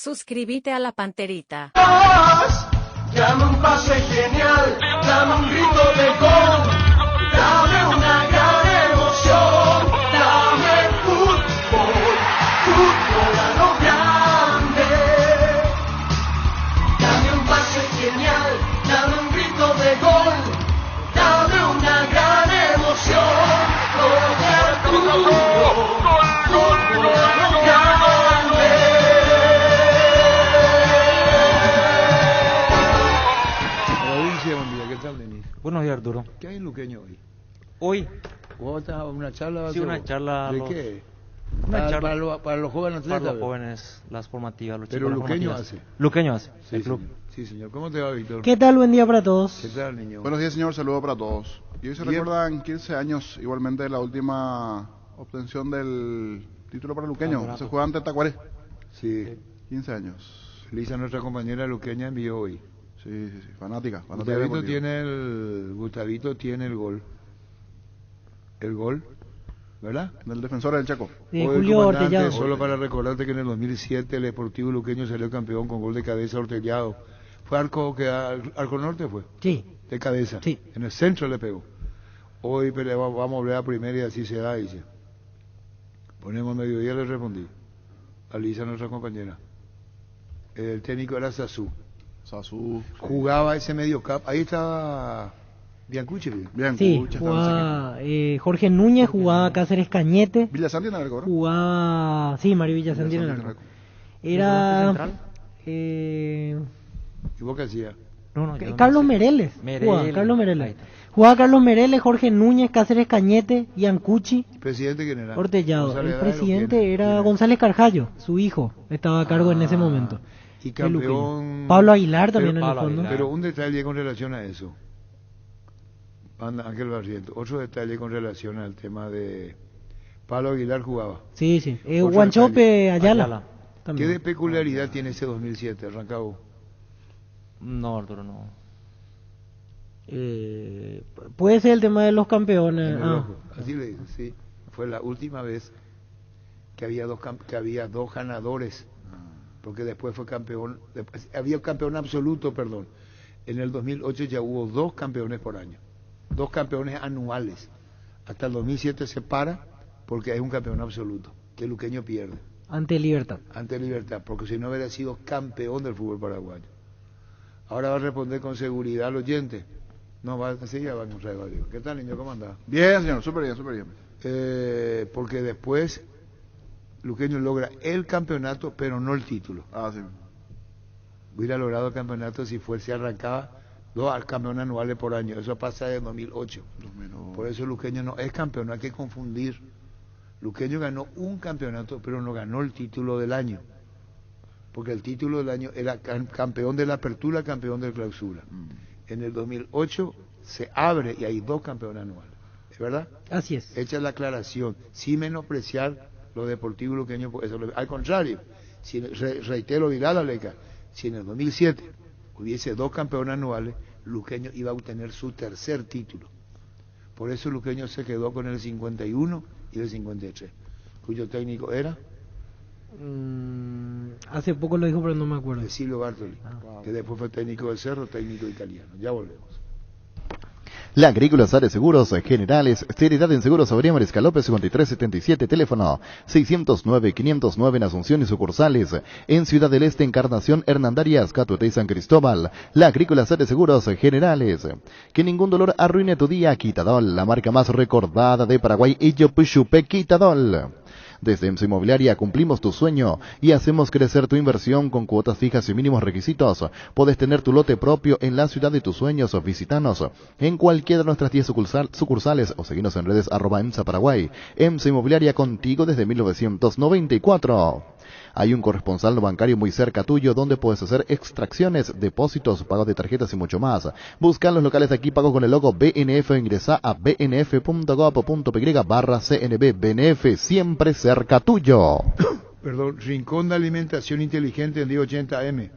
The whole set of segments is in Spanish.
Suscríbete a la Panterita. Dame un pase genial, dame un grito de gol, dame una gran emoción, dame fútbol, fútbol a lo grande. Dame un pase genial, dame un grito de gol, dame una gran emoción, fútbol a lo grande. Buenos días, Arturo. ¿Qué hay en Luqueño hoy? Hoy, ¿Vos estás a una charla? sí, una charla. ¿De qué? Una charla Para los jóvenes atletas. para los jóvenes, las formativas, los Pero chicos. Luqueño las hace. formativas. Luqueño hace, Sí, el club. señor. Sí, señor. ¿Cómo te va, Víctor? ¿Qué tal? Buen día para todos. ¿Qué tal, niño? Buenos días, señor. Saludo para todos. Y hoy se Bien. recuerdan 15 años, igualmente, de la última obtención del título para Luqueño. Campeonato. Se juega ante Tacuaré. Sí. 15 años. Lisa, nuestra compañera luqueña, envió hoy. Sí. Fanática. Gustavito tiene el gol. El gol, ¿verdad? Del defensor del Chaco. De Hoy, Julio comandante, Ortellado. solo para recordarte que en el 2007 el Deportivo Luqueño salió campeón con gol de cabeza Ortellado. Fue arco norte, fue. Sí. De cabeza. Sí. En el centro le pegó. Hoy pero vamos a volver a primera y así se da, dice. Ponemos mediodía, le respondí. A Lisa, nuestra compañera. El técnico era Sasú. Sasú. Jugaba ese medio campo. Ahí estaba Biancucci. Bien, Sí, Cucha, jugaba Jorge Núñez, jugaba Cáceres Cañete, Villa Santi en el arco, ¿no? jugaba... Sí, Mario Villasanti en el Villa arco. Santi Era... ¿Central? ¿Y vos qué hacías? No, yo no Carlos sé. Mereles. Mereles. Jugaba Carlos Ahí Mereles. está. Jugaba Carlos Mereles, Jorge Núñez, Cáceres Cañete, Iancucci, ¿El presidente quién era? Ortellado. ¿González El Daero? presidente ¿Quién era González Carjallo, su hijo. Estaba a cargo en ese momento. Y de Luqueño. campeón... Pablo Aguilar también Pero- en el Pablo fondo. Aguilar. Pero un detalle con relación a eso. Ángel Barrientos. Otro detalle con relación al tema de... Pablo Aguilar jugaba. Sí, sí. Otro Guanchope detalle. Ayala. Ayala. ¿Qué También. de peculiaridad tiene ese 2007, Rancagua? No, Arturo, no. Puede ser el tema de los campeones. En el Ah. ojo. Así le digo, sí. Fue la última vez que había dos ganadores, porque después fue campeón, había campeón absoluto, perdón. En el 2008 ya hubo dos campeones por año, dos campeones anuales. Hasta el 2007 se para porque hay un campeón absoluto, que el luqueño pierde Ante Libertad. ante Libertad, porque si no hubiera sido campeón del fútbol paraguayo. Ahora va a responder con seguridad al oyente. No, va a seguir, va a encontrar, digo. ¿Qué tal, niño? ¿Cómo andás? Bien, señor. Súper bien, súper bien. Porque después Luqueño logra el campeonato, pero no el título. Sí. Hubiera logrado el campeonato si fuese arrancaba dos campeones anuales por año. Eso pasa de 2008. 2008. Por eso Luqueño no es campeón, no hay que confundir. Luqueño ganó un campeonato, pero no ganó el título del año. Porque el título del año era campeón de la apertura, campeón de clausura. En el 2008 se abre y hay dos campeones anuales. ¿Es verdad? Así es. Hecha la aclaración, sin menospreciar lo deportivo luqueño, al contrario, reitero, dirá la Leca, si en el 2007 hubiese dos campeones anuales, Luqueño iba a obtener su tercer título. Por eso Luqueño se quedó con el 51 y el 53, cuyo técnico era Hace poco lo dijo, pero no me acuerdo. Silvio Bartoli, que después fue técnico del Cerro, técnico italiano. Ya volvemos. La Agrícola Sare Seguros Generales, seriedad en seguros Abraham Mariscal López 5377, teléfono 609-509 en Asunción y sucursales, en Ciudad del Este, Encarnación, Hernandarias, Catuete y San Cristóbal. La Agrícola Sare Seguros Generales, que ningún dolor arruine tu día. Quitadol, la marca más recordada de Paraguay, y Yopuchupe Quitadol. Desde EMSA Inmobiliaria cumplimos tu sueño y hacemos crecer tu inversión con cuotas fijas y mínimos requisitos. Podés tener tu lote propio en la ciudad de tus sueños. Visítanos en cualquiera de nuestras 10 sucursales o seguinos en redes @EMSA Paraguay. EMSA Inmobiliaria, contigo desde 1994. Hay un corresponsal bancario muy cerca tuyo donde puedes hacer extracciones, depósitos, pagos de tarjetas y mucho más. Busca en los locales de aquí pagos con el logo BNF o ingresa a bnf.gov.py/CNB. BNF, siempre cerca tuyo. Perdón, Rincón de Alimentación Inteligente en 1080M.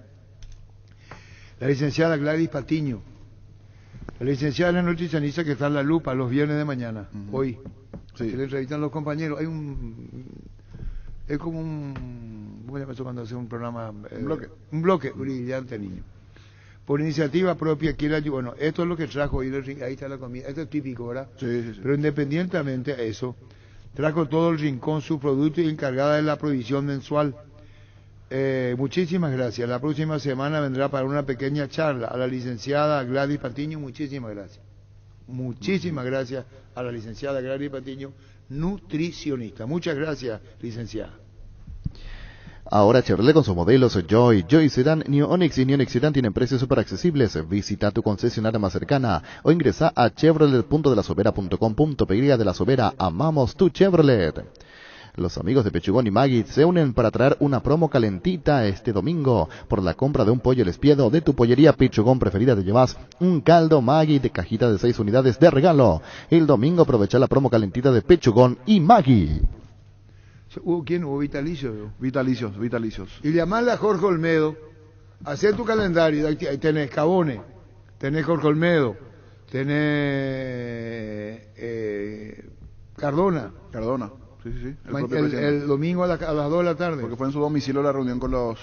La licenciada Gladys Patiño. La licenciada es la nutricionista que está en La Lupa los viernes de mañana, hoy. Sí. Se le entrevistan los compañeros. Hay Es como un... ¿Cómo se llama eso cuando hace un programa? Un bloque. Un bloque, brillante niño. Por iniciativa propia quiere ayudar. Bueno, esto es lo que trajo ahí está la comida. Esto es típico, ¿verdad? Sí. Pero independientemente a eso, trajo todo el rincón su producto y encargada de la provisión mensual. Muchísimas gracias. La próxima semana vendrá para una pequeña charla a la licenciada Gladys Patiño. Muchísimas gracias. Muchísimas gracias a la licenciada Gladys Patiño, nutricionista. Muchas gracias, licenciada. Ahora Chevrolet con sus modelos Joy Sedan, New Onix y New Onix Sedan tienen precios súper accesibles. Visita tu concesionaria más cercana o ingresa a chevrolet.delasovera.com.py. De La Sobera, amamos tu Chevrolet. Los amigos de Pechugón y Maggi se unen para traer una promo calentita este domingo. Por la compra de un pollo El Espiedo de tu pollería Pechugón preferida te llevas un caldo Maggi de cajita de 6 unidades de regalo. El domingo aprovecha la promo calentita de Pechugón y Maggi. ¿Quién hubo? Vitalicio. Vitalicios. Y llamarle a Jorge Olmedo, hacer tu calendario, ahí tenés Cabone, tenés Jorge Olmedo, tenés Cardona. Sí. El domingo a las 2 de la tarde. Porque fue en su domicilio la reunión con los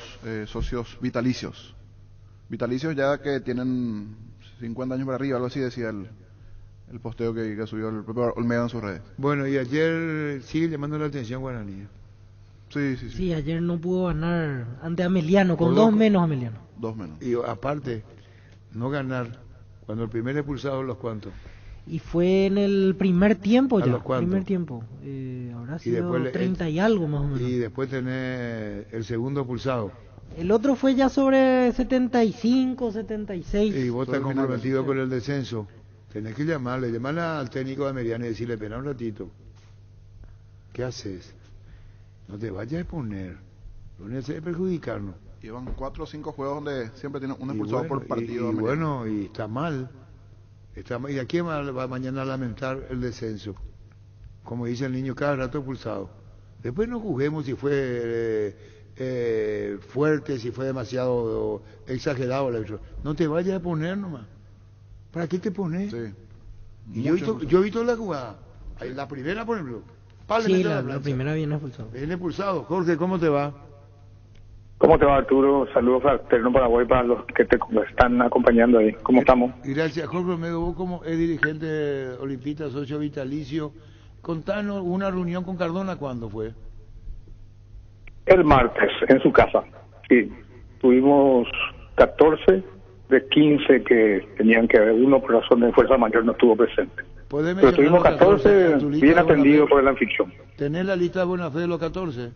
socios vitalicios. Vitalicios ya que tienen 50 años para arriba, algo así decía el posteo que subió el propio Olmedo en sus redes. Bueno, y ayer sigue llamando la atención Guaraní. Sí, ayer no pudo ganar ante Ameliano, con Por 2 loco. menos Ameliano. 2 menos. Y aparte, no ganar, cuando el primer expulsado, ¿los cuantos? Y fue en el primer tiempo ¿A ya. los cuántos? Primer tiempo. Habrá sido después 30 y algo más o menos. Y después tenés el segundo expulsado. El otro fue ya sobre 75, 76. Y vos estás Todo el comprometido final. con el descenso. Tenés que llamarle al técnico de Meriano y decirle, espera un ratito. ¿Qué haces? No te vayas a exponer. Lo único que hacer es perjudicarnos. Llevan 4 o 5 juegos donde siempre tienen un Y expulsado bueno, por partido. y Ameliano. bueno, y está mal. ¿Y a quién va mañana a lamentar el descenso? Como dice el niño, cada rato expulsado. Después no juzguemos si fue fuerte, si fue demasiado exagerado el árbitro. No te vayas a poner nomás. ¿Para qué te pones? Sí. Y yo he visto la jugada. Ahí, la primera, por ejemplo. Pal, le Sí, mete la plancha. primera viene expulsado. Viene expulsado. Jorge, ¿cómo te va? ¿Cómo te va, Arturo? Saludos fraterno Paraguay para los que te están acompañando ahí. ¿Cómo estamos? Y gracias, Jorge Olmedo. Vos como es dirigente olimpista, socio vitalicio, contanos una reunión con Cardona, ¿cuándo fue? El martes, en su casa. Sí, tuvimos 14 de 15 que tenían que haber. Uno, por razón de fuerza mayor, no estuvo presente. ¿Podés Pero mencionar tuvimos los 14 en 14 tu lista bien de buena atendidos fe? por el anfitrión. ¿Tenés la lista de buena fe de los 14?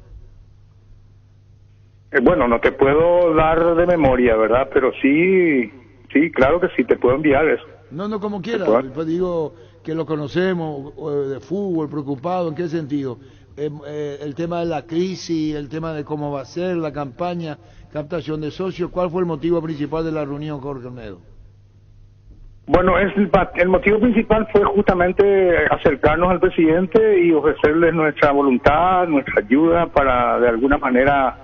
Bueno, no te puedo dar de memoria, ¿verdad? Pero sí, claro que sí, te puedo enviar eso. No, como quieras. ¿Se puede? Pues digo que lo conocemos, de fútbol, preocupado, ¿en qué sentido? El tema de la crisis, el tema de cómo va a ser la campaña, captación de socios. ¿Cuál fue el motivo principal de la reunión, Jorge Olmedo? Bueno, el motivo principal fue justamente acercarnos al presidente y ofrecerle nuestra voluntad, nuestra ayuda para de alguna manera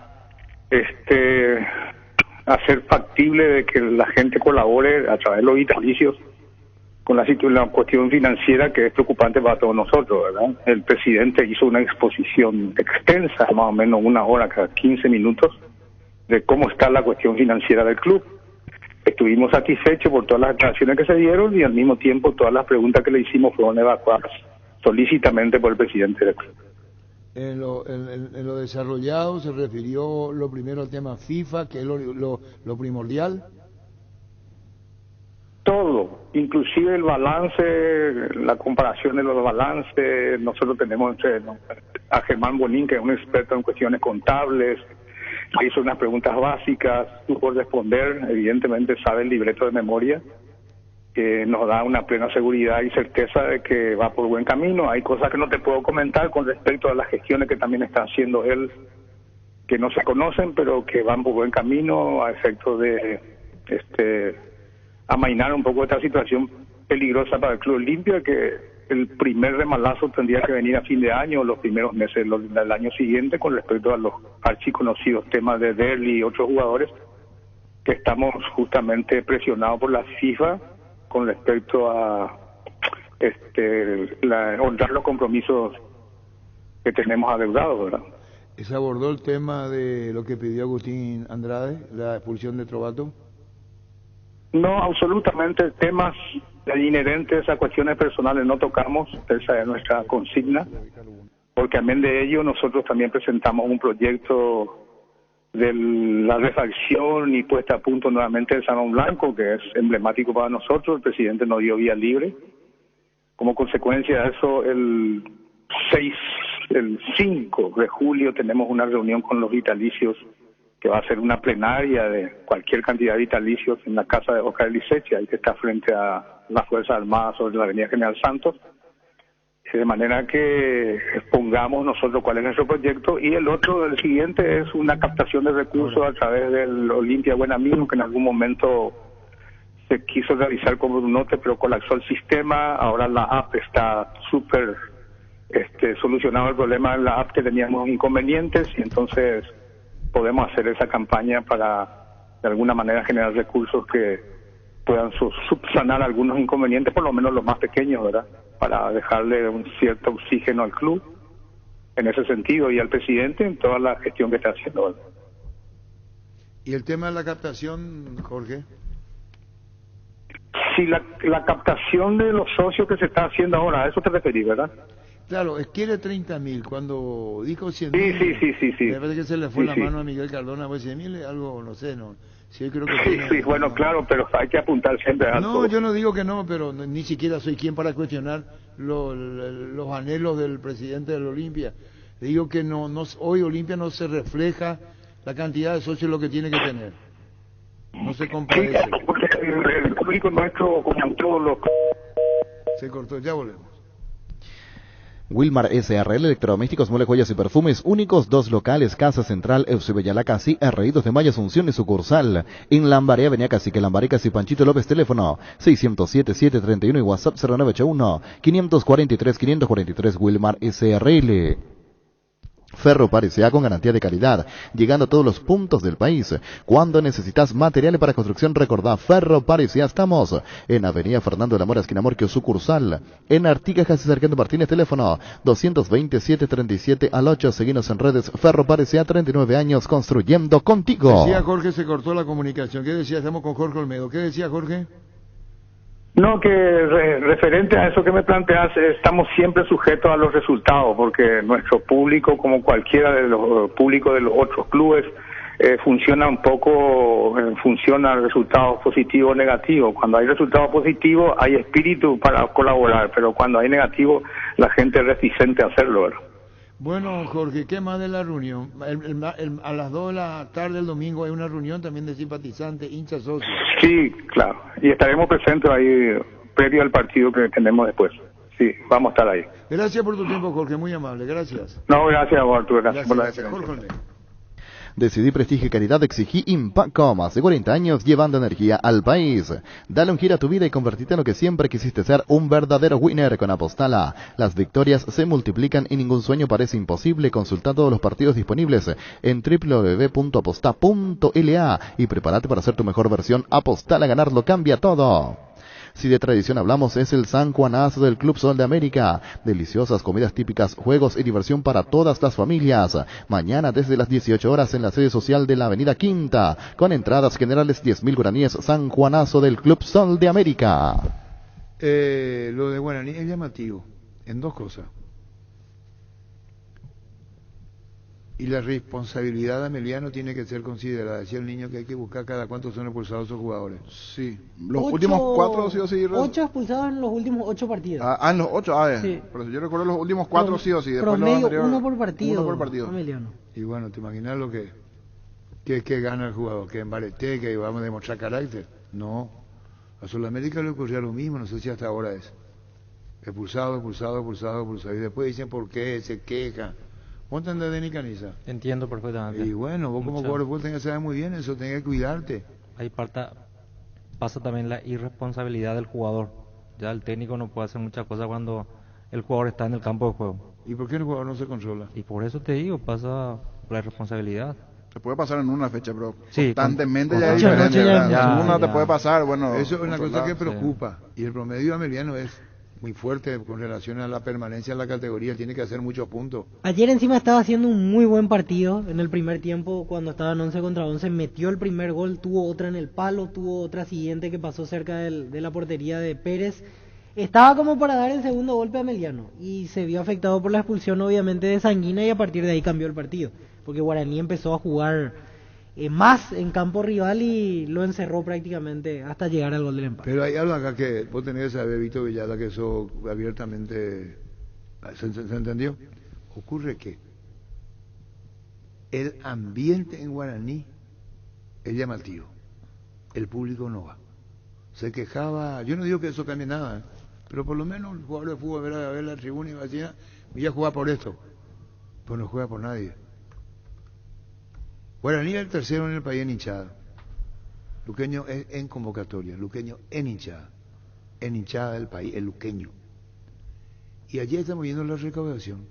hacer factible de que la gente colabore a través de los vitalicios con la cuestión financiera que es preocupante para todos nosotros, ¿verdad? El presidente hizo una exposición extensa, más o menos 1 hora cada 15 minutos, de cómo está la cuestión financiera del club. Estuvimos satisfechos por todas las aclaraciones que se dieron y al mismo tiempo todas las preguntas que le hicimos fueron evacuadas solícitamente por el presidente del club. En lo desarrollado se refirió lo primero al tema FIFA, que es lo primordial. Todo, inclusive el balance, la comparación de los balances. Nosotros tenemos a Germán Bonín, que es un experto en cuestiones contables, le hizo unas preguntas básicas, tuvo que responder, evidentemente sabe el libreto de memoria, que nos da una plena seguridad y certeza de que va por buen camino. Hay cosas que no te puedo comentar con respecto a las gestiones que también está haciendo él, que no se conocen, pero que van por buen camino a efecto de amainar un poco esta situación peligrosa para el Club Olimpia, que el primer remalazo tendría que venir a fin de año o los primeros meses del año siguiente con respecto a los archiconocidos temas de Derli y otros jugadores, que estamos justamente presionados por la FIFA con respecto a honrar los compromisos que tenemos adeudados, ¿verdad? ¿Se abordó el tema de lo que pidió Agustín Andrade, la expulsión de Trovato? No, absolutamente. Temas inherentes a cuestiones personales no tocamos, esa es nuestra consigna, porque amén de ello nosotros también presentamos un proyecto de la refacción y puesta a punto nuevamente del Salón Blanco, que es emblemático para nosotros. El presidente nos dio vía libre. Como consecuencia de eso, el 5 de julio tenemos una reunión con los vitalicios, que va a ser una plenaria de cualquier cantidad de vitalicios en la casa de Oscar Eliseche, ahí que está frente a las Fuerzas Armadas sobre la Avenida General Santos, de manera que expongamos nosotros cuál es nuestro proyecto. Y el siguiente es una captación de recursos a través del Olimpia Buen Amigo, que en algún momento se quiso realizar como un note, pero colapsó el sistema. Ahora la app está súper solucionado el problema en la app, que teníamos inconvenientes, y entonces podemos hacer esa campaña para de alguna manera generar recursos que puedan subsanar algunos inconvenientes, por lo menos los más pequeños, ¿verdad? Para dejarle un cierto oxígeno al club en ese sentido, y al presidente en toda la gestión que está haciendo, ¿verdad? ¿Y el tema de la captación, Jorge? Sí, la captación de los socios que se está haciendo ahora, a eso te referís, ¿verdad? Claro, quiere 30.000, cuando dijo 100.000... Sí. Me parece que se le fue la mano a Miguel Cardona, pues 100.000 algo, no sé, no... Sí, creo que sí, bueno, claro, pero hay que apuntar siempre a No, yo no digo que no, pero ni siquiera soy quien para cuestionar los anhelos del presidente del Olimpia. Digo que hoy Olimpia no se refleja la cantidad de socios lo que tiene que tener. No se compadece. El público nuestro, como en todos los... Se cortó, ya volvemos. Wilmar SRL, electrodomésticos, muebles, joyas y perfumes únicos, 2 locales, Casa Central, Eusebio Yalacasi, R.I.2 de Mayo, Asunción y sucursal. En Lambaré, Avenida Cacique, Lambaré, Casi Panchito López, teléfono 607-731 y WhatsApp 0981-543-543, Wilmar SRL. Ferropar S.A. con garantía de calidad, llegando a todos los puntos del país. Cuando necesitas materiales para construcción, recordá, Ferropar S.A. Estamos en Avenida Fernando de la Mora, esquina Morquio, sucursal. En Artigas, casi Sargento Martínez, teléfono 227-737-8. Seguinos en redes. Ferropar S.A. 39 años construyendo contigo. Decía Jorge, se cortó la comunicación. ¿Qué decía? Estamos con Jorge Olmedo. ¿Qué decía Jorge? No, que referente a eso que me planteas, estamos siempre sujetos a los resultados, porque nuestro público, como cualquiera de los públicos de los otros clubes, funciona un poco en función a resultados positivos o negativos. Cuando hay resultados positivos hay espíritu para colaborar, pero cuando hay negativos la gente es reticente a hacerlo, ¿verdad? Bueno, Jorge, ¿qué más de la reunión? A las 2 de la tarde del domingo hay una reunión también de simpatizantes, hinchas, socios. Sí, claro. Y estaremos presentes ahí previo al partido que tenemos después. Sí, vamos a estar ahí. Gracias por tu tiempo, Jorge, muy amable. Gracias. No, gracias, Arturo. Gracias por la Jorge Olmedo. Decidí prestigio y calidad, exigí Impacom. Hace 40 años llevando energía al país. Dale un giro a tu vida y convertite en lo que siempre quisiste ser, un verdadero winner con Apostala. Las victorias se multiplican y ningún sueño parece imposible. Consulta todos los partidos disponibles en www.aposta.la y prepárate para ser tu mejor versión. Apostala, ganarlo cambia todo. Si de tradición hablamos, es el San Juanazo del Club Sol de América. Deliciosas comidas típicas, juegos y diversión para todas las familias. Mañana desde las 18 horas en la sede social de la Avenida Quinta, con entradas generales 10.000 guaraníes. San Juanazo del Club Sol de América. Lo de Guaraní es llamativo en dos cosas. Y la responsabilidad de Ameliano tiene que ser considerada. Decía el niño que hay que buscar cada cuánto son expulsados esos jugadores. Sí. Los últimos 4 sí o sí. 8 expulsados en los últimos 8 partidos. En los 8, sí. Pero yo recuerdo los últimos 4 sí o sí. Después promedio 1 por partido. 1 por partido. Ameliano. Y bueno, ¿te imaginas lo que gana el jugador? ¿Que embalete, que vamos a demostrar carácter? No. A Sudamérica le ocurría lo mismo, no sé si hasta ahora es. Expulsado. Y después dicen por qué, se quejan. ¿Vos entendés, Denis Caniza? Entiendo perfectamente. Y bueno, vos como jugador de fútbol tenés que saber muy bien eso, tenés que cuidarte. Ahí pasa también la irresponsabilidad del jugador. Ya el técnico no puede hacer muchas cosas cuando el jugador está en el campo de juego. ¿Y por qué el jugador no se controla? Y por eso te digo, pasa la irresponsabilidad. Se puede pasar en una fecha, pero sí, constantemente con ya es diferente. Una te puede pasar, bueno. Eso es una cosa que preocupa. Sí. Y el promedio ameliano es muy fuerte con relación a la permanencia en la categoría, tiene que hacer muchos puntos. Ayer encima estaba haciendo un muy buen partido en el primer tiempo, cuando estaban 11 contra 11, metió el primer gol, tuvo otra en el palo, tuvo otra siguiente que pasó cerca de la portería de Pérez. Estaba como para dar el segundo golpe a Meliano y se vio afectado por la expulsión obviamente de Sanguina, y a partir de ahí cambió el partido, porque Guaraní empezó a jugar más en campo rival y lo encerró prácticamente hasta llegar al gol del empate. Pero hay algo acá que vos tenés que saber, Víctor Villada, que eso abiertamente se entendió. Ocurre que el ambiente en Guaraní es llamativo, el público no va. Se quejaba, yo no digo que eso cambie nada, pero por lo menos el jugador de fútbol va a ver la tribuna y va a decir, voy a jugar por esto, pues no juega por nadie. Guaraní es el tercero en el país en hinchada. Luqueño en convocatoria, Luqueño en hinchada del país, el Luqueño. Y allí estamos viendo la recaudación.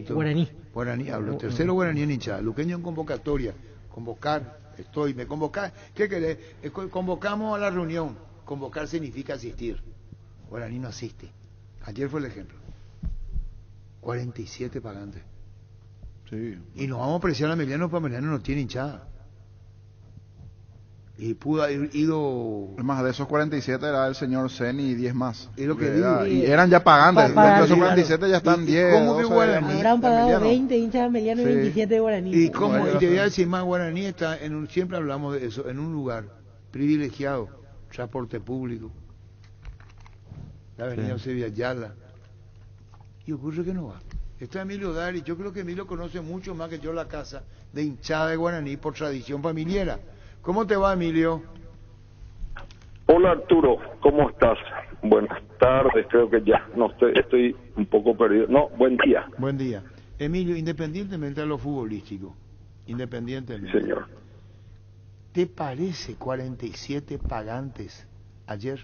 Guaraní. Guaraní, hablo, tercero Guaraní en hinchada, Luqueño en convocatoria, convocar, me convocar, ¿qué querés? Convocamos a la reunión, convocar significa asistir. Guaraní no asiste. Ayer fue el ejemplo. 47 pagantes. Sí. Y nos vamos a apreciar a Meliano, para Meliano no tiene hinchada. Y pudo haber ido... Es más, de esos 47 era el señor Ceni y 10 más. Es lo que digo. Y eran ya pagantes. De esos 47 ya están 10. ¿Cómo que Guaraní? Habrán pagado 20 hinchas de Meliano y 27 de Guaraní. Y te voy a decir más, Guaraní está siempre hablamos de eso, en un lugar privilegiado, transporte público, la avenida Eusebio Ayala. Y ocurre que no va. Está Emilio Dari, yo creo que Emilio conoce mucho más que yo la casa de hinchada de Guaraní por tradición familiar. ¿Cómo te va, Emilio? Hola, Arturo, ¿cómo estás? Buenas tardes, creo que ya, no estoy un poco perdido. No, buen día. Buen día. Emilio, independientemente de lo futbolístico, Señor. ¿Te parece 47 pagantes ayer?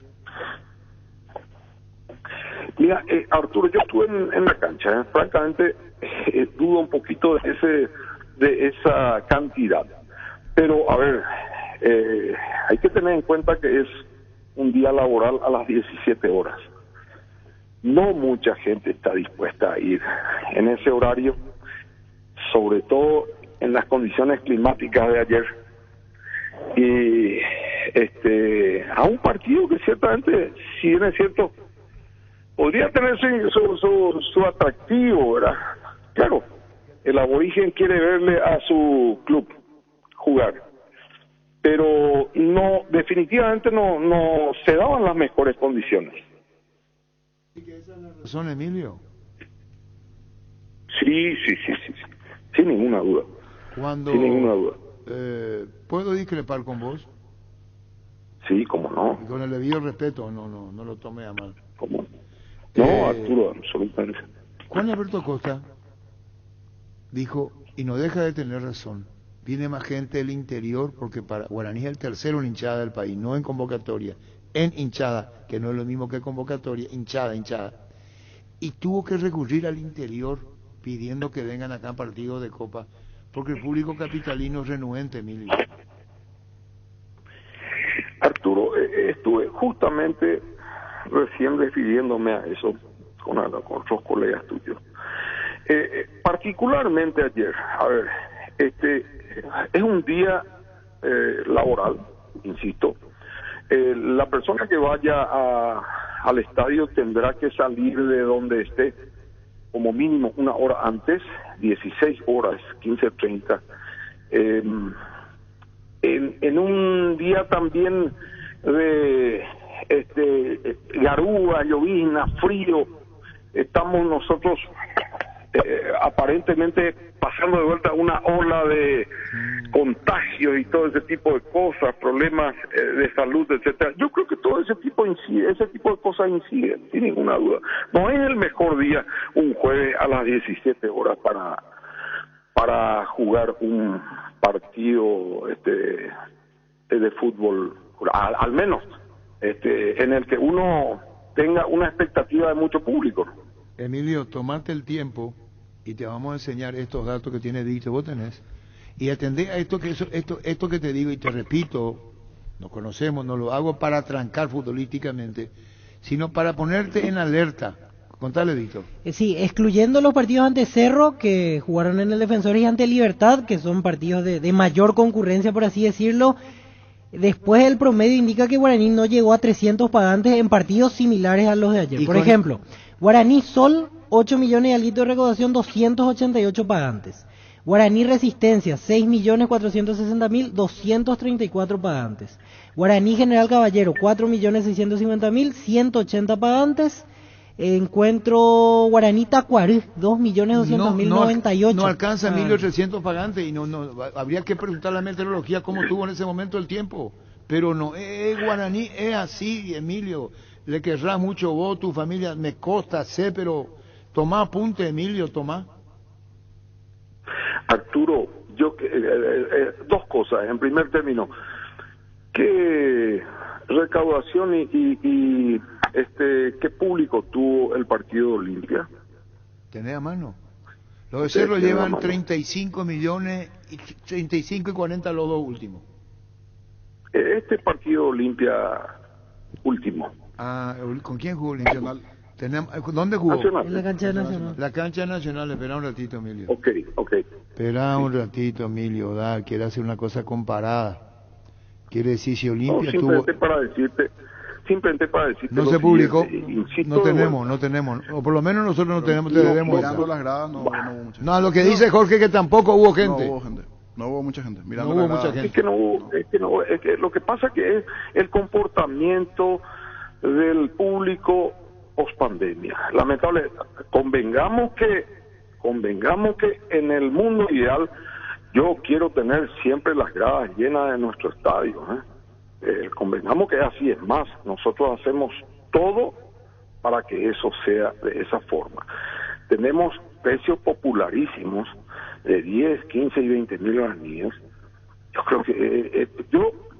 Mira, Arturo, yo estuve en la cancha, francamente dudo un poquito de esa cantidad, pero a ver, hay que tener en cuenta que es un día laboral a las 17 horas. No mucha gente está dispuesta a ir en ese horario, sobre todo en las condiciones climáticas de ayer, y a un partido que ciertamente, si bien es cierto, podría tener su atractivo, ¿verdad? Claro, el aborigen quiere verle a su club jugar, pero no, definitivamente no se daban las mejores condiciones. ¿Son, Emilio? Sí, sin ninguna duda. Sin ninguna duda. ¿Puedo discrepar con vos? Sí, cómo no. Y con el debido respeto, no lo tome a mal. ¿Cómo? No, Arturo, absolutamente. Juan Alberto Costa dijo, y no deja de tener razón, viene más gente del interior, porque para Guaraní es el tercero en hinchada del país, no en convocatoria, en hinchada, que no es lo mismo que convocatoria, hinchada. Y tuvo que recurrir al interior pidiendo que vengan acá a partidos de Copa, porque el público capitalino es renuente, Emilio. Arturo, estuve justamente recién refiriéndome a eso con otros colegas tuyos. Particularmente ayer, a ver, es un día laboral, insisto. La persona que vaya al estadio tendrá que salir de donde esté como mínimo una hora antes, 16 horas, 15:30. En un día también de garúa, llovizna, frío, estamos nosotros aparentemente pasando de vuelta una ola de contagios y todo ese tipo de cosas, problemas de salud, etcétera. Yo creo que todo ese tipo de cosas inciden, sin ninguna duda. No es el mejor día un jueves a las 17 horas para jugar un partido de fútbol, al menos en el que uno tenga una expectativa de mucho público. Emilio, tomate el tiempo y te vamos a enseñar estos datos que tiene Víctor, vos tenés, y atendé a esto que te digo y te repito, nos conocemos, no lo hago para trancar futbolísticamente, sino para ponerte en alerta. Contale, Víctor. Sí, excluyendo los partidos ante Cerro, que jugaron en el Defensores, y ante Libertad, que son partidos de mayor concurrencia, por así decirlo. Después el promedio indica que Guaraní no llegó a 300 pagantes en partidos similares a los de ayer. Por ejemplo, Guaraní Sol, 8 millones y alguito de recaudación, 288 pagantes. Guaraní Resistencia, 6.460.000, 234 pagantes. Guaraní General Caballero, 4.650.000, 180 pagantes. Encuentro Guaraní Tacuarí, 2.200.000, 98. No alcanza 1.300 pagantes y no habría que preguntar a la meteorología cómo tuvo en ese momento el tiempo. Pero no, Guaraní es así, Emilio. Le querrás mucho vos, tu familia, me consta, sé, pero tomá apunte, Emilio, tomá. Arturo, yo dos cosas. En primer término, ¿qué recaudación y qué público tuvo el partido de Olimpia? ¿Tenés a mano? Los de Cerro llevan 35 millones, 35 y 40 los dos últimos. Este partido de Olimpia último. ¿Con quién jugó Olimpia? ¿Dónde jugó? En la cancha nacional. La cancha nacional, espera un ratito, Emilio. Ok. Espera un ratito, Emilio, quiere hacer una cosa comparada. Quiere decir si Olimpia simplemente para decirte no se publicó, no tenemos, o por lo menos nosotros no tenemos, mirando las gradas no hubo mucha gente. No, lo que dice Jorge que tampoco hubo gente. No hubo mucha gente. Mirando no hubo mucha gente. Es que lo que pasa que es el comportamiento del público post pandemia. Lamentable, convengamos que en el mundo ideal yo quiero tener siempre las gradas llenas de nuestro estadio, convengamos que así. Es más, nosotros hacemos todo para que eso sea de esa forma. Tenemos precios popularísimos de 10, 15 y 20 mil guaraníes.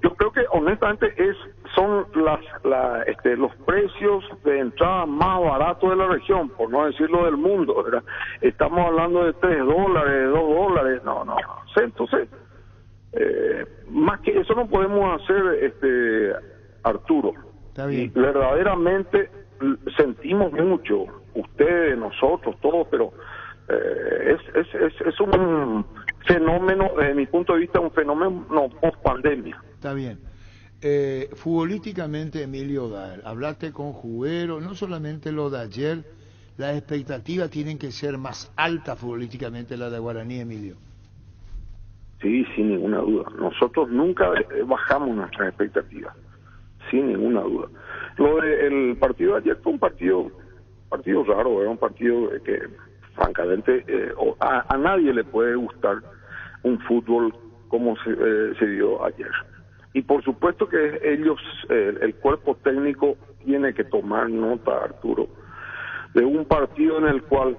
Yo creo que honestamente son los precios de entrada más baratos de la región, por no decirlo del mundo, ¿verdad? Estamos hablando de $3, $2, no. Entonces, más que eso no podemos hacer, Arturo. Está bien. Y verdaderamente sentimos mucho, ustedes, nosotros, todos, pero es un fenómeno, desde mi punto de vista, un fenómeno post pandemia. Está bien. Futbolísticamente, Emilio, hablaste con Juguero, no solamente lo de ayer, las expectativas tienen que ser más altas futbolísticamente, la de Guaraní, Emilio. Sí, sin ninguna duda. Nosotros nunca bajamos nuestras expectativas, sin ninguna duda. El partido de ayer fue un partido raro, era un partido que francamente a nadie le puede gustar un fútbol como se dio ayer. Y por supuesto que ellos, el cuerpo técnico tiene que tomar nota, Arturo, de un partido en el cual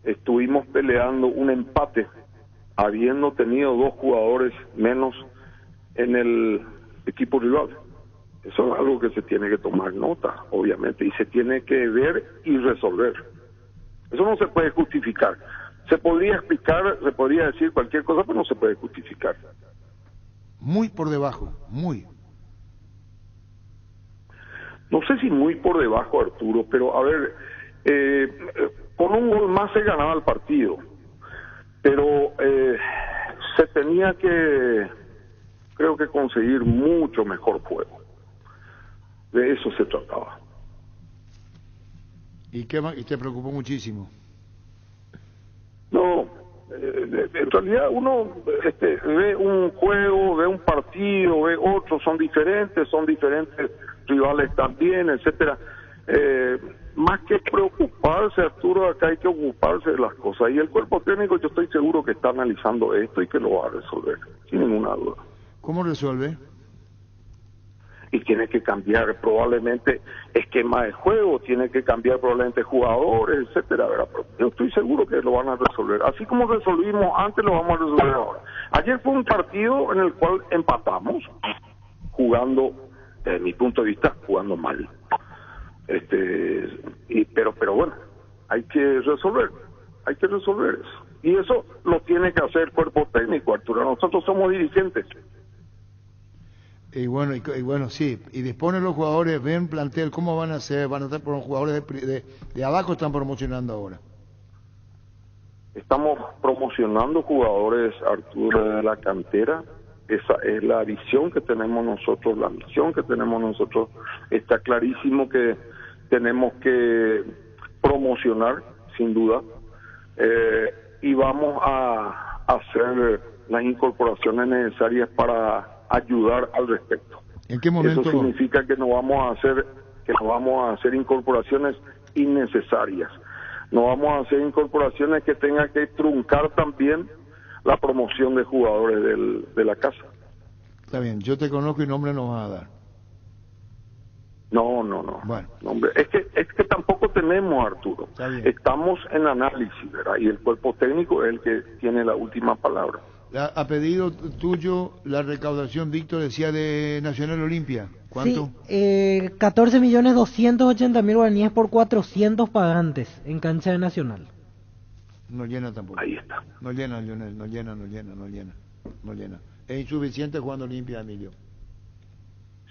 estuvimos peleando un empate, habiendo tenido 2 jugadores menos en el equipo rival. Eso es algo que se tiene que tomar nota, obviamente, y se tiene que ver y resolver. Eso no se puede justificar. Se podría explicar, se podría decir cualquier cosa, pero no se puede justificar. Muy por debajo, muy. No sé si muy por debajo, Arturo, pero a ver, con un gol más se ganaba el partido, pero se tenía que, creo que conseguir mucho mejor juego. De eso se trataba. ¿Y qué más? ¿Y te preocupó muchísimo? No, en realidad uno ve un juego, ve un partido, ve otro, son diferentes rivales también, etcétera. Más que preocuparse, Arturo, acá hay que ocuparse de las cosas. Y el cuerpo técnico, yo estoy seguro que está analizando esto y que lo va a resolver, sin ninguna duda. ¿Cómo resuelve? Y tiene que cambiar probablemente esquema de juego, tiene que cambiar probablemente jugadores, etcétera, ¿verdad? Pero yo estoy seguro que lo van a resolver. Así como resolvimos antes, lo vamos a resolver ahora. Ayer fue un partido en el cual empatamos, jugando, desde mi punto de vista, jugando mal. Pero bueno, hay que resolver eso. Y eso lo tiene que hacer el cuerpo técnico, Arturo. Nosotros somos dirigentes. Y bueno, sí, y disponen los jugadores, ven plantel, ¿cómo van a hacer? Van a estar por los jugadores de abajo, están promocionando ahora. Estamos promocionando jugadores, Arturo, de la cantera. Esa es la visión que tenemos nosotros, la misión que tenemos nosotros. Está clarísimo que tenemos que promocionar, sin duda, y vamos a hacer las incorporaciones necesarias para ayudar al respecto. ¿En qué momento? Eso significa que no vamos a hacer incorporaciones innecesarias. No vamos a hacer incorporaciones que tengan que truncar también la promoción de jugadores de la casa. Está bien, yo te conozco y nombre no vas a dar. No. Bueno. Nombre. Es que tampoco tenemos, Arturo. Está bien. Estamos en análisis, ¿verdad? Y el cuerpo técnico es el que tiene la última palabra. A pedido tuyo, la recaudación, Víctor, decía de Nacional Olimpia. ¿Cuánto? Sí, 14.280.000 guaraníes por 400 pagantes en cancha de Nacional. No llena tampoco. Ahí está. No llena, Lionel, no llena. Es insuficiente jugando Olimpia, Emilio.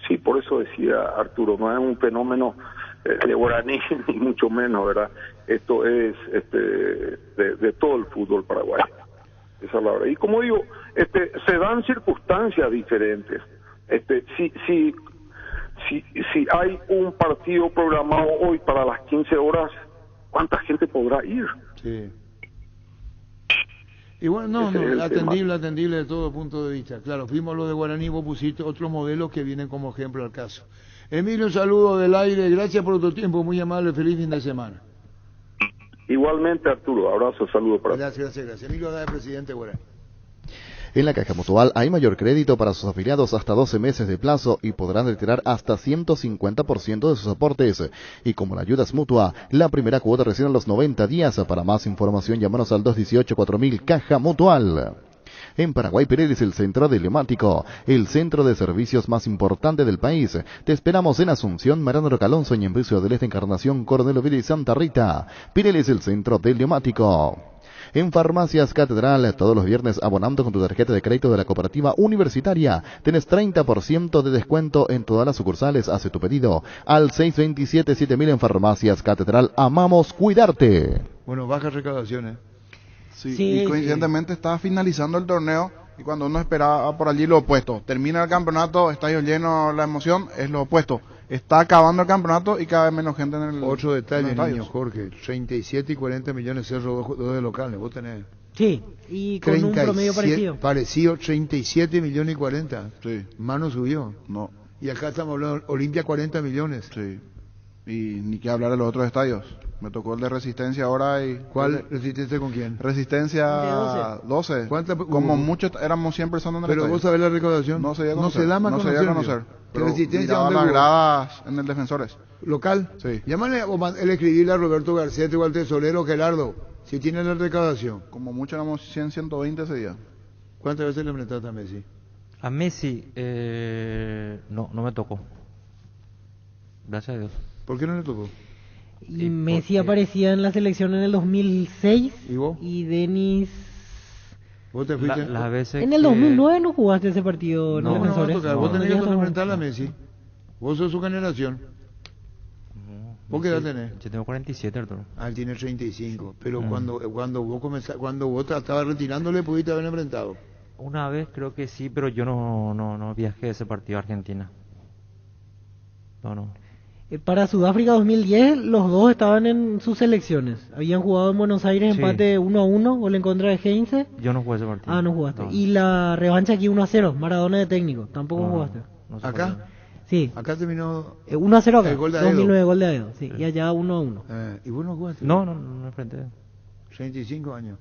Sí, por eso decía Arturo, no es un fenómeno de guaraní, ni mucho menos, ¿verdad? Esto es de todo el fútbol paraguayo. Esa es la verdad. Y como digo, se dan circunstancias diferentes. Si hay un partido programado hoy para las 15 horas, ¿cuánta gente podrá ir? Sí. Y bueno, atendible de todo punto de vista. Claro, fuimos lo de Guaraní, vos pusiste otros modelos que vienen como ejemplo al caso. Emilio, un saludo del aire, gracias por tu tiempo, muy amable, feliz fin de semana. Igualmente, Arturo, abrazo, saludo para ti. Gracias. Emilio Haddad, presidente Guaraní. En la Caja Mutual hay mayor crédito para sus afiliados hasta 12 meses de plazo y podrán retirar hasta 150% de sus aportes. Y como la ayuda es mutua, la primera cuota recién a los 90 días. Para más información, llámanos al 218-4000 Caja Mutual. En Paraguay, Pirelli es el centro de neumático, el centro de servicios más importante del país. Te esperamos en Asunción, Mariano Rocalonso y en Bricio del Este, Encarnación, Coronel Oviedo y Santa Rita. Pirelli es el centro del neumático. En Farmacias Catedral, todos los viernes abonando con tu tarjeta de crédito de la Cooperativa Universitaria. Tenés 30% de descuento en todas las sucursales. Hace tu pedido al 627-7000 en Farmacias Catedral. Amamos cuidarte. Bueno, bajas recaudaciones. Sí, y coincidentemente estaba finalizando el torneo y cuando uno esperaba por allí lo opuesto. Termina el campeonato, estadio lleno, la emoción es lo opuesto. Está acabando el campeonato y cada vez menos gente en el Otro detalle, en los niño Jorge, 37 y 40 millones Cerro, dos de locales, vos tenés. Sí, y con un promedio parecido. Parecido, 37 millones y 40. Sí. Mano subió. No. Y acá estamos hablando, Olimpia 40 millones. Sí. Y ni que hablar de los otros estadios. Me tocó el de Resistencia ahora y... ¿Cuál? ¿Resistencia con quién? Resistencia 12. Como muchos, éramos 100 personas en el Pero estadio. vos sabés la recaudación. No se dio a conocer. No se da más no se dio a conocer. Pero Resistencia, miraban ¿dónde las jugó? gradas en el Defensores. ¿Local? Sí. Llámale el escribirle a Roberto García o al tesorero Gerardo, si tiene la recaudación. Como mucho éramos 100, 120 ese día. ¿Cuántas veces le enfrentaste a Messi? A Messi, no me tocó. Gracias a Dios. ¿Por qué no le tocó? Y Messi aparecía en la selección en el 2006. ¿Y vos? Y Denis... ¿Vos te fuiste? Las veces En el que- 2009 no jugaste ese partido en No, los ¿Cómo no va a Defensores. tocar? Vos No, tenés que no, enfrentarle a Messi. Vos sos su generación. ¿Vos qué edad tenés? Yo tengo 47, Arturo. Ah, él tiene 35. Pero cuando vos cuando vos estabas retirándole, pudiste haber enfrentado. Una vez creo que sí, pero yo no viajé a ese partido a Argentina. No. Para Sudáfrica 2010, los dos estaban en sus selecciones. Habían jugado en Buenos Aires, Sí. empate 1-1, gol en contra de Heinze. Yo no jugué ese partido. Ah, no jugaste. No. Y la revancha aquí 1-0, Maradona de técnico. Tampoco No, jugaste. no se ¿Acá? puede. Sí. Acá terminó... 1-0 acá. El gol de Aedo. 2009, gol de Aedo. Sí. Y allá 1-1. ¿Y vos no jugaste? No enfrenté. 35 años.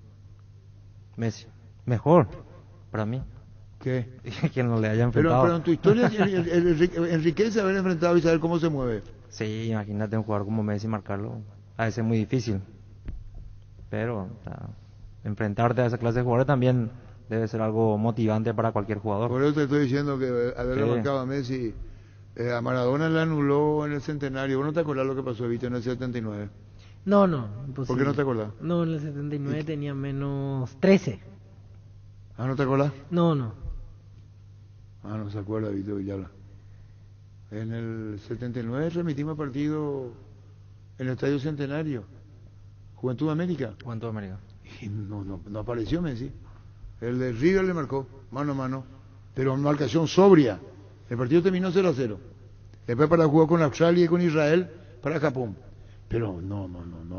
Messi. Mejor, para mí. ¿Qué? Quien no le haya enfrentado. Pero en tu historia enriquece haber enfrentado y saber cómo se mueve. Sí, imagínate un jugador como Messi marcarlo. A veces es muy difícil. Pero o sea, enfrentarte a esa clase de jugadores también debe ser algo motivante para cualquier jugador. Por eso te estoy diciendo que haberle Sí. marcado a Messi, a Maradona le anuló en el centenario. ¿Vos no te acordás lo que pasó, Vito, en el 79? No, imposible. ¿Por qué no te acordás? No, en el 79 tenía menos 13. Ah, ¿no te acordás? No. Ah, no se acuerda, Víctor Villalba. En el 79 transmitimos partido en el Estadio Centenario, Juventud América. Juventud América. Y no apareció Messi. El de River le marcó, mano a mano, pero marcación sobria. El partido terminó 0-0. Después para jugar con Australia y con Israel para Japón. Pero no,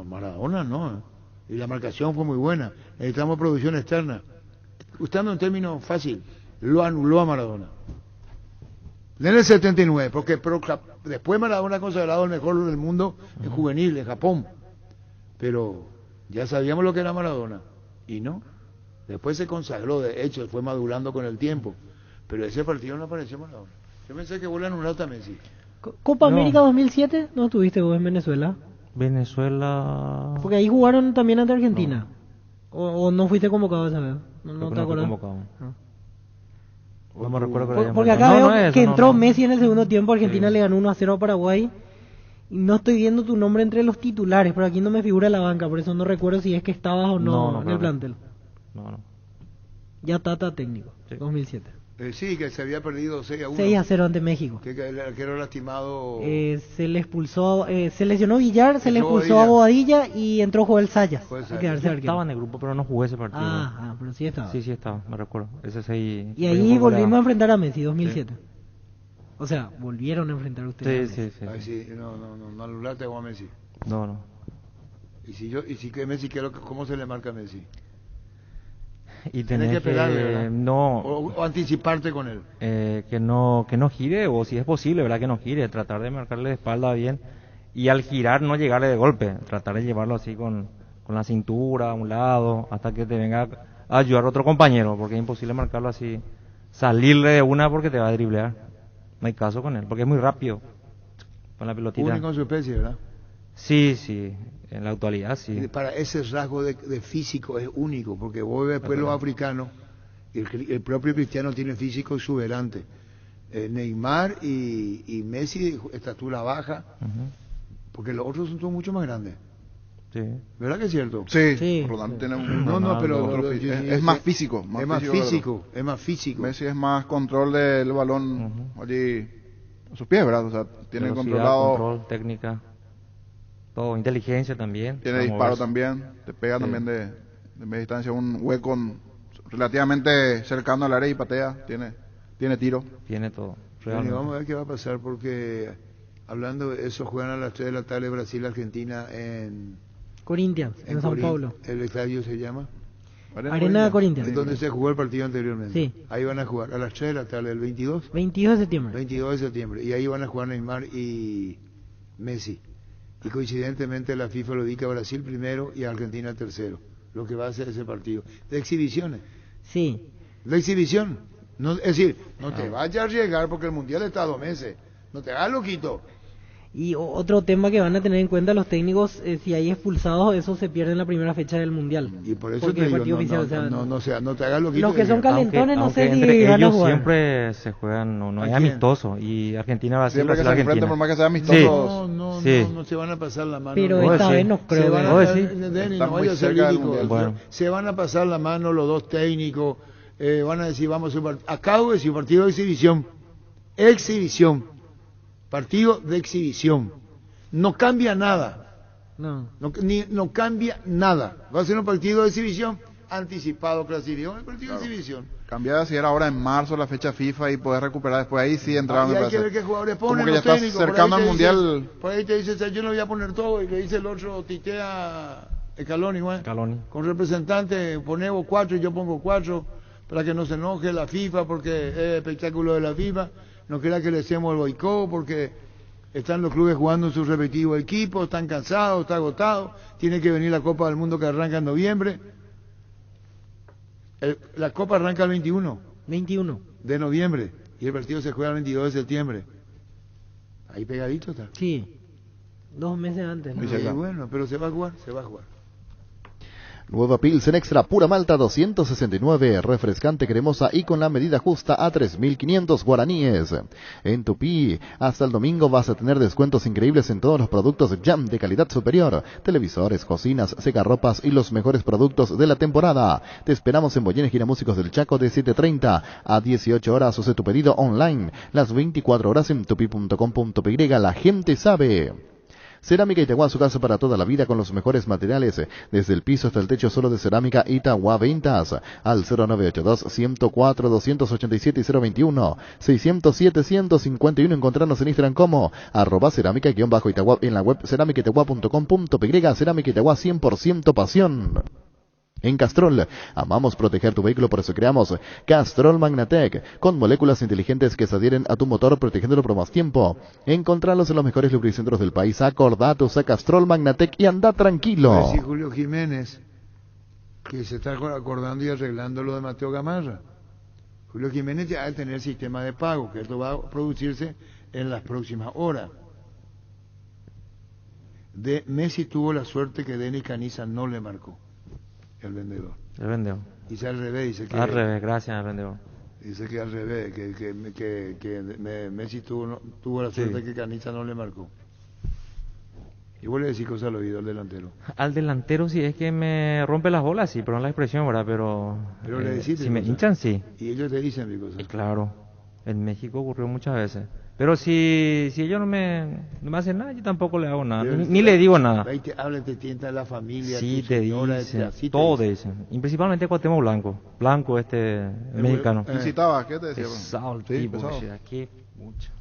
Maradona no. Y la marcación fue muy buena. Necesitamos producción externa. Usando un término fácil, lo anuló a Maradona. En el 79, porque después Maradona ha consagrado el mejor del mundo en juvenil, en Japón. Pero ya sabíamos lo que era Maradona. Y no. Después se consagró, de hecho, fue madurando con el tiempo. Pero ese partido no apareció Maradona. Yo pensé que vuelve a anular también, sí. Copa América 2007, ¿no estuviste vos en Venezuela? Venezuela... Porque ahí jugaron también ante Argentina. ¿O no fuiste convocado esa vez? ¿No te acuerdas? No me recuerdo porque acá veo que entró Messi en el segundo tiempo, Argentina le ganó 1-0 a Paraguay. Y no estoy viendo tu nombre entre los titulares, pero aquí no me figura la banca, por eso no recuerdo si es que estabas o no en el plantel. No. Ya Tata técnico, sí. 2007. Sí, que se había perdido 6-1. 6-0 ante México. Que el arquero lastimado... se le expulsó, se lesionó Villar, se le expulsó a Bobadilla y entró Joel Sayas a quedarse arquero. Estaba en el grupo, pero no jugué ese partido. Pero sí estaba. Sí estaba, me recuerdo. Ese 6... Y ahí volvimos a enfrentar a Messi, 2007. Sí. O sea, volvieron a enfrentar ustedes. Sí. No anulaste a Messi. No. Y si que Messi, ¿cómo se le marca a Messi? Y tenés que pegarle, no o anticiparte con él, que no gire, o si es posible, verdad, que no gire, tratar de marcarle de espalda bien, y al girar no llegarle de golpe, tratar de llevarlo así con la cintura a un lado hasta que te venga a ayudar otro compañero, porque es imposible marcarlo así, salirle de una porque te va a driblear, no hay caso con él, porque es muy rápido con la pelotita. Único en su especie, ¿verdad? Sí, en la actualidad sí. Y para ese rasgo de físico es único, porque vos ves después los africanos, el propio Cristiano tiene físico exuberante. Neymar y Messi, estatura baja, porque los otros son todos mucho más grandes. Sí. ¿Verdad que es cierto? Sí. Ronaldo tiene pero es más físico. Es más físico. Messi es más control del balón allí a sus pies, ¿verdad? O sea, tiene control, técnica. Todo, inteligencia también. Tiene disparo también, te pega también de media distancia, un hueco relativamente cercano al área y patea, tiene tiro. Tiene todo. Bueno, vamos a ver qué va a pasar, porque hablando de eso, juegan a las 3 de la tarde Brasil-Argentina en Corinthians, en São Paulo. ¿El estadio se llama? Arena Corinthians. Es donde se jugó el partido anteriormente. Sí. Ahí van a jugar a las 3 de la tarde, el 22. 22 de septiembre. 22 de septiembre. Y ahí van a jugar Neymar y Messi. Y coincidentemente la FIFA lo dedica a Brasil primero y a Argentina tercero, lo que va a ser ese partido. De exhibiciones. Sí. De exhibición. No, es decir, no te vayas a arriesgar porque el Mundial está a 2 meses. No te hagas loquito. Y otro tema que van a tener en cuenta los técnicos, si hay expulsados, eso se pierde en la primera fecha del Mundial. Y por eso te digo, no te hagas loquito. Los que son calentones, no sé si entre van a ellos jugar. Siempre se juegan, no es amistoso. Y Argentina va a ser siempre que se enfrenten, por más que sea amistoso. No se van a pasar la mano. Pero esta vez no creo. Se van a pasar la mano los dos técnicos. Van a decir, acabo de decir partido de exhibición. Partido de exhibición. No cambia nada. No cambia nada. Va a ser un partido de exhibición anticipado, clasificado. El partido de exhibición. Cambiada si era ahora en marzo la fecha FIFA y poder recuperar después. Ahí sí entraron. Hay que ver qué jugadores ponen. Como que ya está cercano al Mundial. Por ahí te dice, yo no voy a poner todo. Y le dice el otro, titea Scaloni, con representante, ponemos 4 y yo pongo 4 para que no se enoje la FIFA porque es espectáculo de la FIFA. No quiera que le hacemos el boicot porque están los clubes jugando en sus respectivos equipos, están cansados, está agotado, tiene que venir la Copa del Mundo que arranca en noviembre. La Copa arranca el 21 de noviembre y el partido se juega el 22 de septiembre. Ahí pegadito está. Sí, 2 meses antes. ¿No? Bueno, pero se va a jugar. Nueva Pilsen Extra Pura Malta 269, refrescante cremosa y con la medida justa a 3.500 guaraníes. En Tupí, hasta el domingo vas a tener descuentos increíbles en todos los productos Jam de calidad superior, televisores, cocinas, secarropas y los mejores productos de la temporada. Te esperamos en Boyenes Giramúsicos del Chaco de 7:30 a 18 horas o sé tu pedido online, las 24 horas en tupi.com.py. La gente sabe. Cerámica Itagua, su casa para toda la vida con los mejores materiales, desde el piso hasta el techo, solo de Cerámica Itagua. Ventas al 0982-104-287 y 021-607-151. Encontrarnos en Instagram como @cerámica_Itagua, en la web cerámicaitagua.com.py. Cerámica Itagua, 100% pasión. En Castrol, amamos proteger tu vehículo, por eso creamos Castrol Magnatec, con moléculas inteligentes que se adhieren a tu motor, protegiéndolo por más tiempo. Encontralos en los mejores lubricentros del país. Acordate, usa Castrol Magnatec y anda tranquilo. Sí, Julio Jiménez, que se está acordando y arreglando lo de Mateo Gamarra. Julio Jiménez ya va a tener sistema de pago, que esto va a producirse en las próximas horas. Messi tuvo la suerte que Denis Caniza no le marcó. El vendedor. El vendedor. Dice al revés, dice que... Al revés, gracias al vendedor. Dice que al revés, que Messi tuvo la suerte que Caniza no le marcó. Y vos le decís cosas al oído al delantero. Al delantero sí, es que me rompe las bolas, sí, perdón la expresión, ¿verdad? Pero le decís si me hinchan, sí. Y ellos te dicen mi cosa. Claro, en México ocurrió muchas veces. Pero si ellos no me hacen nada, yo tampoco le hago nada, ni le digo nada. Ahí te hablan, te tientan la familia, sí, tu te señora, dicen, así todo te te dicen. Y principalmente Cuauhtémoc Blanco mexicano. Visitaba, ¿qué te decía? Pesado el tipo,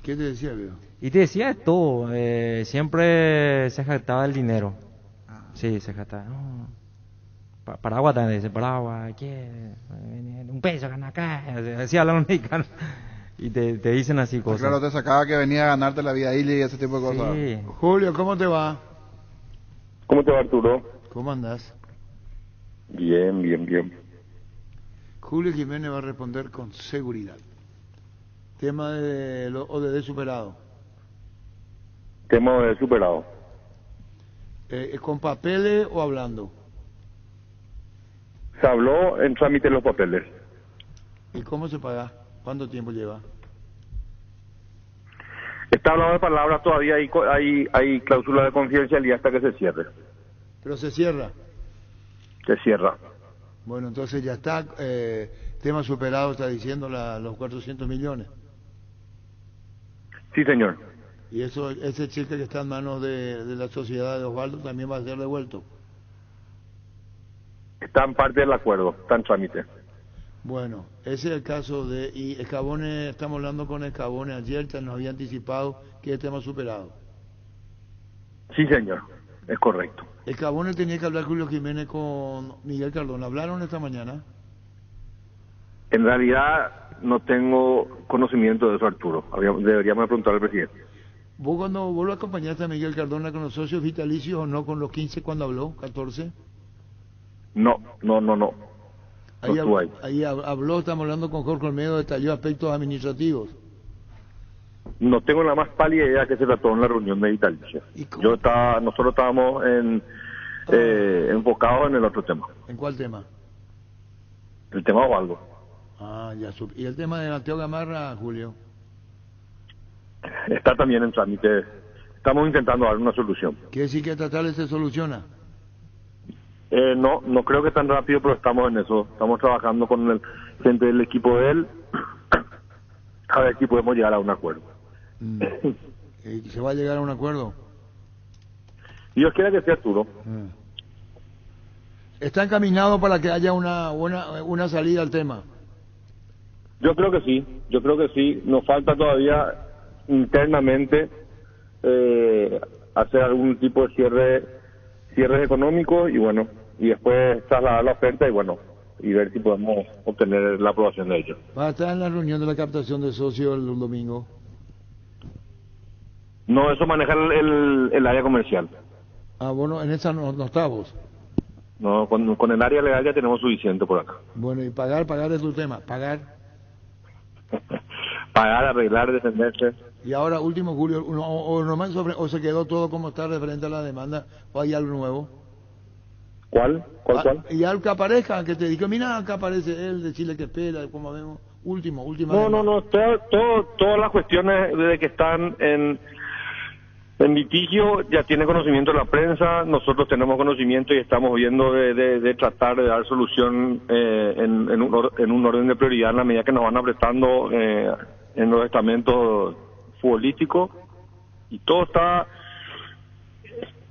¿Qué te decía, viejo? Y te decía de todo, siempre se jactaba del dinero. Sí, se jactaba. No. Paraguas también dice, Paraguas, ¿qué? Un peso gana acá, así hablan los mexicanos. Y te dicen así cosas. Claro, te sacaba que venía a ganarte la vida y ese tipo de cosas. Sí. Julio, ¿cómo te va? ¿Cómo te va, Arturo? ¿Cómo andás? Bien, bien, bien. Julio Jiménez va a responder con seguridad. Tema de ODD superado. Tema de superado. ¿Con papeles o hablando? Se habló en trámite los papeles. ¿Y cómo se paga? ¿Cuánto tiempo lleva? Está hablado de palabras, todavía hay cláusula de confidencialidad hasta que se cierre. ¿Pero se cierra? Se cierra. Bueno, entonces ya está. Tema superado, está diciendo los 400 millones. Sí, señor. Y ese cheque que está en manos de la sociedad de Osvaldo también va a ser devuelto. Está en parte del acuerdo, está en trámite. Bueno, ese es el caso de... Y Escabone, estamos hablando con Escabone ayer, ya nos había anticipado que el tema superado. Sí, señor, es correcto. Escabone tenía que hablar Julio Jiménez con Miguel Cardona. ¿Hablaron esta mañana? En realidad no tengo conocimiento de eso, Arturo. Deberíamos preguntar al presidente. ¿Vos lo acompañaste a Miguel Cardona con los socios vitalicios o no con los 15 cuando habló? ¿14? No. Ahí habló, estamos hablando con Jorge Olmedo, detalló aspectos administrativos. No tengo la más pálida idea que se trató en la reunión de vitalicia. Nosotros estábamos enfocados en el otro tema. ¿En cuál tema? El tema Osvaldo. Ya ¿Y el tema de Mateo Gamarra, Julio? Está también en trámite. Estamos intentando dar una solución. ¿Quiere decir que esta tarde se soluciona? No creo que tan rápido, pero estamos en eso. Estamos trabajando con el gente del equipo de él a ver si podemos llegar a un acuerdo. ¿Se va a llegar a un acuerdo? Dios quiera que sea, Arturo. ¿Está encaminado para que haya una salida al tema? Yo creo que sí. Nos falta todavía internamente hacer algún tipo de cierres económicos y después trasladar la oferta y ver si podemos obtener la aprobación de ellos. ¿Va a estar en la reunión de la captación de socios el domingo? No, eso maneja el área comercial. Bueno, en esa no está vos. No, con el área legal ya tenemos suficiente por acá. Bueno, y pagar es tu tema, pagar. Pagar, arreglar, defenderse. Y ahora, último, Julio, o se quedó todo como está referente a la demanda, o hay algo nuevo. ¿Cuál? Y al que aparezca, que te diga, mira, acá aparece él, decirle que espera, como vemos, última. No, todas las cuestiones de que están en litigio ya tiene conocimiento la prensa, nosotros tenemos conocimiento y estamos viendo de tratar de dar solución en un orden de prioridad en la medida que nos van apretando en los estamentos futbolísticos, y todo está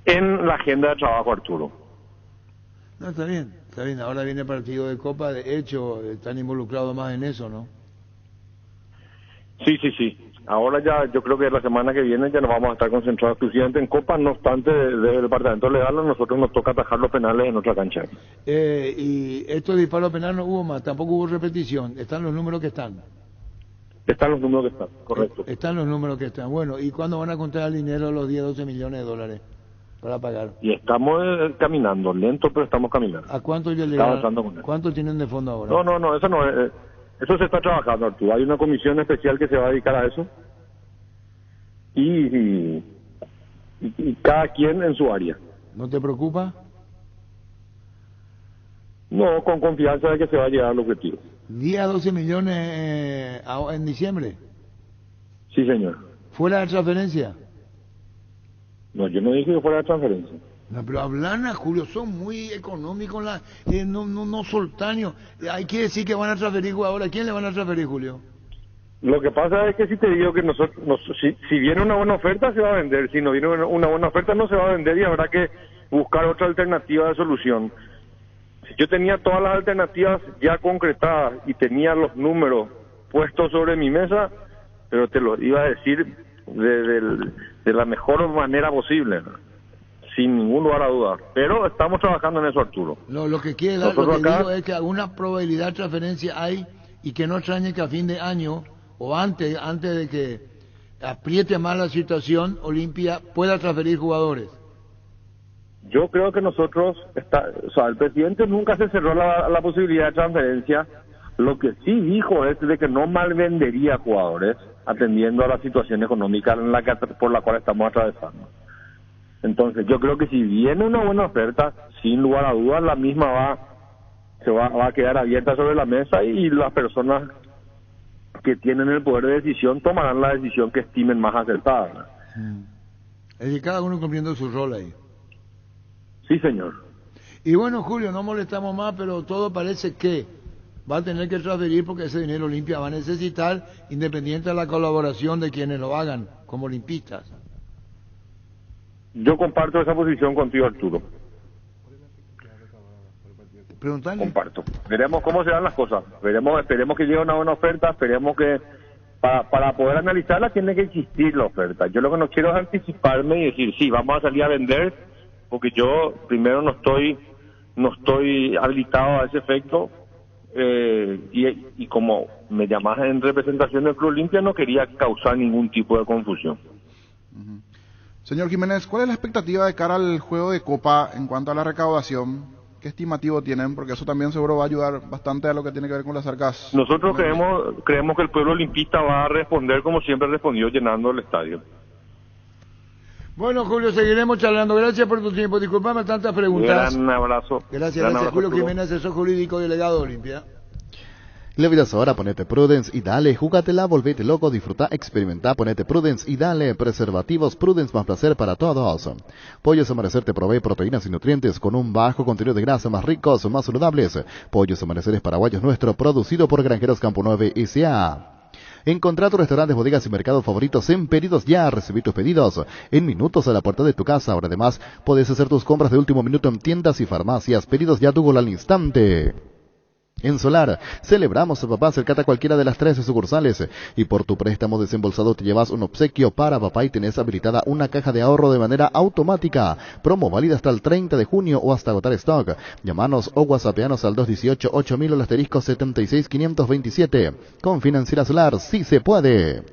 en la agenda de trabajo, Arturo. No, está bien. Ahora viene el partido de Copa, de hecho, están involucrados más en eso, ¿no? Sí. Ahora ya, yo creo que la semana que viene ya nos vamos a estar concentrados exclusivamente en Copa, no obstante, desde el departamento legal a nosotros nos toca atajar los penales en otra cancha. Y estos disparos penales no hubo más, tampoco hubo repetición, están los números que están. Están los números que están, correcto. Están los números que están. Bueno, ¿y cuándo van a contar el dinero, los 10, 12 millones de dólares para pagar? Y estamos caminando, lento, pero estamos caminando. ¿A cuánto ya llegaron? ¿Cuánto tienen de fondo ahora? No, eso no es. Eso se está trabajando, Arturo. Hay una comisión especial que se va a dedicar a eso. Y cada quien en su área. ¿No te preocupa? No, con confianza de que se va a llegar al objetivo. 10 a 12 millones en diciembre. Sí, señor. ¿Fuera de transferencia? No, yo no dije que fuera de transferencia. No, pero hablan, Julio, son muy económicos, no soltáneos. Hay que decir que van a transferir jugadores. ¿A quién le van a transferir, Julio? Lo que pasa es que si te digo que si viene una buena oferta se va a vender, si no viene una buena oferta no se va a vender y habrá que buscar otra alternativa de solución. Si yo tenía todas las alternativas ya concretadas y tenía los números puestos sobre mi mesa, pero te lo iba a decir de la mejor manera posible, sin ningún lugar a dudar. Pero estamos trabajando en eso, Arturo. No, lo que digo es que alguna probabilidad de transferencia hay, y que no extrañe que a fin de año o antes de que apriete más la situación, Olimpia pueda transferir jugadores. Yo creo que nosotros, el presidente nunca se cerró la posibilidad de transferencia. Lo que sí dijo es de que no malvendería jugadores atendiendo a la situación económica por la cual estamos atravesando. Entonces yo creo que si viene una buena oferta, sin lugar a dudas, la misma va a quedar abierta sobre la mesa y las personas que tienen el poder de decisión tomarán la decisión que estimen más acertada. Es que cada uno cumpliendo su rol ahí. Sí, señor. Y bueno, Julio, no molestamos más, pero todo parece que va a tener que transferir porque ese dinero Olimpia va a necesitar, independiente de la colaboración de quienes lo hagan como olimpistas. Yo comparto esa posición contigo, Arturo. Preguntale. Comparto. Veremos cómo se dan las cosas. Esperemos que llegue una buena oferta, esperemos que para poder analizarla tiene que existir la oferta. Yo lo que no quiero es anticiparme y decir, sí, vamos a salir a vender, porque yo primero no estoy habilitado a ese efecto, y como me llamas en representación del Club Olimpia, no quería causar ningún tipo de confusión. Señor Jiménez, ¿cuál es la expectativa de cara al juego de Copa en cuanto a la recaudación? ¿Qué estimativo tienen? Porque eso también seguro va a ayudar bastante a lo que tiene que ver con las arcas. Nosotros creemos que el pueblo olimpista va a responder como siempre respondió, llenando el estadio. Bueno, Julio, seguiremos charlando. Gracias por tu tiempo. Disculpame tantas preguntas. Gran abrazo. Gracias, Julio Jiménez, asesor jurídico delegado de Olimpia. Le olvidas ahora, ponete Prudence y dale, júgatela, volvete loco, disfruta, experimenta, ponete Prudence y dale, preservativos Prudence, más placer para todos. Pollos Amanecer te provee proteínas y nutrientes con un bajo contenido de grasa, más ricos, más saludables. Pollos Amaneceres Paraguayos Nuestro, producido por Granjeros Campo 9 S.A. Encontrá tus restaurantes, bodegas y mercados favoritos en Pedidos Ya. Recibí tus pedidos en minutos a la puerta de tu casa. Ahora además, podés hacer tus compras de último minuto en tiendas y farmacias. Pedidos Ya, tu gol al instante. En Solar, celebramos a papá, acércate a cualquiera de las 13 sucursales y por tu préstamo desembolsado te llevas un obsequio para papá y tenés habilitada una caja de ahorro de manera automática. Promo válida hasta el 30 de junio o hasta agotar stock. Llamanos o whatsappeanos al 218-8000-76527. Con Financiera Solar, sí se puede.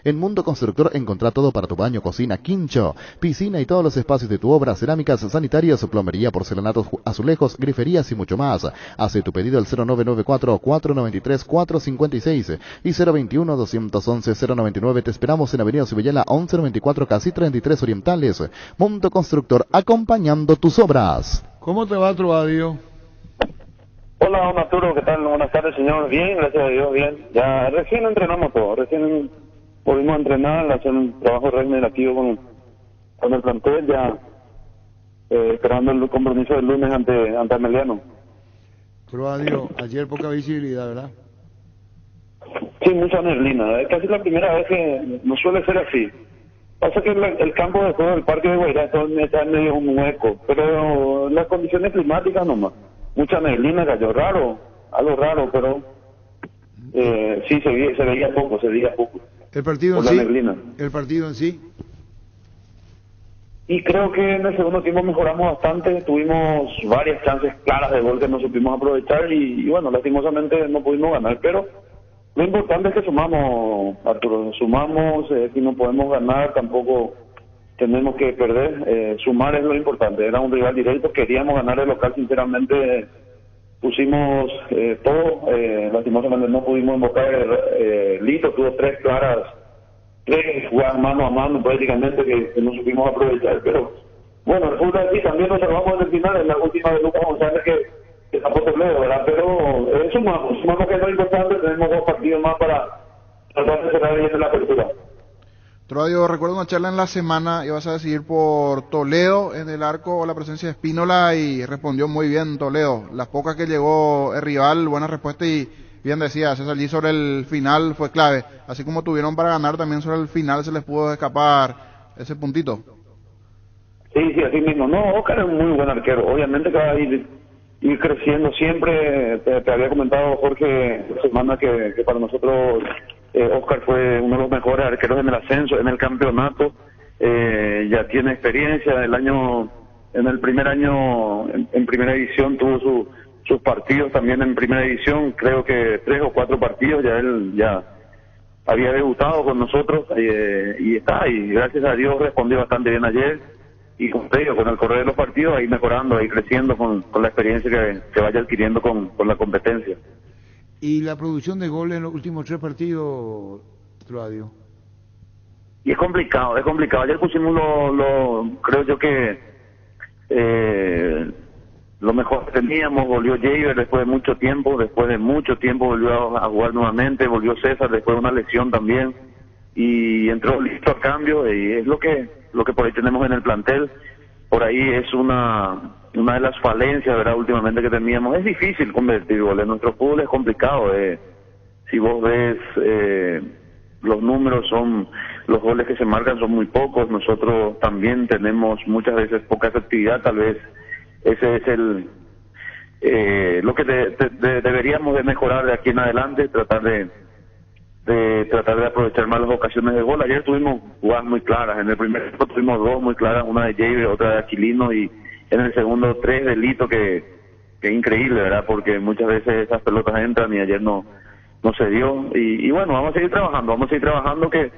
En Mundo Constructor encontrá todo para tu baño, cocina, quincho, piscina y todos los espacios de tu obra, cerámicas, sanitarias, plomería, porcelanatos, azulejos, griferías y mucho más. Hace tu pedido al 0994-493-456 y 021-211-099. Te esperamos en Avenida Cibellala 1194, casi 33 Orientales. Mundo Constructor, acompañando tus obras. ¿Cómo te va, Trovadio? Hola, don Arturo, ¿qué tal? Buenas tardes, señor. Bien, gracias a Dios, bien. Ya recién entrenamos todo, recién pudimos entrenar, hacer un trabajo regenerativo con el plantel, ya esperando el compromiso del lunes ante Ameliano. Trovadio, ayer poca visibilidad, ¿verdad? Sí, mucha neblina. Es casi la primera vez que no suele ser así. Pasa que el campo de juego del Parque de Guairá está en medio de un hueco, pero las condiciones climáticas nomás. Mucha neblina cayó, algo raro, pero sí se veía poco. El partido en por la sí. neblina. El partido en sí. Y creo que en el segundo tiempo mejoramos bastante, tuvimos varias chances claras de gol que no supimos aprovechar y bueno, lastimosamente no pudimos ganar, pero lo importante es que sumamos, Arturo, si no podemos ganar tampoco tenemos que perder, sumar es lo importante, era un rival directo, queríamos ganar el local, sinceramente pusimos todo, lastimosamente no pudimos invocar, Lito tuvo tres jugadas mano a mano prácticamente que no supimos aprovechar, pero bueno, el fútbol aquí también lo salvamos en el final, en la última de Lucas González que tampoco leo, ¿verdad? Pero sumamos que es lo importante, tenemos 2 partidos más para tratar de cerrar bien la apertura. Trovadio, recuerdo una charla en la semana, ibas a decidir por Toledo en el arco o la presencia de Espínola y respondió muy bien Toledo. Las pocas que llegó el rival, buena respuesta y bien decía, César G sobre el final fue clave. Así como tuvieron para ganar, también sobre el final se les pudo escapar ese puntito. Sí, así mismo. No, Oscar es un muy buen arquero. Obviamente que va a ir creciendo siempre. Te había comentado, Jorge, la semana que para nosotros Oscar fue uno de los mejores arqueros en el ascenso, en el campeonato. Ya tiene experiencia. En el primer año, en primera división, tuvo sus partidos también en primera división. Creo que 3 o 4 partidos. Él había debutado con nosotros y gracias a Dios respondió bastante bien ayer. Y como te digo, con el correr de los partidos, ahí mejorando, ahí creciendo con la experiencia que vaya adquiriendo con la competencia. ¿Y la producción de goles en los últimos 3 partidos, Trovadio? Y es complicado. Ayer pusimos creo yo que lo mejor que teníamos. Volvió Javier después de mucho tiempo volvió a jugar nuevamente, volvió César después de una lesión también, y entró listo a cambio, y es lo que por ahí tenemos en el plantel. Por ahí es una de las falencias, ¿verdad? Últimamente que teníamos. Es difícil convertir goles, nuestro fútbol es complicado. Si vos ves los números, los goles que se marcan son muy pocos. Nosotros también tenemos muchas veces poca efectividad. Tal vez ese es lo que deberíamos de mejorar de aquí en adelante, tratar de aprovechar más las ocasiones de gol. Ayer tuvimos jugadas muy claras. En el primer tiempo tuvimos 2 muy claras, una de Javier, otra de Aquilino, y en el segundo 3 de Lito, que increíble, ¿verdad? Porque muchas veces esas pelotas entran y ayer no se dio. Y bueno, vamos a seguir trabajando, que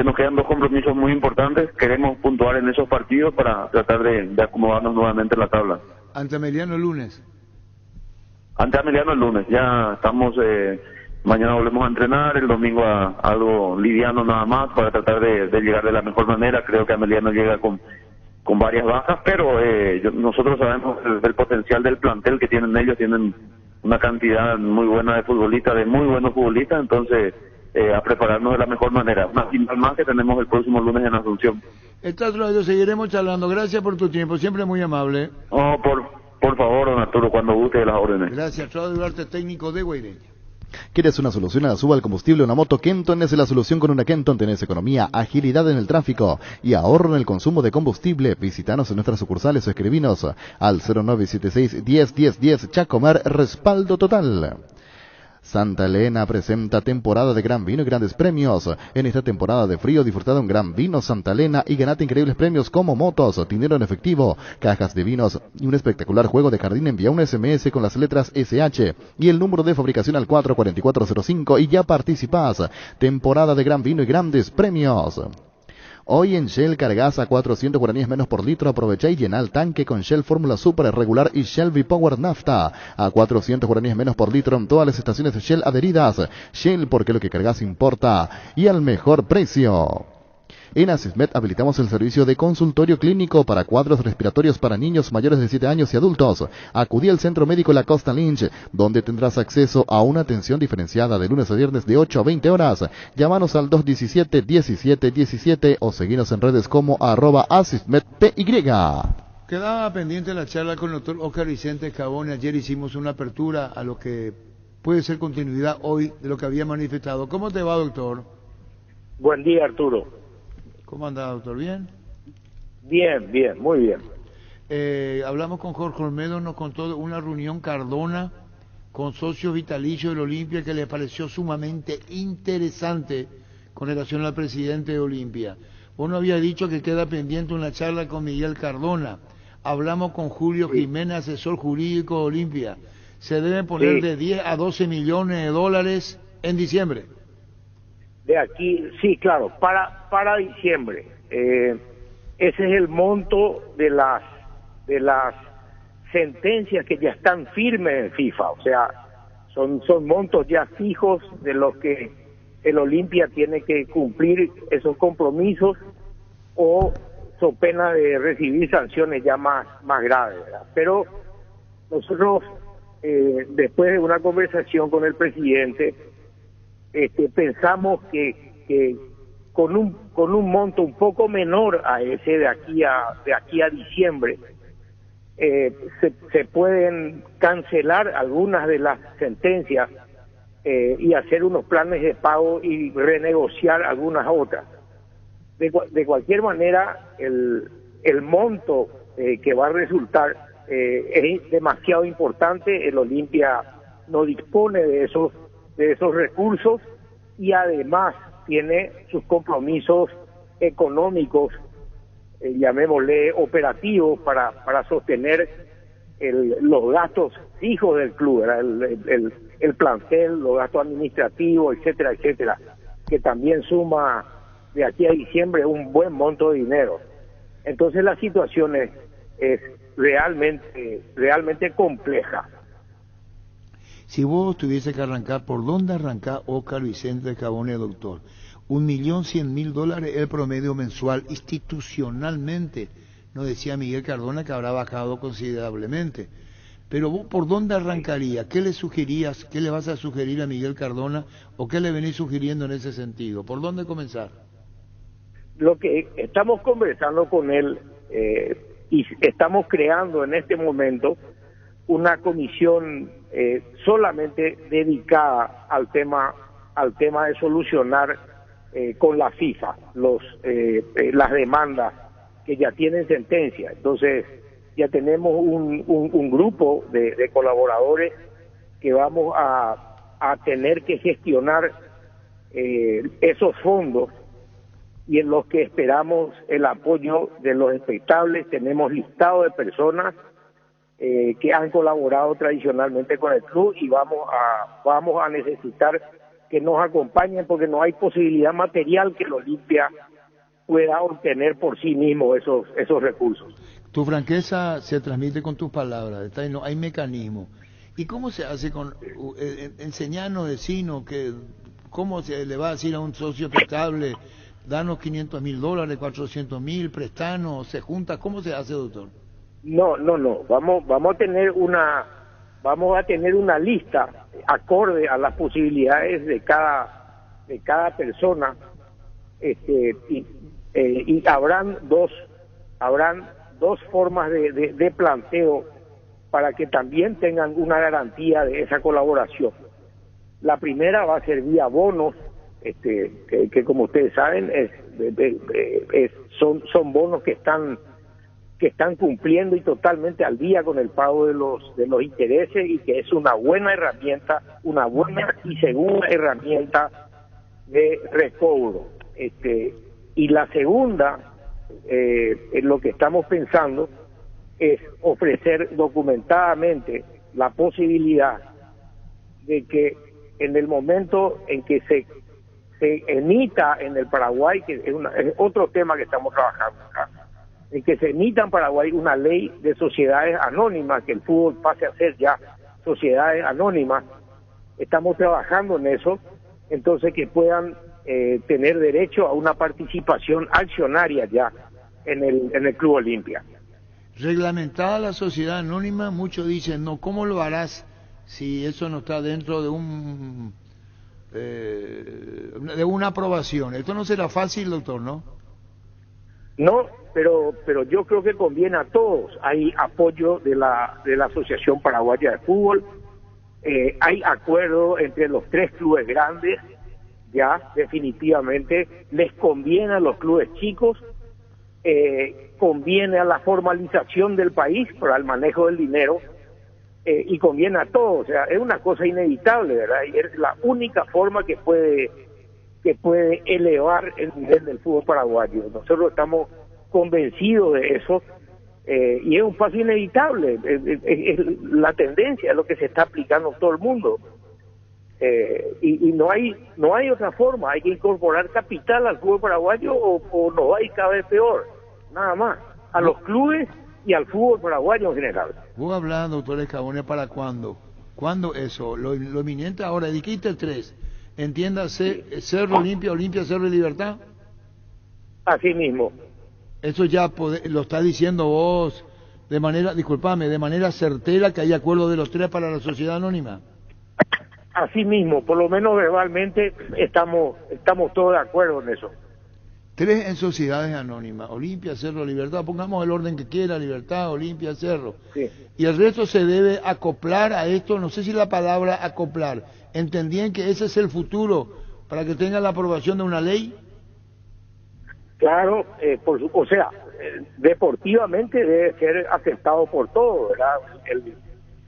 nos quedan 2 compromisos muy importantes. Queremos puntuar en esos partidos para tratar de acomodarnos nuevamente en la tabla. Ante Ameliano el lunes. Ya estamos... mañana volvemos a entrenar, el domingo a algo liviano nada más para tratar de llegar de la mejor manera. Creo que Ameliano llega con varias bajas, pero nosotros sabemos el potencial del plantel que tienen ellos. Tienen una cantidad muy buena de futbolistas, de muy buenos futbolistas, entonces a prepararnos de la mejor manera. Una final más que tenemos el próximo lunes en Asunción. Trovadio, seguiremos charlando. Gracias por tu tiempo, siempre muy amable. No, por favor, don Arturo, cuando guste las órdenes. Gracias, Trovadio Duarte, técnico de Guaireña. ¿Quieres una solución a la suba al combustible? Una moto Kenton es la solución. Con una Kenton tenés economía, agilidad en el tráfico y ahorro en el consumo de combustible. Visítanos en nuestras sucursales o escribinos al 0976 101010. Chacomer, respaldo total. Santa Elena presenta temporada de gran vino y grandes premios. En esta temporada de frío disfruta de un gran vino Santa Elena y ganate increíbles premios como motos, dinero en efectivo, cajas de vinos y un espectacular juego de jardín. Envía un SMS con las letras SH y el número de fabricación al 44405 y ya participás. Temporada de gran vino y grandes premios. Hoy en Shell cargas a 400 guaraníes menos por litro. Aprovecha y llena el tanque con Shell Fórmula Super regular y Shell V-Power Nafta a 400 guaraníes menos por litro en todas las estaciones de Shell adheridas. Shell, porque lo que cargas importa y al mejor precio. En Asismed habilitamos el servicio de consultorio clínico para cuadros respiratorios para niños mayores de 7 años y adultos. Acudí al Centro Médico La Costa Lynch, donde tendrás acceso a una atención diferenciada de lunes a viernes de 8 a 20 horas. Llámanos al 217-1717 o seguinos en redes como @AsismedPY. Quedaba pendiente la charla con el doctor Oscar Vicente Scavone. Ayer hicimos una apertura a lo que puede ser continuidad hoy de lo que había manifestado. ¿Cómo te va, doctor? Buen día, Arturo. ¿Cómo anda, doctor? ¿Bien? Bien, bien, muy bien. Hablamos con Jorge Olmedo, nos contó de una reunión Cardona con socios vitalicios del Olimpia que le pareció sumamente interesante con relación al presidente de Olimpia. Vos no había dicho que queda pendiente una charla con Miguel Cardona. Hablamos con Julio Jiménez, asesor jurídico de Olimpia. Se deben poner de 10 a 12 millones de dólares en diciembre. De aquí, sí, claro, para diciembre. Ese es el monto de las sentencias que ya están firmes en FIFA. O sea, son montos ya fijos de los que el Olimpia tiene que cumplir esos compromisos o so pena de recibir sanciones ya más graves, ¿verdad? Pero nosotros, después de una conversación con el presidente, pensamos que con un monto un poco menor a ese de aquí a diciembre, se pueden cancelar algunas de las sentencias y hacer unos planes de pago y renegociar algunas otras. De cualquier manera, el monto que va a resultar es demasiado importante. El Olimpia no dispone de esos recursos y además tiene sus compromisos económicos, llamémosle operativos, para sostener los gastos fijos del club, el plantel, los gastos administrativos, etcétera, etcétera, que también suma de aquí a diciembre un buen monto de dinero. Entonces la situación es realmente compleja. Si vos tuviese que arrancar, ¿por dónde arrancar, Oscar Vicente Scavone, doctor? $1.100.000 el promedio mensual institucionalmente. Nos decía Miguel Cardona que habrá bajado considerablemente. Pero vos, ¿por dónde arrancaría? ¿Qué le sugerías? ¿Qué le vas a sugerir a Miguel Cardona? ¿O qué le venís sugiriendo en ese sentido? ¿Por dónde comenzar? Lo que estamos conversando con él y estamos creando en este momento una comisión solamente dedicada al tema de solucionar con la FIFA las demandas que ya tienen sentencia. Entonces ya tenemos un grupo de colaboradores que vamos a tener que gestionar esos fondos y en los que esperamos el apoyo de los espectables. Tenemos listado de personas que han colaborado tradicionalmente con el club y vamos a necesitar que nos acompañen porque no hay posibilidad material que el Olimpia pueda obtener por sí mismo esos recursos. Tu franqueza se transmite con tus palabras, no hay mecanismo. ¿Y cómo se hace con enseñarnos, decirnos que cómo se le va a decir a un socio espectable, danos $500.000, $400.000, prestanos, se junta? ¿Cómo se hace, doctor? No, vamos a tener una lista acorde a las posibilidades de cada persona, y habrán dos formas de planteo para que también tengan una garantía de esa colaboración. La primera va a ser vía bonos, que como ustedes saben son bonos que están cumpliendo y totalmente al día con el pago de los intereses, y que es una buena herramienta, una buena y segura herramienta de recobro. Y la segunda, en lo que estamos pensando, es ofrecer documentadamente la posibilidad de que en el momento en que se emita en el Paraguay, que es otro tema que estamos trabajando acá, en que se emita en Paraguay una ley de sociedades anónimas, que el fútbol pase a ser ya sociedades anónimas. Estamos trabajando en eso, entonces que puedan tener derecho a una participación accionaria ya en el Club Olimpia. Reglamentada la sociedad anónima, muchos dicen, no, ¿cómo lo harás si eso no está dentro de una aprobación? Esto no será fácil, doctor, ¿no? No, pero yo creo que conviene a todos. Hay apoyo de la Asociación Paraguaya de Fútbol, hay acuerdo entre los 3 clubes grandes, ya definitivamente les conviene a los clubes chicos, conviene a la formalización del país para el manejo del dinero, y conviene a todos. O sea, es una cosa inevitable, ¿verdad? Y es la única forma que puede elevar el nivel del fútbol paraguayo. Nosotros estamos convencidos de eso, y es un paso inevitable. Es la tendencia, es lo que se está aplicando en todo el mundo. Y no hay otra forma. Hay que incorporar capital al fútbol paraguayo o nos va a ir cada vez peor, nada más, a los clubes y al fútbol paraguayo en general. Vos hablás, doctor Escabone, ¿para cuándo? ¿Cuándo eso? Lo inminente ahora, dijiste 3, entiéndase, Cerro Olimpia, Olimpia, Cerro y Libertad. Así mismo. Eso ya lo está diciendo vos de manera certera, que hay acuerdo de los 3 para la sociedad anónima. Así mismo, por lo menos verbalmente estamos todos de acuerdo en eso. 3 en sociedades anónimas, Olimpia, Cerro, Libertad, pongamos el orden que quiera, Libertad, Olimpia, Cerro. Sí. Y el resto se debe acoplar a esto, no sé si la palabra acoplar, ¿entendían que ese es el futuro para que tenga la aprobación de una ley? Claro, deportivamente debe ser aceptado por todos, ¿verdad?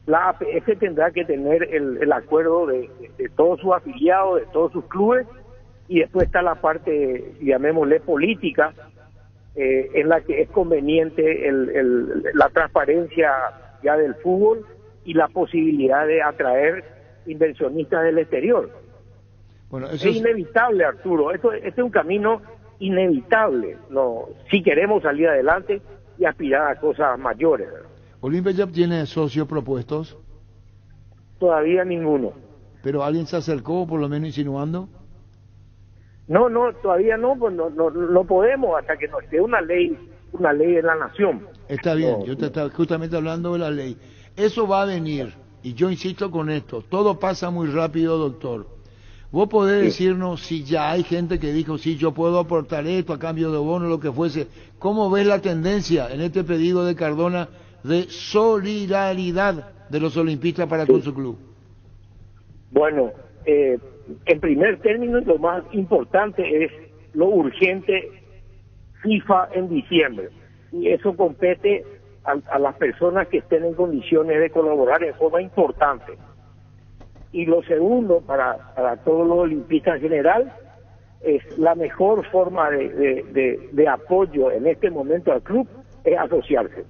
La APF tendrá que tener el acuerdo de todos sus afiliados, de todos sus clubes, y después está la parte, llamémosle, política, en la que es conveniente la transparencia ya del fútbol y la posibilidad de atraer inversionistas del exterior. Bueno, eso es inevitable, Arturo. Esto es un camino inevitable, no, si queremos salir adelante y aspirar a cosas mayores, ¿verdad? ¿Olimpia ya tiene socios propuestos? Todavía ninguno. ¿Pero alguien se acercó, por lo menos insinuando? No, todavía no, pues no podemos hasta que nos esté una ley de la nación. Está bien, yo te estaba justamente hablando de la ley. Eso va a venir, y yo insisto con esto, todo pasa muy rápido, doctor. Vos podés decirnos si ya hay gente que dijo, sí, yo puedo aportar esto a cambio de bono, lo que fuese. ¿Cómo ves la tendencia en este pedido de Cardona de solidaridad de los olimpistas para con su club? Bueno, en primer término, lo más importante es lo urgente, FIFA en diciembre, y eso compete a las personas que estén en condiciones de colaborar en forma importante. Y lo segundo, para todos los olimpistas en general, es la mejor forma de apoyo en este momento al club, es asociarse.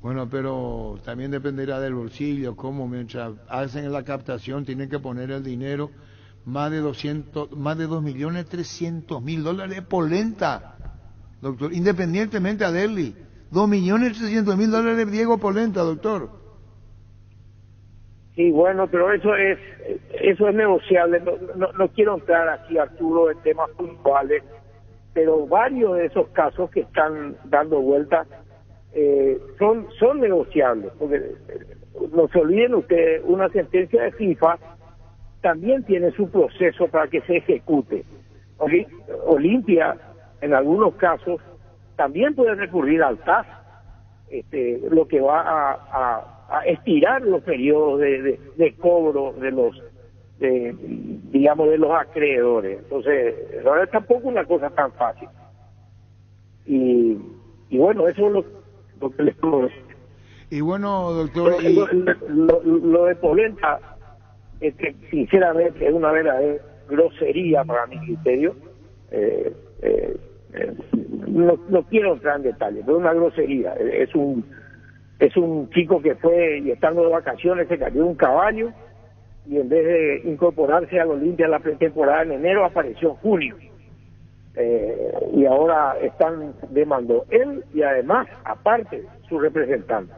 Bueno, pero también dependerá del bolsillo, cómo mientras hacen la captación tienen que poner el dinero, más de 2.300.000 dólares Polenta, doctor, independientemente a Delhi, 2.300.000 dólares Diego Polenta, doctor. Sí, bueno, pero eso es negociable. No quiero entrar aquí, Arturo, en temas puntuales, pero varios de esos casos que están dando vueltas son negociables, porque no se olviden ustedes, una sentencia de FIFA también tiene su proceso para que se ejecute. Olimpia, en algunos casos, también puede recurrir al TAS, lo que va a estirar los periodos de cobro de los acreedores. Entonces, no es tampoco una cosa tan fácil. Y bueno, eso es lo que les puedo decir. Y bueno, doctor, lo de Polenta, sinceramente es una verdadera grosería para mi criterio. No quiero entrar en detalles, pero es una grosería. Es un chico que fue, y estando de vacaciones, se cayó de un caballo, y en vez de incorporarse al Olimpia a la pretemporada en enero, apareció en junio. Y ahora están demandando él y además, aparte, su representante.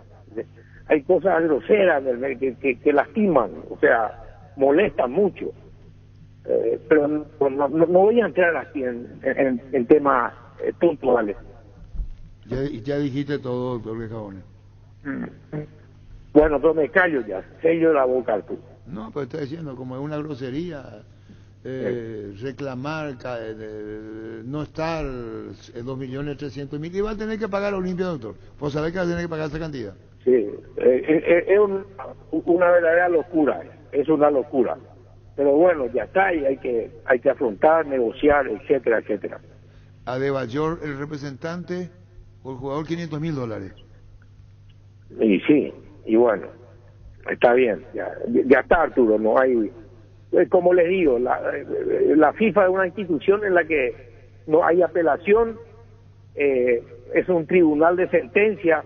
Hay cosas groseras que lastiman, o sea, molestan mucho. Pero no voy a entrar aquí en temas puntuales. Ya dijiste todo, doctor Bejabones. Bueno, pero me callo ya, sello la boca al público. No, pero está diciendo, como es una grosería, reclamar, no estar 2.300.000, y va a tener que pagar Olimpia, doctor. Pues saber que va a tener que pagar esa cantidad. Sí, es una verdadera locura, es una locura. Pero bueno, ya está, y hay que afrontar, negociar, etcétera, etcétera. Adebayor, el representante, o el jugador, $500.000. Y sí, y bueno, está bien, ya está, Arturo, no hay, como les digo, la FIFA es una institución en la que no hay apelación, es un tribunal de sentencia,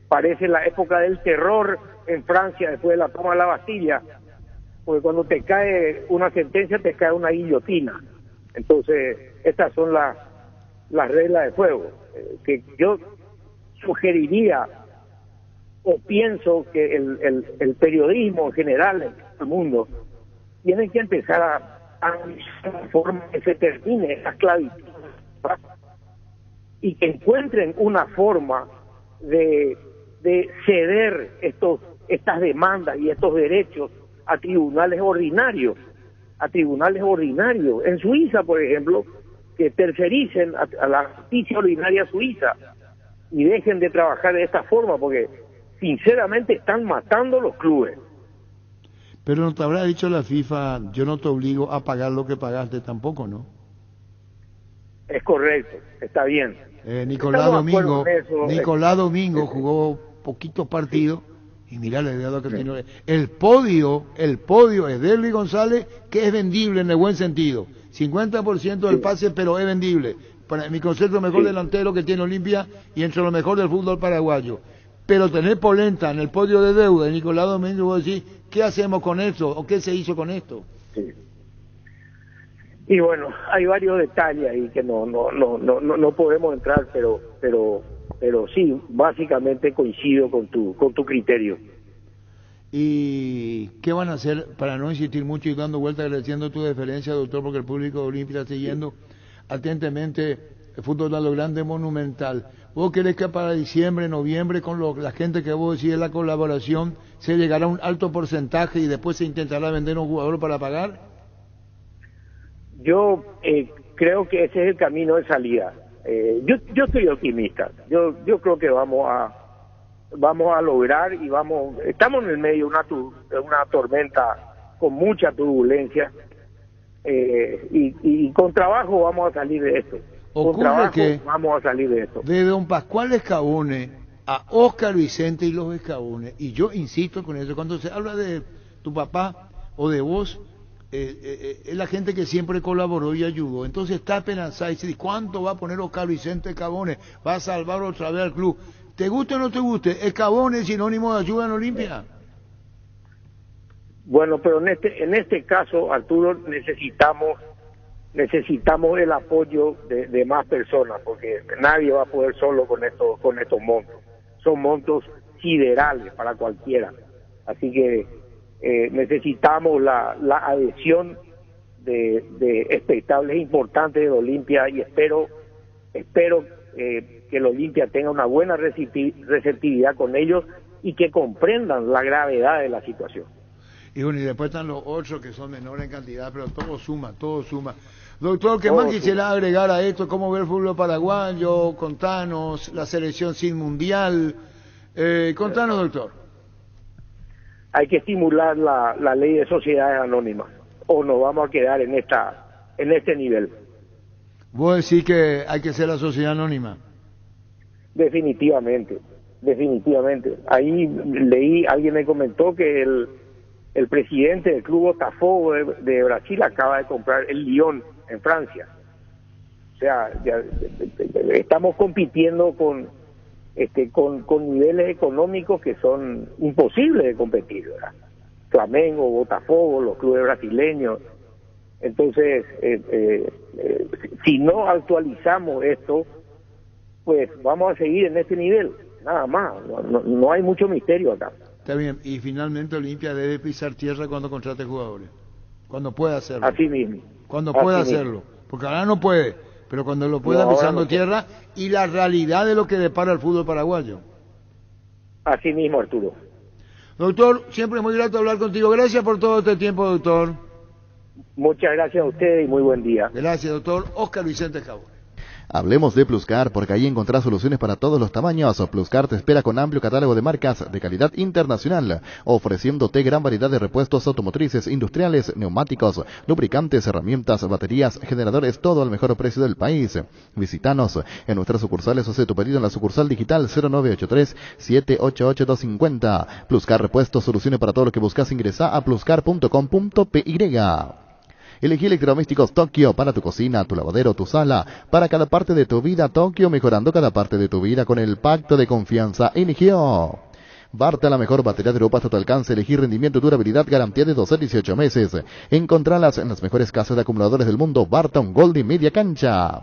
parece la época del terror en Francia después de la toma de la Bastilla, porque cuando te cae una sentencia te cae una guillotina. Entonces estas son las reglas de juego, que yo sugeriría o pienso que el periodismo en general en el mundo tiene que empezar a analizar la forma que se termine esa esclavitud y que encuentren una forma de ceder estas demandas y estos derechos a tribunales ordinarios. En Suiza, por ejemplo, que tercericen a la justicia ordinaria suiza y dejen de trabajar de esta forma, porque sinceramente están matando los clubes. Pero no te habrá dicho la FIFA, yo no te obligo a pagar lo que pagaste tampoco, ¿no? Es correcto, está bien. Nicolás Domingo jugó poquitos partidos y mirá la idea que tiene. El podio es de Luis González, que es vendible en el buen sentido. 50% del pase, pero es vendible. Para mi concepto, el mejor delantero que tiene Olimpia y entre lo mejor del fútbol paraguayo. Pero tener polenta en el podio de deuda de Nicolás Domingo, vos decís, ¿qué hacemos con esto? ¿O qué se hizo con esto? Sí. Y bueno, hay varios detalles ahí que no podemos entrar, pero sí, básicamente coincido con tu criterio. ¿Y qué van a hacer para no insistir mucho y dando vueltas agradeciendo tu deferencia, doctor, porque el público de Olimpia está siguiendo atentamente el fútbol a lo grande, monumental? ¿Vos querés que para diciembre, noviembre, con la gente que vos decís la colaboración, se llegará a un alto porcentaje y después se intentará vender un jugador para pagar? Yo creo que ese es el camino de salida. Yo estoy optimista. Yo creo que vamos a lograr y estamos en el medio de una tormenta con mucha turbulencia y con trabajo vamos a salir de esto. Ocurre que vamos a salir de esto. De don Pascual Escabone a Óscar Vicente y los Escabones, y yo insisto con eso, cuando se habla de tu papá o de vos, es la gente que siempre colaboró y ayudó. Entonces está esperanzada y dice, ¿cuánto va a poner Óscar Vicente Escabone? Va a salvar otra vez al club. ¿Te guste o no te guste? Escabone es sinónimo de ayuda en Olimpia. Bueno, pero en este caso, Arturo, necesitamos el apoyo de más personas, porque nadie va a poder solo con estos montos. Son montos siderales para cualquiera. Así que necesitamos la adhesión de espectables importantes de Olimpia y espero que el Olimpia tenga una buena receptividad con ellos y que comprendan la gravedad de la situación. Y bueno, y después están los otros que son menores en cantidad, pero todo suma. Doctor, ¿qué más quisiera agregar a esto? ¿Cómo ver el fútbol paraguayo? Contanos, la selección sin mundial. Contanos, doctor. Hay que estimular la ley de sociedades anónimas, o nos vamos a quedar en este nivel. ¿Vos decís que hay que ser la sociedad anónima? Definitivamente. Ahí leí, alguien me comentó que el presidente del club Botafogo de Brasil acaba de comprar el Lyon en Francia. O sea, ya estamos compitiendo con niveles económicos que son imposibles de competir, ¿verdad? Flamengo, Botafogo, los clubes brasileños. Entonces, si no actualizamos esto, pues vamos a seguir en este nivel, nada más. No hay mucho misterio acá. Está bien, y finalmente Olimpia debe pisar tierra cuando contrate jugadores. Cuando pueda hacerlo. Así mismo. Cuando Así pueda mismo. hacerlo. Porque ahora no puede, pero cuando lo pueda No, ahora pisando no puede. tierra y la realidad de lo que depara el fútbol paraguayo. Así mismo, Arturo. Doctor, siempre es muy grato hablar contigo. Gracias por todo este tiempo, doctor. Muchas gracias a ustedes y muy buen día. Gracias, doctor Oscar Vicente Cabo. Hablemos de Pluscar, porque ahí encontrás soluciones para todos los tamaños. Pluscar te espera con amplio catálogo de marcas de calidad internacional, ofreciéndote gran variedad de repuestos automotrices, industriales, neumáticos, lubricantes, herramientas, baterías, generadores, todo al mejor precio del país. Visítanos en nuestras sucursales o hace tu pedido en la sucursal digital 0983-788-250. Pluscar Repuestos, soluciones para todo lo que buscas. Ingresa a pluscar.com.py. Elegí electrodomésticos Tokio para tu cocina, tu lavadero, tu sala, para cada parte de tu vida. Tokio, mejorando cada parte de tu vida con el pacto de confianza. Eligió Barta, la mejor batería de Europa hasta tu alcance. Elegir rendimiento, durabilidad, garantía de 12 a 18 meses. Encontralas en las mejores casas de acumuladores del mundo. Barta, un Gold y media cancha.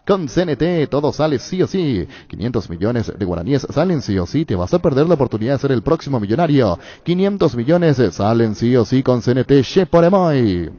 Con CNT todo sale sí o sí. 500 millones de guaraníes salen sí o sí. Te vas a perder la oportunidad de ser el próximo millonario. 500 millones salen sí o sí con CNT Sheporemoy.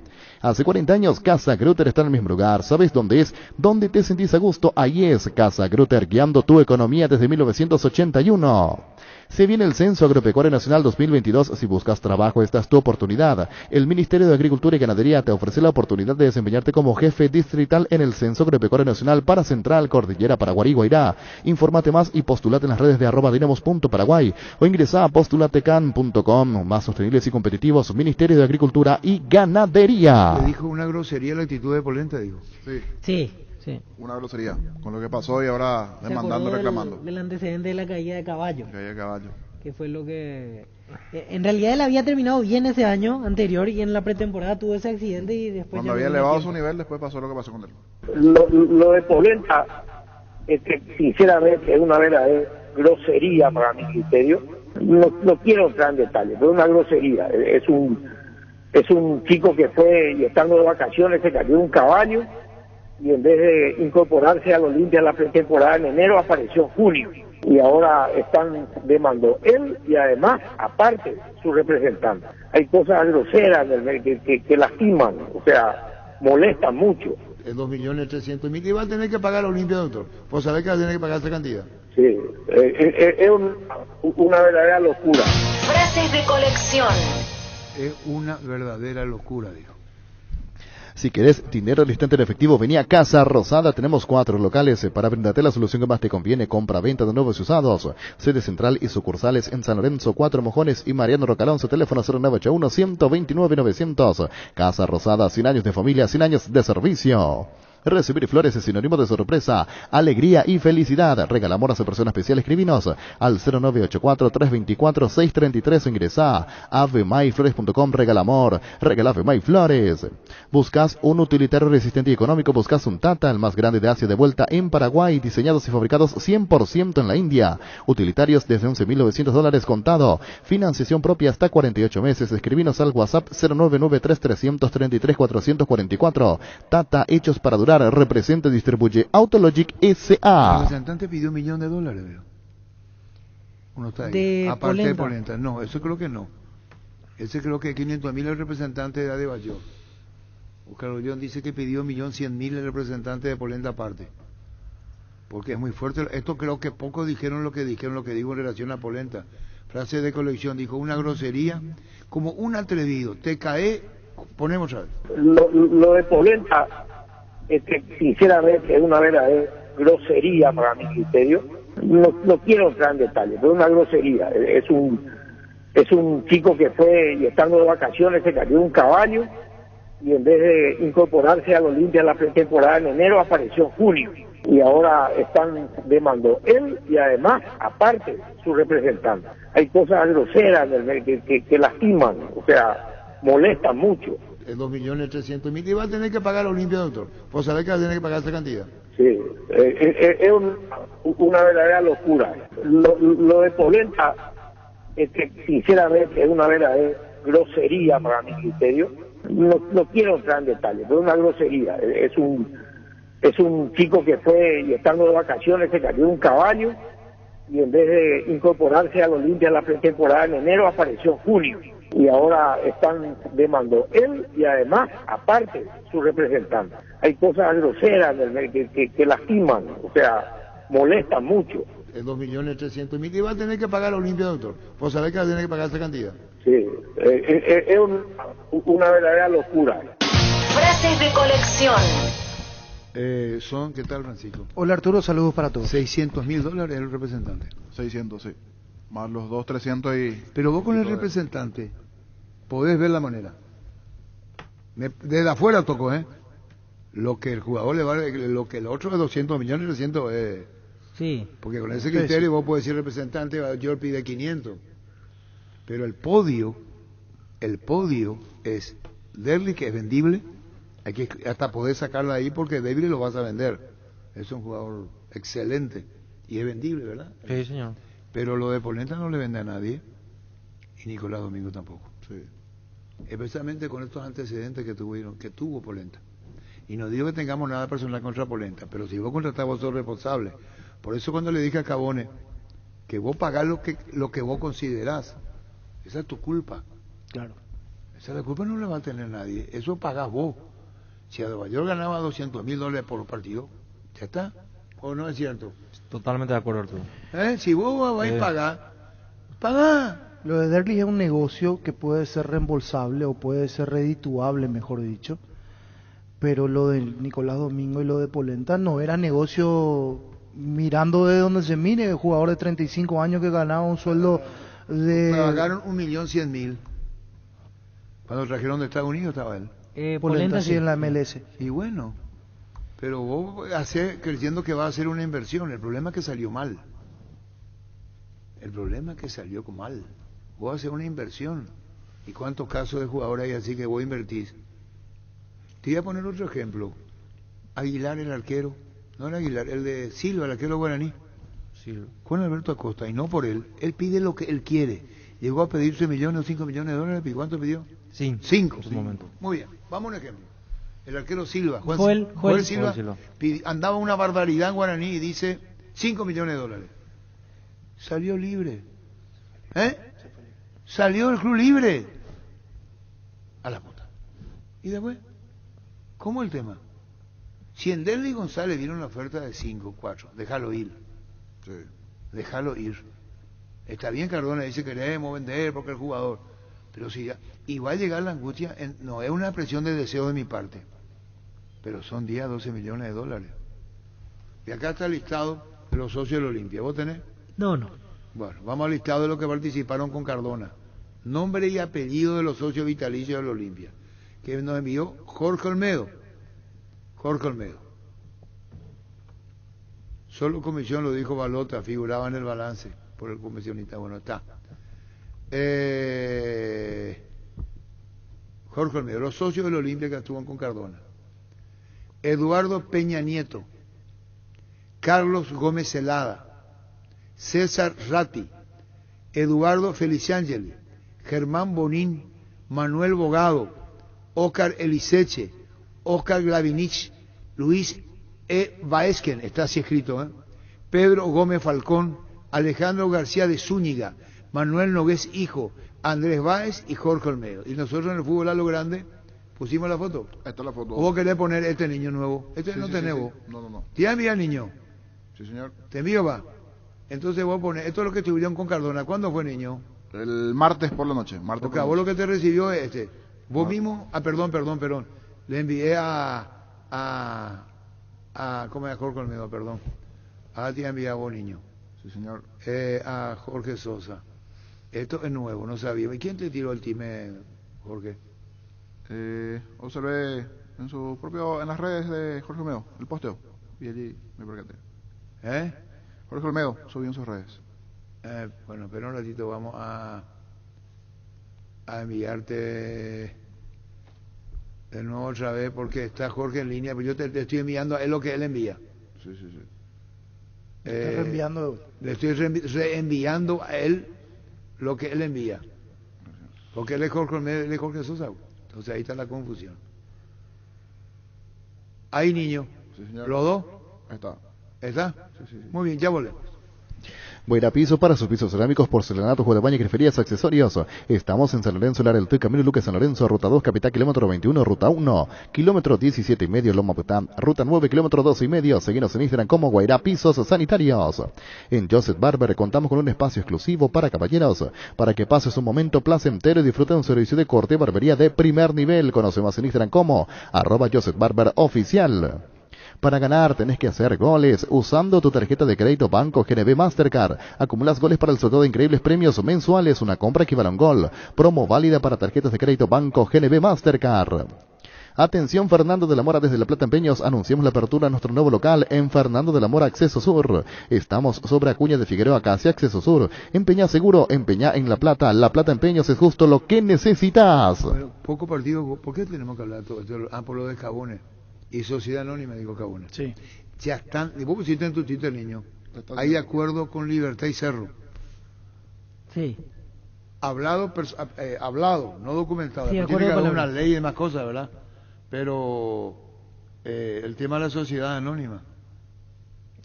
Hace 40 años Casa Grutter está en el mismo lugar. ¿Sabes dónde es? ¿Dónde te sentís a gusto? Ahí es Casa Grutter, guiando tu economía desde 1981. Se viene el Censo Agropecuario Nacional 2022. Si buscas trabajo, esta es tu oportunidad. El Ministerio de Agricultura y Ganadería te ofrece la oportunidad de desempeñarte como jefe distrital en el Censo Agropecuario Nacional para Central, Cordillera, Paraguay y Guairá. Infórmate más y postulate en las redes de @dinamos.paraguay o ingresa a postulatecan.com. Más sostenibles y competitivos, Ministerio de Agricultura y Ganadería. Le dijo una grosería la actitud de Polenta, dijo. Sí. Sí, sí. Una grosería con lo que pasó y ahora Se demandando, acordó reclamando. del antecedente de la caída de Caballo. Calle de Caballo. Que fue lo que... En realidad él había terminado bien ese año anterior y en la pretemporada tuvo ese accidente y después... Cuando ya había no elevado tiempo. su nivel, después pasó lo que pasó con él. Lo de Polenta, sinceramente, es una verdadera grosería para mi criterio. No quiero entrar en detalle, pero es una grosería. Es un chico que fue, y estando de vacaciones, se cayó de un caballo y en vez de incorporarse al Olimpia en la pretemporada en enero, apareció en junio. Y ahora están demandando él y además, aparte, su representante. Hay cosas groseras que lastiman, o sea, molestan mucho. Es 2.300.000 y va a tener que pagar a Olimpia, doctor. Pues saber que va a tener que pagar esa cantidad. Sí, es una verdadera locura. Frases de colección. Es una verdadera locura, dijo. Si querés dinero al instante en efectivo, vení a Casa Rosada. Tenemos 4 locales para brindarte la solución que más te conviene. Compra-venta de nuevos y usados. Sede central y sucursales en San Lorenzo, 4 Mojones y Mariano Rocalonce. Teléfono 0981-129-900. Casa Rosada, 100 años de familia, 100 años de servicio. Recibir flores es sinónimo de sorpresa, alegría y felicidad. Regalamos a persona especial. Escribinos al 0984-324-633 o ingresa a avemaiflores.com. Regala amor, regala Avemay Flores. Buscas un utilitario resistente y económico, buscas un Tata, el más grande de Asia, de vuelta en Paraguay, diseñados y fabricados 100% en la India. Utilitarios desde $11.900 contado. Financiación propia hasta 48 meses. Escribinos al WhatsApp 0993-333-444. Tata, hechos para durar. Representa y distribuye Autologic S.A. El representante pidió $1 millón, veo. Uno está ahí. De Aparte de Polenta. Polenta. No, eso creo que no. Ese creo que 500.000 el representante de Adebayor. Oscar Ollón dice que pidió 1.100.000 el representante de Polenta aparte. Porque es muy fuerte. Esto creo que pocos dijeron lo que dijo en relación a Polenta. Frase de colección, dijo una grosería, como un atrevido. Te cae, ponemos a ver. Lo de Polenta, sinceramente, es una verdadera grosería para mi criterio. No quiero entrar en detalle, pero es una grosería. Es un chico que fue, y estando de vacaciones, se cayó de un caballo y en vez de incorporarse al Olimpia en la pretemporada en enero, apareció en junio. Y ahora están demandando él y además, aparte, su representante. Hay cosas groseras que lastiman, o sea, molestan mucho. Es 2.300.000 y va a tener que pagar a Olimpia, doctor. Pues saber que va a tener que pagar esa cantidad. Sí, es una verdadera locura. Lo de Polenta, sinceramente, es una verdadera grosería para mi criterio. No quiero entrar en detalle, pero es una grosería. Es un chico que fue, y estando de vacaciones, se cayó de un caballo y en vez de incorporarse al Olimpia en la pretemporada en enero, apareció en junio. y ahora están demandando él y además, aparte, su representante. Hay cosas groseras que lastiman, o sea, molestan mucho. 2.300.000 y va a tener que pagar a Olimpia, doctor. Vos sabés que va a tener que pagar esa cantidad. Sí, es una verdadera locura. Frases de colección. ¿Qué tal, Francisco? Hola Arturo, saludos para todos. $600.000 el representante. 600, sí. Más los 200, 300 y... Pero vos con el representante podés ver la manera. Desde afuera tocó, lo que el jugador le vale, lo que el otro es 200 millones, 300 Sí. Porque con ese criterio vos podés decir representante, yo pide 500. Pero el podio es Derli, que es vendible, hay que hasta poder sacarlo ahí porque débil lo vas a vender. Es un jugador excelente y es vendible, ¿verdad? Sí, señor. Pero lo de Polenta no le vende a nadie y Nicolás Domingo tampoco. Sí. Especialmente con estos antecedentes que tuvo Polenta. Y no digo que tengamos nada personal contra Polenta, pero si vos contratás, vos sos responsable. Por eso cuando le dije a Cabone que vos pagás lo que vos considerás, esa es tu culpa. Claro. Esa la culpa no la va a tener nadie, eso pagás vos. Si a Nueva York ganaba $200.000 por partido, ya está. ¿O no es cierto? Totalmente de acuerdo, Arturo. Si vos vais a pagar, pagá. Lo de Derli es un negocio que puede ser reembolsable o puede ser redituable, mejor dicho. Pero lo de Nicolás Domingo y lo de Polenta no era negocio mirando de donde se mire. Jugador de 35 años que ganaba un sueldo de... Pagaron 1.100.000. Cuando trajeron de Estados Unidos estaba él. Polenta sí en la MLS. Y bueno, pero vos creyendo que va a ser una inversión. El problema es que salió mal. Vos haces una inversión. ¿Y cuántos casos de jugadores hay así que vos invertís? Te voy a poner otro ejemplo. Aguilar, el arquero. No era Aguilar, el de Silva, el arquero guaraní. Sí. Juan Alberto Acosta, y no por él. Él pide lo que él quiere. Llegó a pedir 6 millones o 5 millones de dólares. ¿Y cuánto pidió? 5. En su momento. Muy bien, vamos a un ejemplo. El arquero Silva, Joel Silva, andaba una barbaridad en Guaraní y dice 5 millones de dólares. Salió libre. Salió del club libre. A la puta. ¿Y después? ¿Cómo el tema? Si en Derli González viene una oferta de 5, 4, déjalo ir. Sí. Déjalo ir. Está bien, Cardona dice queremos vender porque el jugador. Pero si ya, y va a llegar la angustia, no es una presión de deseo de mi parte, pero son 10 a 12 millones de dólares. Y acá está el listado de los socios del Olimpia. ¿Vos tenés? No. Bueno, vamos al listado de los que participaron con Cardona. Nombre y apellido de los socios vitalicios del Olimpia, que nos envió Jorge Olmedo. Solo comisión, lo dijo Balota, figuraba en el balance por el comisionista. Bueno, está. Jorge Olmedo, los socios del Olimpia que actúan con Cardona: Eduardo Peña Nieto, Carlos Gómez Celada, César Ratti, Eduardo Feliciangeli, Germán Bonín, Manuel Bogado, Óscar Eliseche, Óscar Glavinich, Luis E. Baesquen, está así escrito, Pedro Gómez Falcón, Alejandro García de Zúñiga, Manuel Nogués Hijo, Andrés Báez y Jorge Olmedo. Y nosotros en el fútbol a lo grande pusimos la foto. Ahí está la foto. ¿O vos querés poner este niño nuevo? Este sí, no sí, tenés sí, vos. sí. No. ¿Te envía niño? Sí, señor. ¿Te envío va? Entonces vos pones, esto es lo que estuvieron con Cardona. ¿Cuándo fue, niño? El martes por la noche. Porque a vos lo que te recibió es este. Vos mismo, perdón. Le envié a ¿cómo es? Jorge Olmedo, perdón. Te envié a vos, niño. Sí, señor. A Jorge Sosa. Esto es nuevo, no sabía. ¿Y quién te tiró el time, Jorge? Observé en las redes de Jorge Olmedo, el posteo, y allí me percaté. Jorge Olmedo subió en sus redes. Bueno, pero un ratito vamos a enviarte de nuevo otra vez, porque está Jorge en línea, pero yo te estoy enviando a él lo que él envía. Sí. Está reenviando. Le estoy reenviando a él lo que él envía. Porque él es Jorge Olmedo, él es Jorge Sosa. Entonces ahí está la confusión. Ahí, niño. Sí, señor. ¿Los dos? Ahí está. ¿Está? Sí. Muy bien, ya volvemos. Buena Piso para sus pisos cerámicos, porcelanatos, juegos de baño, griferías, accesorios. Estamos en San Lorenzo, Lara del Tuy, Camino Lucas, San Lorenzo, Ruta 2, Capital, kilómetro 21, Ruta 1, kilómetro 17 y medio, Loma Pután, Ruta 9, kilómetro 12 y medio. Seguinos en Instagram como Guairá Pisos Sanitarios. En Joseph Barber contamos con un espacio exclusivo para caballeros, para que pases un momento placentero y disfrute de un servicio de corte y barbería de primer nivel. Conoce más en Instagram como @JosephBarberOficial. Para ganar tenés que hacer goles usando tu tarjeta de crédito Banco GNB Mastercard. Acumulas goles para el sorteo de increíbles premios mensuales. Una compra equivale a un gol. Promo válida para tarjetas de crédito Banco GNB Mastercard. Atención Fernando de la Mora desde La Plata Empeños. Anunciamos la apertura de nuestro nuevo local en Fernando de la Mora Acceso Sur. Estamos sobre Acuña de Figueroa casi Acceso Sur. Empeñá seguro, empeñá en La Plata. La Plata Empeños es justo lo que necesitas. Bueno, poco partido, ¿por qué tenemos que hablar todo esto? Por lo de Cabones. Y Sociedad Anónima, digo Cabones. Sí. Ya están, vos pusiste en tu título, niño, hay acuerdo con Libertad y Cerro. Sí. Hablado, no documentado. Sí, Tiene que acuerdo haber con una la- ley y demás cosas, ¿verdad? Pero el tema de la Sociedad Anónima.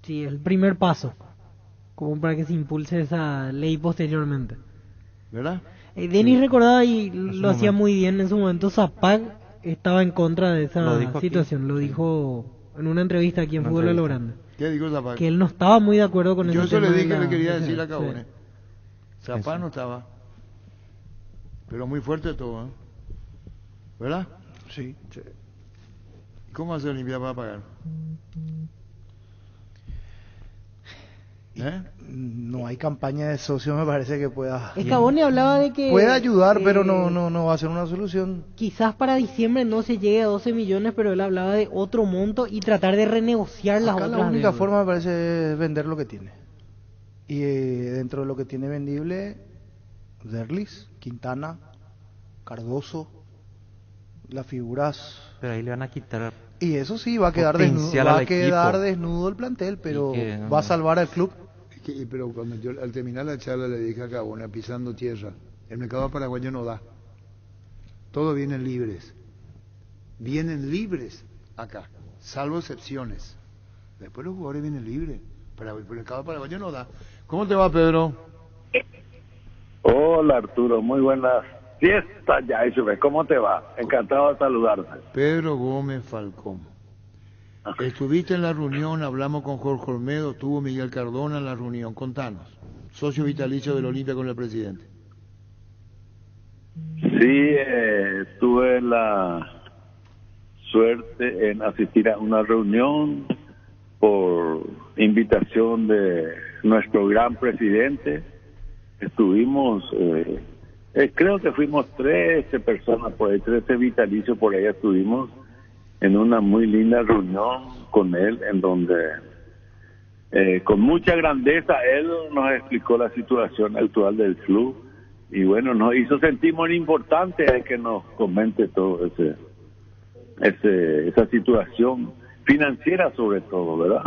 Sí, el primer paso, como para que se impulse esa ley posteriormente. ¿Verdad? Denis recordaba y En su lo hacía momento. muy bien en su momento. Zapag estaba en contra de esa Lo dijo aquí. situación, lo dijo en una entrevista aquí en Una Fútbol a lo entrevista. Grande, ¿Qué dijo Zapata? que él no estaba muy de acuerdo con Yo ese eso le tema dije de que le quería sí, decir a sí. Cabones. Zapata Eso. no estaba. Pero muy fuerte todo, ¿eh? ¿Verdad? Sí. ¿Cómo hace limpiar para pagar? ¿Eh? No hay campaña de socios, me parece que pueda Escaboni hablaba de que puede ayudar, pero no va a ser una solución. quizás para diciembre no se llegue a 12 millones, pero él hablaba de otro monto y tratar de renegociar las Acá otras la única deudas. forma me parece es vender lo que tiene. Y dentro de lo que tiene vendible, Derlis, Quintana, Cardoso, las figuras. Pero ahí le van a quitar. Y eso sí, va a quedar desnudo, Potencial va al a quedar equipo. desnudo el plantel, pero Y que, va a salvar al club. Pero cuando yo al terminar la charla le dije a Cabones, pisando tierra, el mercado paraguayo no da. Todos vienen libres. Vienen libres acá, salvo excepciones. Después los jugadores vienen libres. Pero el mercado paraguayo no da. ¿Cómo te va, Pedro? Hola Arturo, muy buenas fiestas ya, Isube. ¿Cómo te va? Encantado de saludarte. Pedro Gómez Falcón. Estuviste en la reunión, hablamos con Jorge Olmedo, tuvo Miguel Cardona en la reunión. Contanos. Socio vitalicio del Olimpia con el presidente. Sí, tuve la suerte en asistir a una reunión por invitación de nuestro gran presidente. Estuvimos, creo que fuimos 13 personas por ahí, 13 vitalicios por ahí estuvimos en una muy linda reunión con él, en donde con mucha grandeza él nos explicó la situación actual del club y bueno, nos hizo sentir muy importante que nos comente todo esa situación financiera sobre todo, ¿verdad?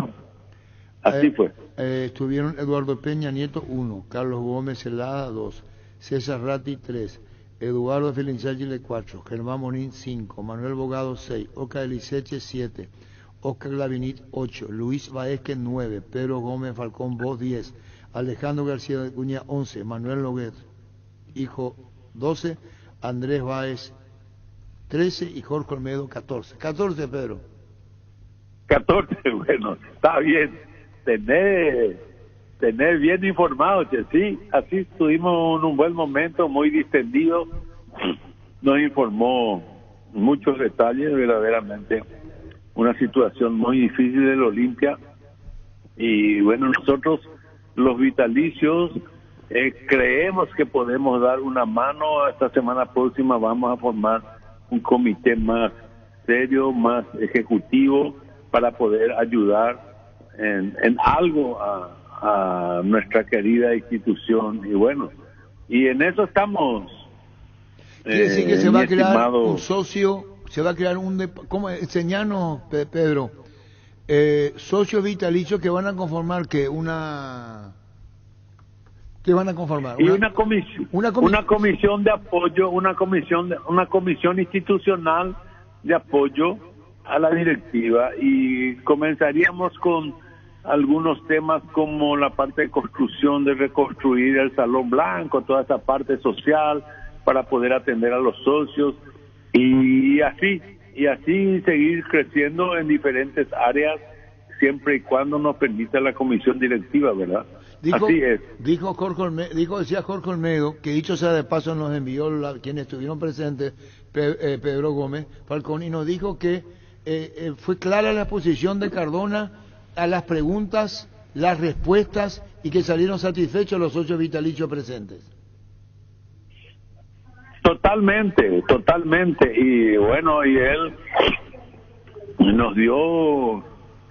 Así fue. Estuvieron Eduardo Peña Nieto 1, Carlos Gómez Celada 2, César Ratti 3, Eduardo Felinzagile 4, Germán Monín 5, Manuel Bogado 6, Oscar Eliseche 7, Oscar Glavinit 8, Luis Baezque 9, Pedro Gómez Falcón Voz 10, Alejandro García de Cuña 11, Manuel Loguet, hijo 12, Andrés Báez 13 y Jorge Olmedo 14. 14, Pedro. 14, bueno, está bien. Tener bien informado, che, sí, así estuvimos en un buen momento, muy distendido, nos informó muchos detalles, verdaderamente una situación muy difícil del Olimpia, y bueno, nosotros los vitalicios creemos que podemos dar una mano. Esta semana próxima vamos a formar un comité más serio, más ejecutivo, para poder ayudar en algo a nuestra querida institución, y bueno, y en eso estamos. Quiere decir que se va a crear estimado... un socio, se va a crear ¿cómo? Enseñanos, Pedro, socios vitalicios que van a conformar ¿qué van a conformar? Y una comisión de apoyo, una comisión institucional de apoyo a la directiva, y comenzaríamos con algunos temas como la parte de construcción, de reconstruir el Salón Blanco, toda esa parte social para poder atender a los socios y así seguir creciendo en diferentes áreas siempre y cuando nos permita la comisión directiva, ¿verdad? Así es. Decía Jorge Olmedo, que dicho sea de paso nos envió quienes estuvieron presentes, Pedro Gómez Falcón, y nos dijo que fue clara la posición de Cardona a las preguntas, las respuestas, y que salieron satisfechos los socios vitalicios presentes. Totalmente, y bueno, y él nos dio,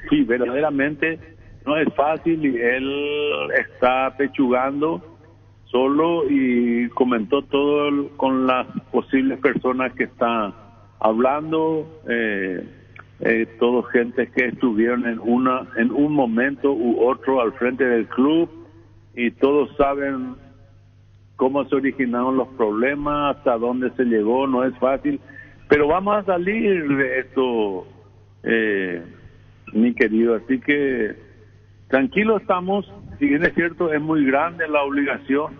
sí, verdaderamente no es fácil, y él está pechugando solo y comentó todo con las posibles personas que están hablando, todos gente que estuvieron en un momento u otro al frente del club, y todos saben cómo se originaron los problemas, hasta dónde se llegó. No es fácil, pero vamos a salir de esto, mi querido, así que tranquilo estamos. Si bien es cierto, es muy grande la obligación,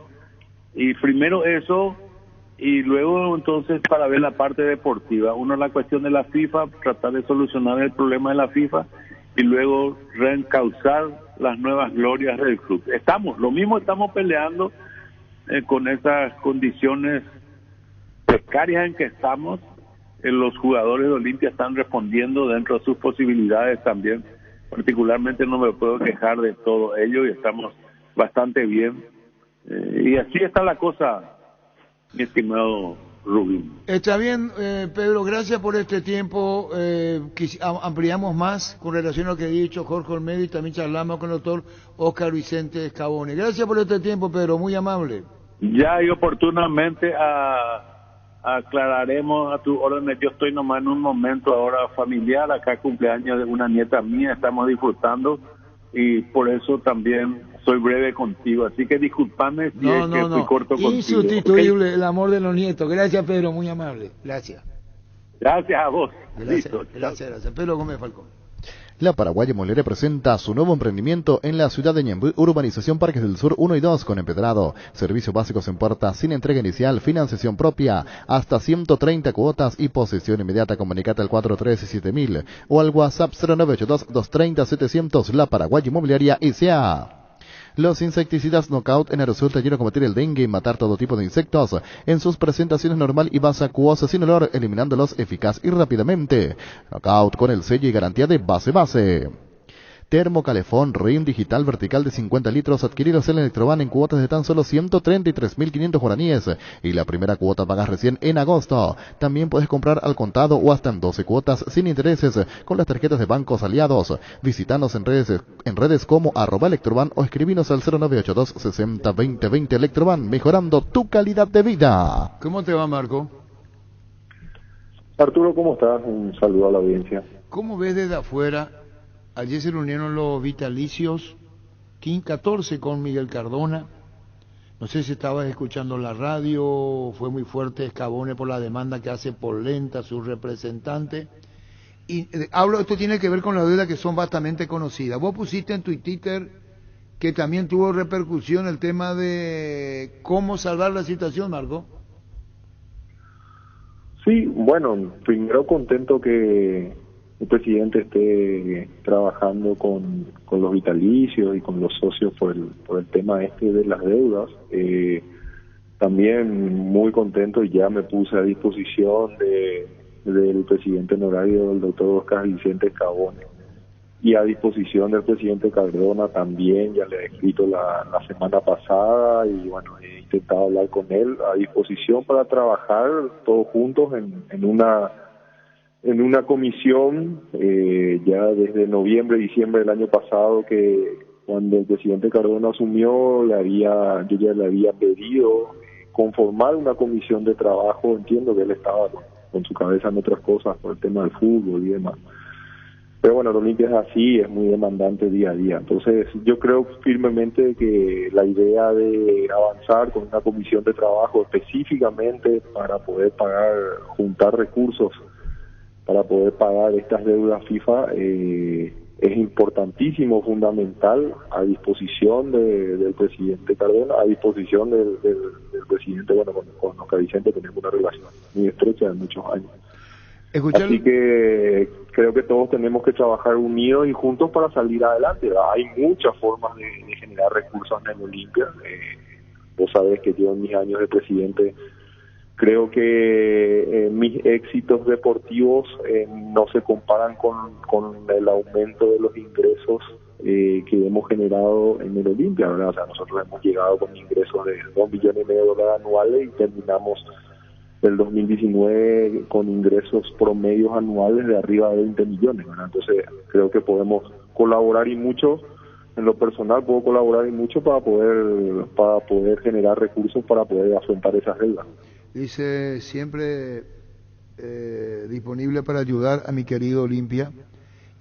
y primero eso, y luego entonces para ver la parte deportiva. Uno, la cuestión de la FIFA, tratar de solucionar el problema de la FIFA, y luego reencauzar las nuevas glorias del club. Estamos peleando con esas condiciones precarias en que estamos. Los jugadores de Olimpia están respondiendo dentro de sus posibilidades también. Particularmente no me puedo quejar de todo ello, y estamos bastante bien. Y así está la cosa, mi estimado Rubín. Está bien, Pedro, gracias por este tiempo. Ampliamos más con relación a lo que ha dicho Jorge Olmedo, y también charlamos con el doctor Óscar Vicente Scavone. Gracias por este tiempo, Pedro, muy amable. Ya, y oportunamente aclararemos a tus órdenes. Yo estoy nomás en un momento ahora familiar, acá cumpleaños de una nieta mía, estamos disfrutando, y por eso también soy breve contigo, así que discúlpame si fui corto contigo. Insustituible, ¿okay? El amor de los nietos. Gracias, Pedro, muy amable. Gracias a vos. Gracias. Pedro Gómez Falcón. La Paraguaya Inmobiliaria presenta su nuevo emprendimiento en la ciudad de Ñemby, Urbanización Parques del Sur 1 y 2 con empedrado. Servicios básicos en puerta, sin entrega inicial, financiación propia, hasta 130 cuotas y posesión inmediata. Comunicate al 437.000 o al WhatsApp 0982-230-700. La Paraguaya Inmobiliaria S.A. Los insecticidas Knockout en aerosol te ayudan a combatir el dengue y matar todo tipo de insectos en sus presentaciones normal y base acuosa sin olor, eliminándolos eficaz y rápidamente. Knockout con el sello y garantía de base. Termocalefón RIM digital vertical de 50 litros, adquiridos en Electroban en cuotas de tan solo 133.500 guaraníes, y la primera cuota pagas recién en agosto. También puedes comprar al contado o hasta en 12 cuotas sin intereses con las tarjetas de bancos aliados. Visítanos en redes como @Electroban o escribinos al 0982 60 20 20. Electroban, mejorando tu calidad de vida. ¿Cómo te va, Marco? Arturo, ¿cómo estás? Un saludo a la audiencia. ¿Cómo ves desde afuera? Ayer se reunieron los vitalicios, 14 con Miguel Cardona. No sé si estabas escuchando la radio, fue muy fuerte Scavone por la demanda que hace Polenta, su representante. Y esto tiene que ver con las deudas que son bastante conocidas. Vos pusiste en tu Twitter que también tuvo repercusión el tema de cómo salvar la situación, Marco. Sí, bueno, primero contento que el presidente esté trabajando con los vitalicios y con los socios por el tema de las deudas. También muy contento, y ya me puse a disposición del presidente honorario, del doctor Óscar Vicente Scavone, y a disposición del presidente Cardona también. Ya le he escrito la semana pasada, y bueno, he intentado hablar con él, a disposición para trabajar todos juntos en una comisión, ya desde noviembre, diciembre del año pasado, que cuando el presidente Cardona asumió, yo ya le había pedido conformar una comisión de trabajo. Entiendo que él estaba con su cabeza en otras cosas por el tema del fútbol y demás. Pero bueno, el Olimpia es así, es muy demandante día a día. Entonces yo creo firmemente que la idea de avanzar con una comisión de trabajo específicamente para poder juntar recursos para poder pagar estas deudas FIFA, es es importantísimo, fundamental, a disposición del presidente Cardona, a disposición del presidente, bueno, con Oscar Vicente tenemos una relación muy estrecha de muchos años. Así que creo que todos tenemos que trabajar unidos y juntos para salir adelante. Hay muchas formas de generar recursos en Olimpia. Vos sabés que yo en mis años de presidente creo que mis éxitos deportivos no se comparan con el aumento de los ingresos que hemos generado en el Olimpia, ¿verdad? O sea, nosotros hemos llegado con ingresos de $2,5 millones anuales y terminamos el 2019 con ingresos promedios anuales de arriba de 20 millones, ¿verdad? Entonces creo que podemos colaborar y mucho. En lo personal puedo colaborar y mucho para poder generar recursos para poder afrontar esas deudas. Dice siempre disponible para ayudar a mi querido Olimpia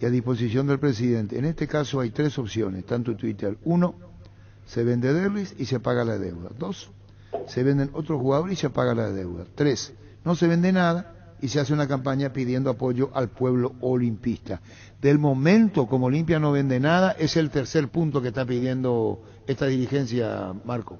y a disposición del presidente. En este caso hay 3 opciones, tanto en Twitter. 1, se vende Derlis y se paga la deuda. 2, se venden otros jugadores y se paga la deuda. 3, no se vende nada y se hace una campaña pidiendo apoyo al pueblo olimpista. Del momento, como Olimpia no vende nada, es el tercer punto que está pidiendo esta dirigencia, Marco.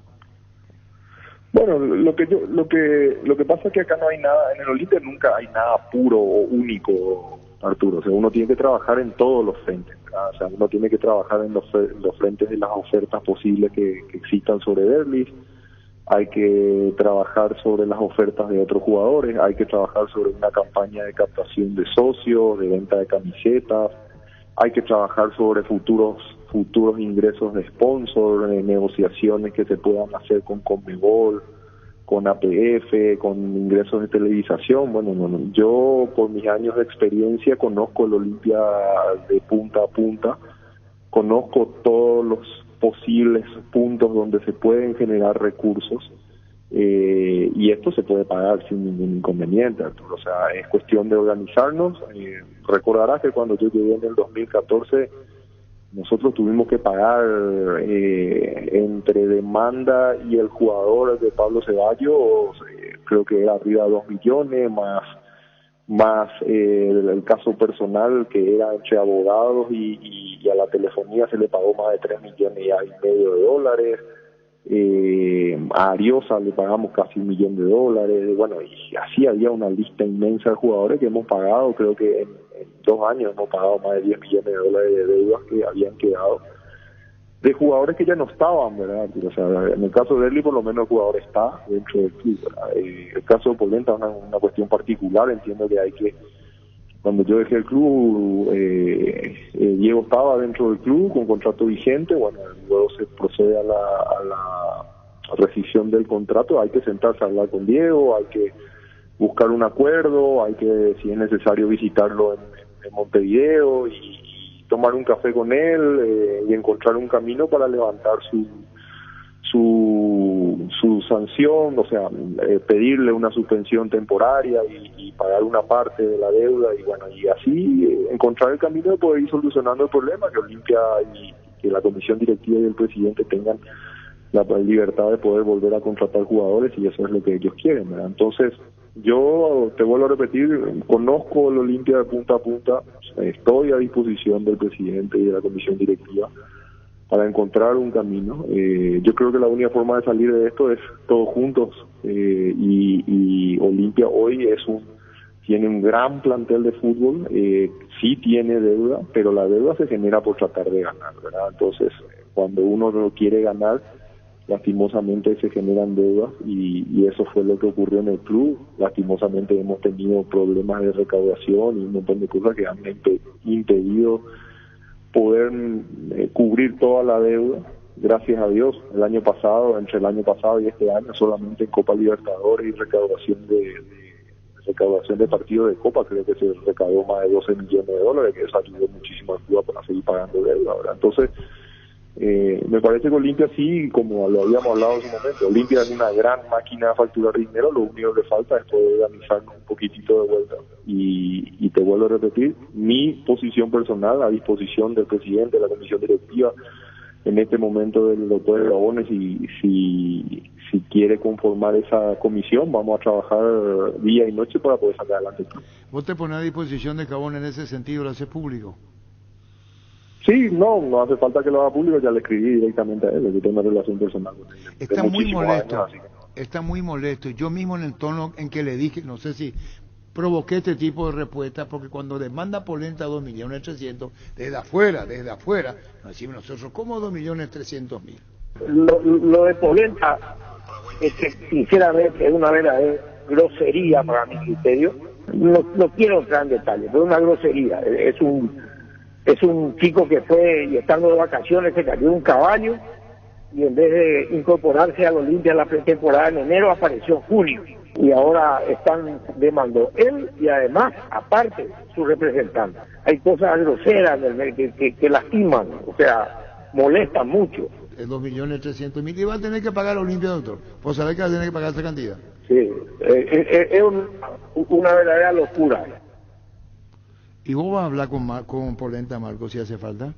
Bueno, lo que pasa es que acá no hay nada, en el Olimpia nunca hay nada puro o único, Arturo. O sea, uno tiene que trabajar en todos los frentes, ¿verdad? O sea, uno tiene que trabajar en los frentes de las ofertas posibles que existan sobre Derlis. Hay que trabajar sobre las ofertas de otros jugadores, hay que trabajar sobre una campaña de captación de socios, de venta de camisetas, hay que trabajar sobre futuros ingresos de sponsor, negociaciones que se puedan hacer con Conmebol, con APF, con ingresos de televisación. Bueno, yo por mis años de experiencia conozco el Olimpia de punta a punta, conozco todos los posibles puntos donde se pueden generar recursos y esto se puede pagar sin ningún inconveniente, Arturo. O sea, es cuestión de organizarnos. Recordarás que cuando yo llegué en el 2014 nosotros tuvimos que pagar entre demanda y el jugador de Pablo Ceballos, creo que era arriba de 2 millones, más el caso personal que era entre abogados y a la telefonía se le pagó más de $3,5 millones. A Ariosa le pagamos casi $1 millón. Bueno, y así había una lista inmensa de jugadores que hemos pagado. Creo que en 2 años hemos pagado más de $10 millones de deudas que habían quedado de jugadores que ya no estaban, ¿verdad? O sea, en el caso de Derlis por lo menos el jugador está dentro del club, ¿verdad? El caso de Polenta es una cuestión particular. Entiendo que hay que, cuando yo dejé el club, Diego estaba dentro del club con contrato vigente. Bueno, luego se procede a la rescisión del contrato. Hay que sentarse a hablar con Diego, hay que buscar un acuerdo, hay que, si es necesario, visitarlo en Montevideo y tomar un café con él y encontrar un camino para levantar su sanción, o sea, pedirle una suspensión temporaria y pagar una parte de la deuda y bueno, y así encontrar el camino de poder ir solucionando el problema, que Olimpia y que la comisión directiva y el presidente tengan la libertad de poder volver a contratar jugadores y eso es lo que ellos quieren, ¿verdad? Entonces, yo te vuelvo a repetir, conozco el Olimpia de punta a punta, estoy a disposición del presidente y de la comisión directiva para encontrar un camino. Yo creo que la única forma de salir de esto es todos juntos y Olimpia hoy tiene un gran plantel de fútbol, sí tiene deuda, pero la deuda se genera por tratar de ganar, ¿verdad? Entonces, cuando uno no quiere ganar, lastimosamente se generan deudas y eso fue lo que ocurrió en el club. Lastimosamente hemos tenido problemas de recaudación y un montón de cosas que han impedido poder cubrir toda la deuda. Gracias a Dios, entre el año pasado y este año, solamente en Copa Libertadores y recaudación de partidos de Copa, creo que se recaudó más de $12 millones, que eso ayudó muchísimo al club para seguir pagando deuda, ¿verdad? Entonces, me parece que Olimpia sí, como lo habíamos hablado en su momento, Olimpia es una gran máquina de facturar dinero, lo único que falta es poder organizarnos un poquitito de vuelta y te vuelvo a repetir, mi posición personal a disposición del presidente de la comisión directiva en este momento del doctor Gabones, y si quiere conformar esa comisión, vamos a trabajar día y noche para poder sacar adelante el club. ¿Vos te pones a disposición de Gabones en ese sentido, lo haces público? Sí, no hace falta que lo haga público, ya le escribí directamente a él, yo tengo una relación personal con él. Está muy molesto, está muy molesto. Yo mismo en el tono en que le dije, no sé si provoqué este tipo de respuesta, porque cuando demanda Polenta 2.300.000, desde afuera, nos decimos nosotros, ¿cómo 2.300.000? Lo de Polenta, sinceramente, es una verdadera grosería para mi criterio. No quiero entrar en detalle, pero es una grosería. Es un chico que fue, y estando de vacaciones, se cayó de un caballo, y en vez de incorporarse al Olimpia en la pretemporada en enero, apareció en junio. Y ahora están demandando él y además, aparte, su representante. Hay cosas groseras que lastiman, o sea, molestan mucho. 2.300.000 y va a tener que pagar Olimpia, doctor. Pues saber que va a tener que pagar esa cantidad. Sí, es una verdadera locura. ¿Y vos vas a hablar con Polenta, Marco, si hace falta?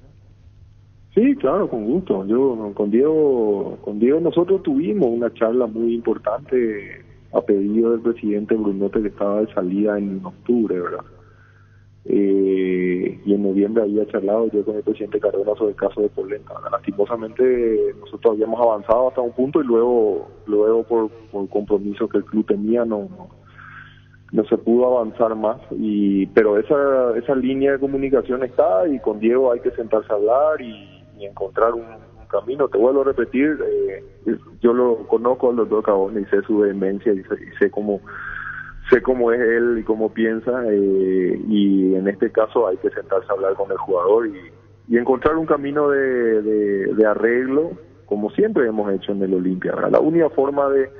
Sí, claro, con gusto. Yo con Diego nosotros tuvimos una charla muy importante a pedido del presidente Brunote, que estaba de salida en octubre, ¿verdad? Y en noviembre había charlado yo con el presidente Cardona sobre el caso de Polenta. Lastimosamente nosotros habíamos avanzado hasta un punto y luego por compromisos que el club tenía no se pudo avanzar más, pero esa línea de comunicación está, y con Diego hay que sentarse a hablar y encontrar un camino. Te vuelvo a repetir, yo lo conozco al doctor Cardona y sé su vehemencia y sé cómo es él y cómo piensa, y en este caso hay que sentarse a hablar con el jugador y encontrar un camino de arreglo, como siempre hemos hecho en el Olimpia, ¿verdad? La única forma de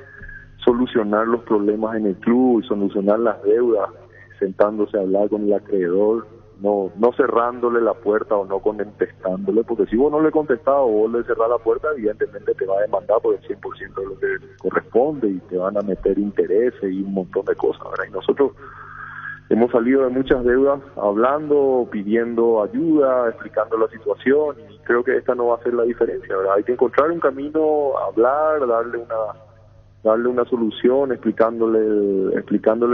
solucionar los problemas en el club y solucionar las deudas, sentándose a hablar con el acreedor, no cerrándole la puerta o no contestándole, porque si vos no le contestás o vos le cerrás la puerta, evidentemente te va a demandar por el 100% de lo que corresponde y te van a meter intereses y un montón de cosas, ¿verdad? Y nosotros hemos salido de muchas deudas hablando, pidiendo ayuda, explicando la situación, y creo que esta no va a ser la diferencia, ¿verdad? Hay que encontrar un camino, hablar, darle una solución, explicándole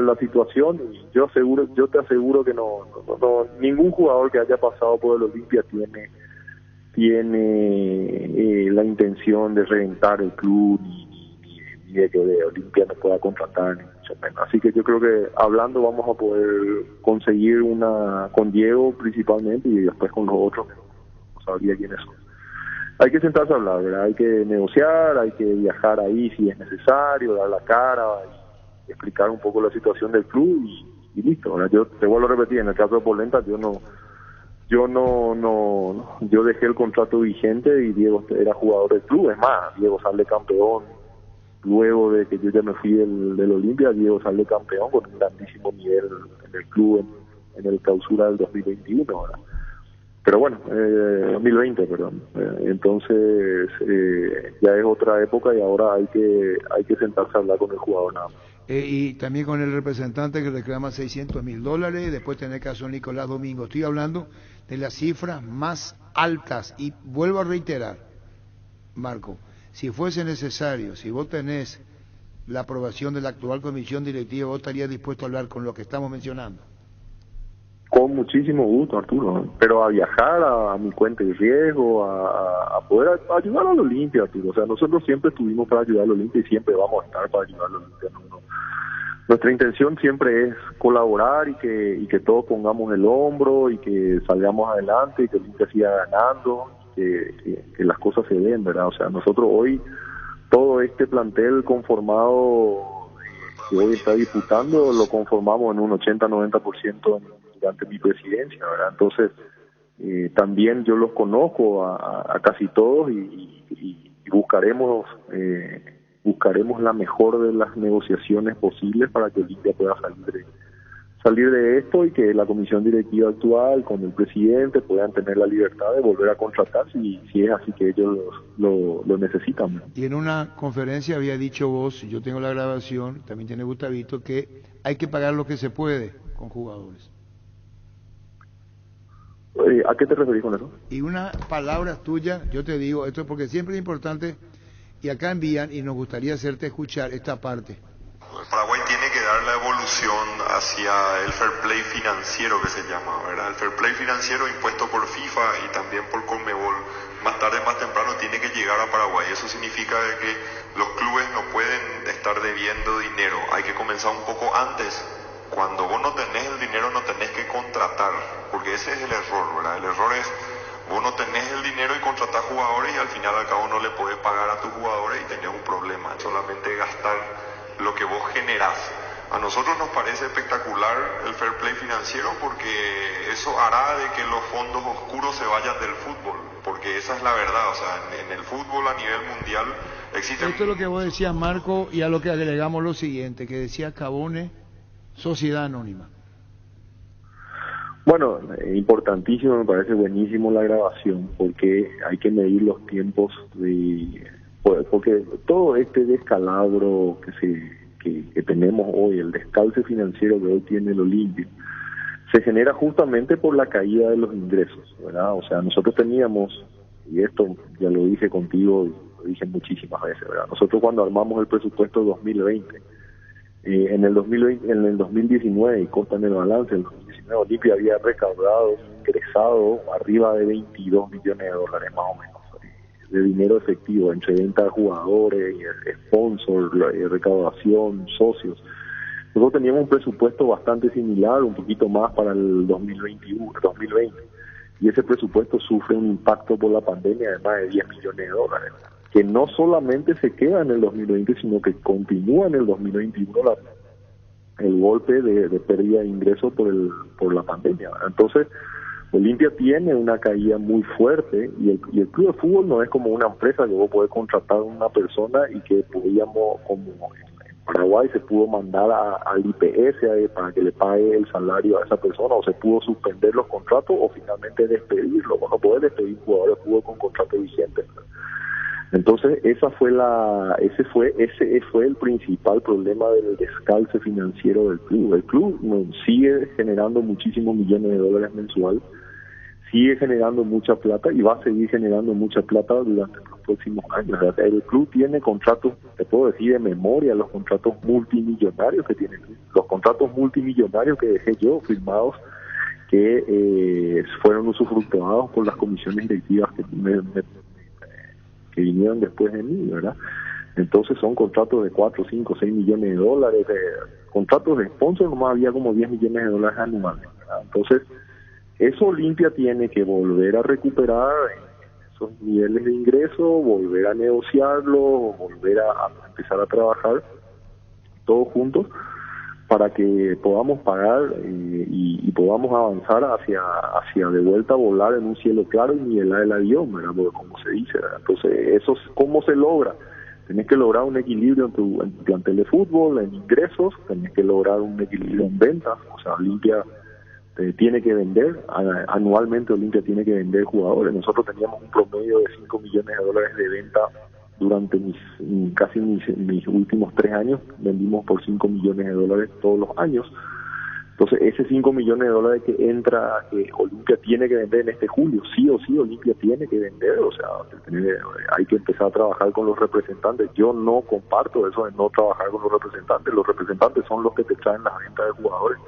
la situación, y yo te aseguro que no ningún jugador que haya pasado por el Olimpia tiene la intención de reventar el club ni de que Olimpia no pueda contratar, ni mucho menos. Así que yo creo que hablando vamos a poder conseguir con Diego principalmente, y después con los otros que no sabría quiénes son. Hay que sentarse a hablar, ¿verdad? Hay que negociar, hay que viajar ahí si es necesario, dar la cara y explicar un poco la situación del club y listo, ¿verdad? Yo te vuelvo a repetir, en el caso de Polenta yo dejé el contrato vigente y Diego era jugador del club. Es más, Diego sale campeón luego de que yo ya me fui del Olimpia. Diego sale campeón con un grandísimo nivel en el club en el clausura del 2021, ¿verdad? Pero bueno, 2020, perdón. Entonces ya es otra época y ahora hay que sentarse a hablar con el jugador nada más. Y también con el representante que reclama $600.000, después tener caso Nicolás Domingo. Estoy hablando de las cifras más altas, y vuelvo a reiterar, Marco, si fuese necesario, si vos tenés la aprobación de la actual comisión directiva, vos estarías dispuesto a hablar con lo que estamos mencionando. Con muchísimo gusto, Arturo, pero a viajar a mi cuenta y riesgo, a poder ayudar a la Olimpia, Arturo. O sea, nosotros siempre estuvimos para ayudar a la Olimpia y siempre vamos a estar para ayudar a la Olimpia. Nuestra intención siempre es colaborar y que todos pongamos el hombro y que salgamos adelante y que Olimpia siga ganando, que las cosas se den, ¿verdad? O sea, nosotros hoy, todo este plantel conformado que hoy está disputando, lo conformamos en un 80-90% durante mi presidencia, ¿verdad? Entonces, también yo los conozco a casi todos y buscaremos la mejor de las negociaciones posibles para que Olimpia pueda salir de esto y que la comisión directiva actual con el presidente puedan tener la libertad de volver a contratar si es así que ellos lo necesitan, ¿no? Y en una conferencia había dicho vos, yo tengo la grabación, también tiene Gustavito, que hay que pagar lo que se puede con jugadores. ¿A qué te referís con eso? Y una palabra tuya, yo te digo esto porque siempre es importante, y acá envían y nos gustaría hacerte escuchar esta parte. Paraguay tiene que dar la evolución alusión hacia el fair play financiero que se llama, ¿verdad? El fair play financiero impuesto por FIFA y también por Conmebol, más tarde más temprano tiene que llegar a Paraguay. Eso significa que los clubes no pueden estar debiendo dinero, hay que comenzar un poco antes. Cuando vos no tenés el dinero no tenés que contratar, porque ese es el error, ¿verdad? El error es vos no tenés el dinero y contratás jugadores y al final al cabo no le podés pagar a tus jugadores y tenés un problema, solamente gastar lo que vos generás. A nosotros nos parece espectacular el fair play financiero porque eso hará de que los fondos oscuros se vayan del fútbol, porque esa es la verdad, o sea, en el fútbol a nivel mundial existe... Esto es lo que vos decías, Marco, y a lo que agregamos lo siguiente, que decía Cabone, sociedad anónima. Bueno, importantísimo, me parece buenísimo la grabación, porque hay que medir los tiempos porque todo este descalabro que tenemos hoy, el descalce financiero que hoy tiene el Olimpia, se genera justamente por la caída de los ingresos, ¿verdad? O sea, nosotros teníamos, y esto ya lo dije contigo, lo dije muchísimas veces, ¿verdad? Nosotros cuando armamos el presupuesto 2020, en el 2019, y cortan el balance, en el 2019 Olimpia había recaudado, ingresado arriba de 22 millones de dólares más o menos, de dinero efectivo, entre venta de jugadores, sponsors, recaudación, socios. Nosotros teníamos un presupuesto bastante similar, un poquito más para el 2020, y ese presupuesto sufre un impacto por la pandemia de más de 10 millones de dólares, que no solamente se queda en el 2020, sino que continúa en el 2021 el golpe de pérdida de ingresos por la pandemia. Entonces, Olimpia tiene una caída muy fuerte y el club de fútbol no es como una empresa que vos podés contratar a una persona y que podíamos, como en Paraguay se pudo mandar al IPS para que le pague el salario a esa persona, o se pudo suspender los contratos o finalmente despedirlo. Vos no podés despedir jugadores de fútbol con contrato vigente. Entonces ese fue el principal problema del descalce financiero del club. El club sigue generando muchísimos millones de dólares mensual, sigue generando mucha plata y va a seguir generando mucha plata durante los próximos años. El club tiene contratos, te puedo decir de memoria, los contratos multimillonarios que tiene el club, los contratos multimillonarios que dejé yo firmados, que fueron usufructuados por las comisiones directivas que vinieron después de mí, ¿verdad? Entonces son contratos de 4, 5, 6 millones de dólares, contratos de sponsor nomás había como 10 millones de dólares anuales, ¿verdad? Entonces, eso Olimpia tiene que volver a recuperar esos niveles de ingreso, volver a negociarlo, volver a empezar a trabajar todos juntos para que podamos pagar y podamos avanzar hacia de vuelta a volar en un cielo claro y nivelar el avión, ¿verdad? Como se dice, ¿verdad? Entonces, eso, ¿cómo se logra? Tenés que lograr un equilibrio en tu plantel de fútbol, en ingresos, tenés que lograr un equilibrio en ventas, o sea, Olimpia tiene que vender, anualmente Olimpia tiene que vender jugadores. Nosotros teníamos un promedio de 5 millones de dólares de venta durante mis últimos 3 años, vendimos por 5 millones de dólares todos los años. Entonces, ese 5 millones de dólares que entra, que Olimpia tiene que vender en este julio, sí o sí Olimpia tiene que vender, o sea, hay que empezar a trabajar con los representantes. Yo no comparto eso de no trabajar con los representantes son los que te traen las ventas de jugadores.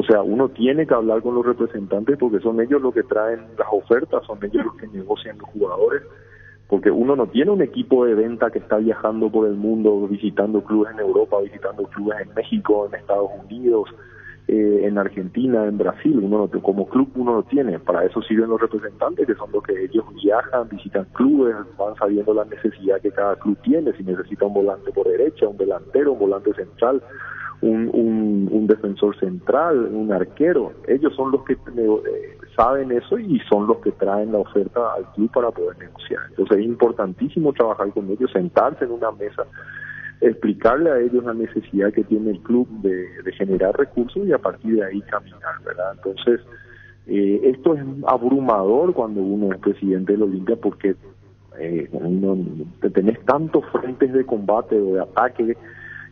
O sea, uno tiene que hablar con los representantes porque son ellos los que traen las ofertas, son ellos los que negocian los jugadores, porque uno no tiene un equipo de venta que está viajando por el mundo, visitando clubes en Europa, visitando clubes en México, en Estados Unidos, en Argentina, en Brasil. Como club uno no tiene. Para eso sirven los representantes, que son los que ellos viajan, visitan clubes, van sabiendo la necesidad que cada club tiene, si necesita un volante por derecha, un delantero, un volante central, un defensor central, un arquero. Ellos son los que saben eso y son los que traen la oferta al club para poder negociar. Entonces es importantísimo trabajar con ellos, sentarse en una mesa, explicarle a ellos la necesidad que tiene el club de generar recursos y a partir de ahí caminar, ¿verdad? Entonces esto es abrumador cuando uno es presidente del Olimpia, porque tenés tantos frentes de combate o de ataque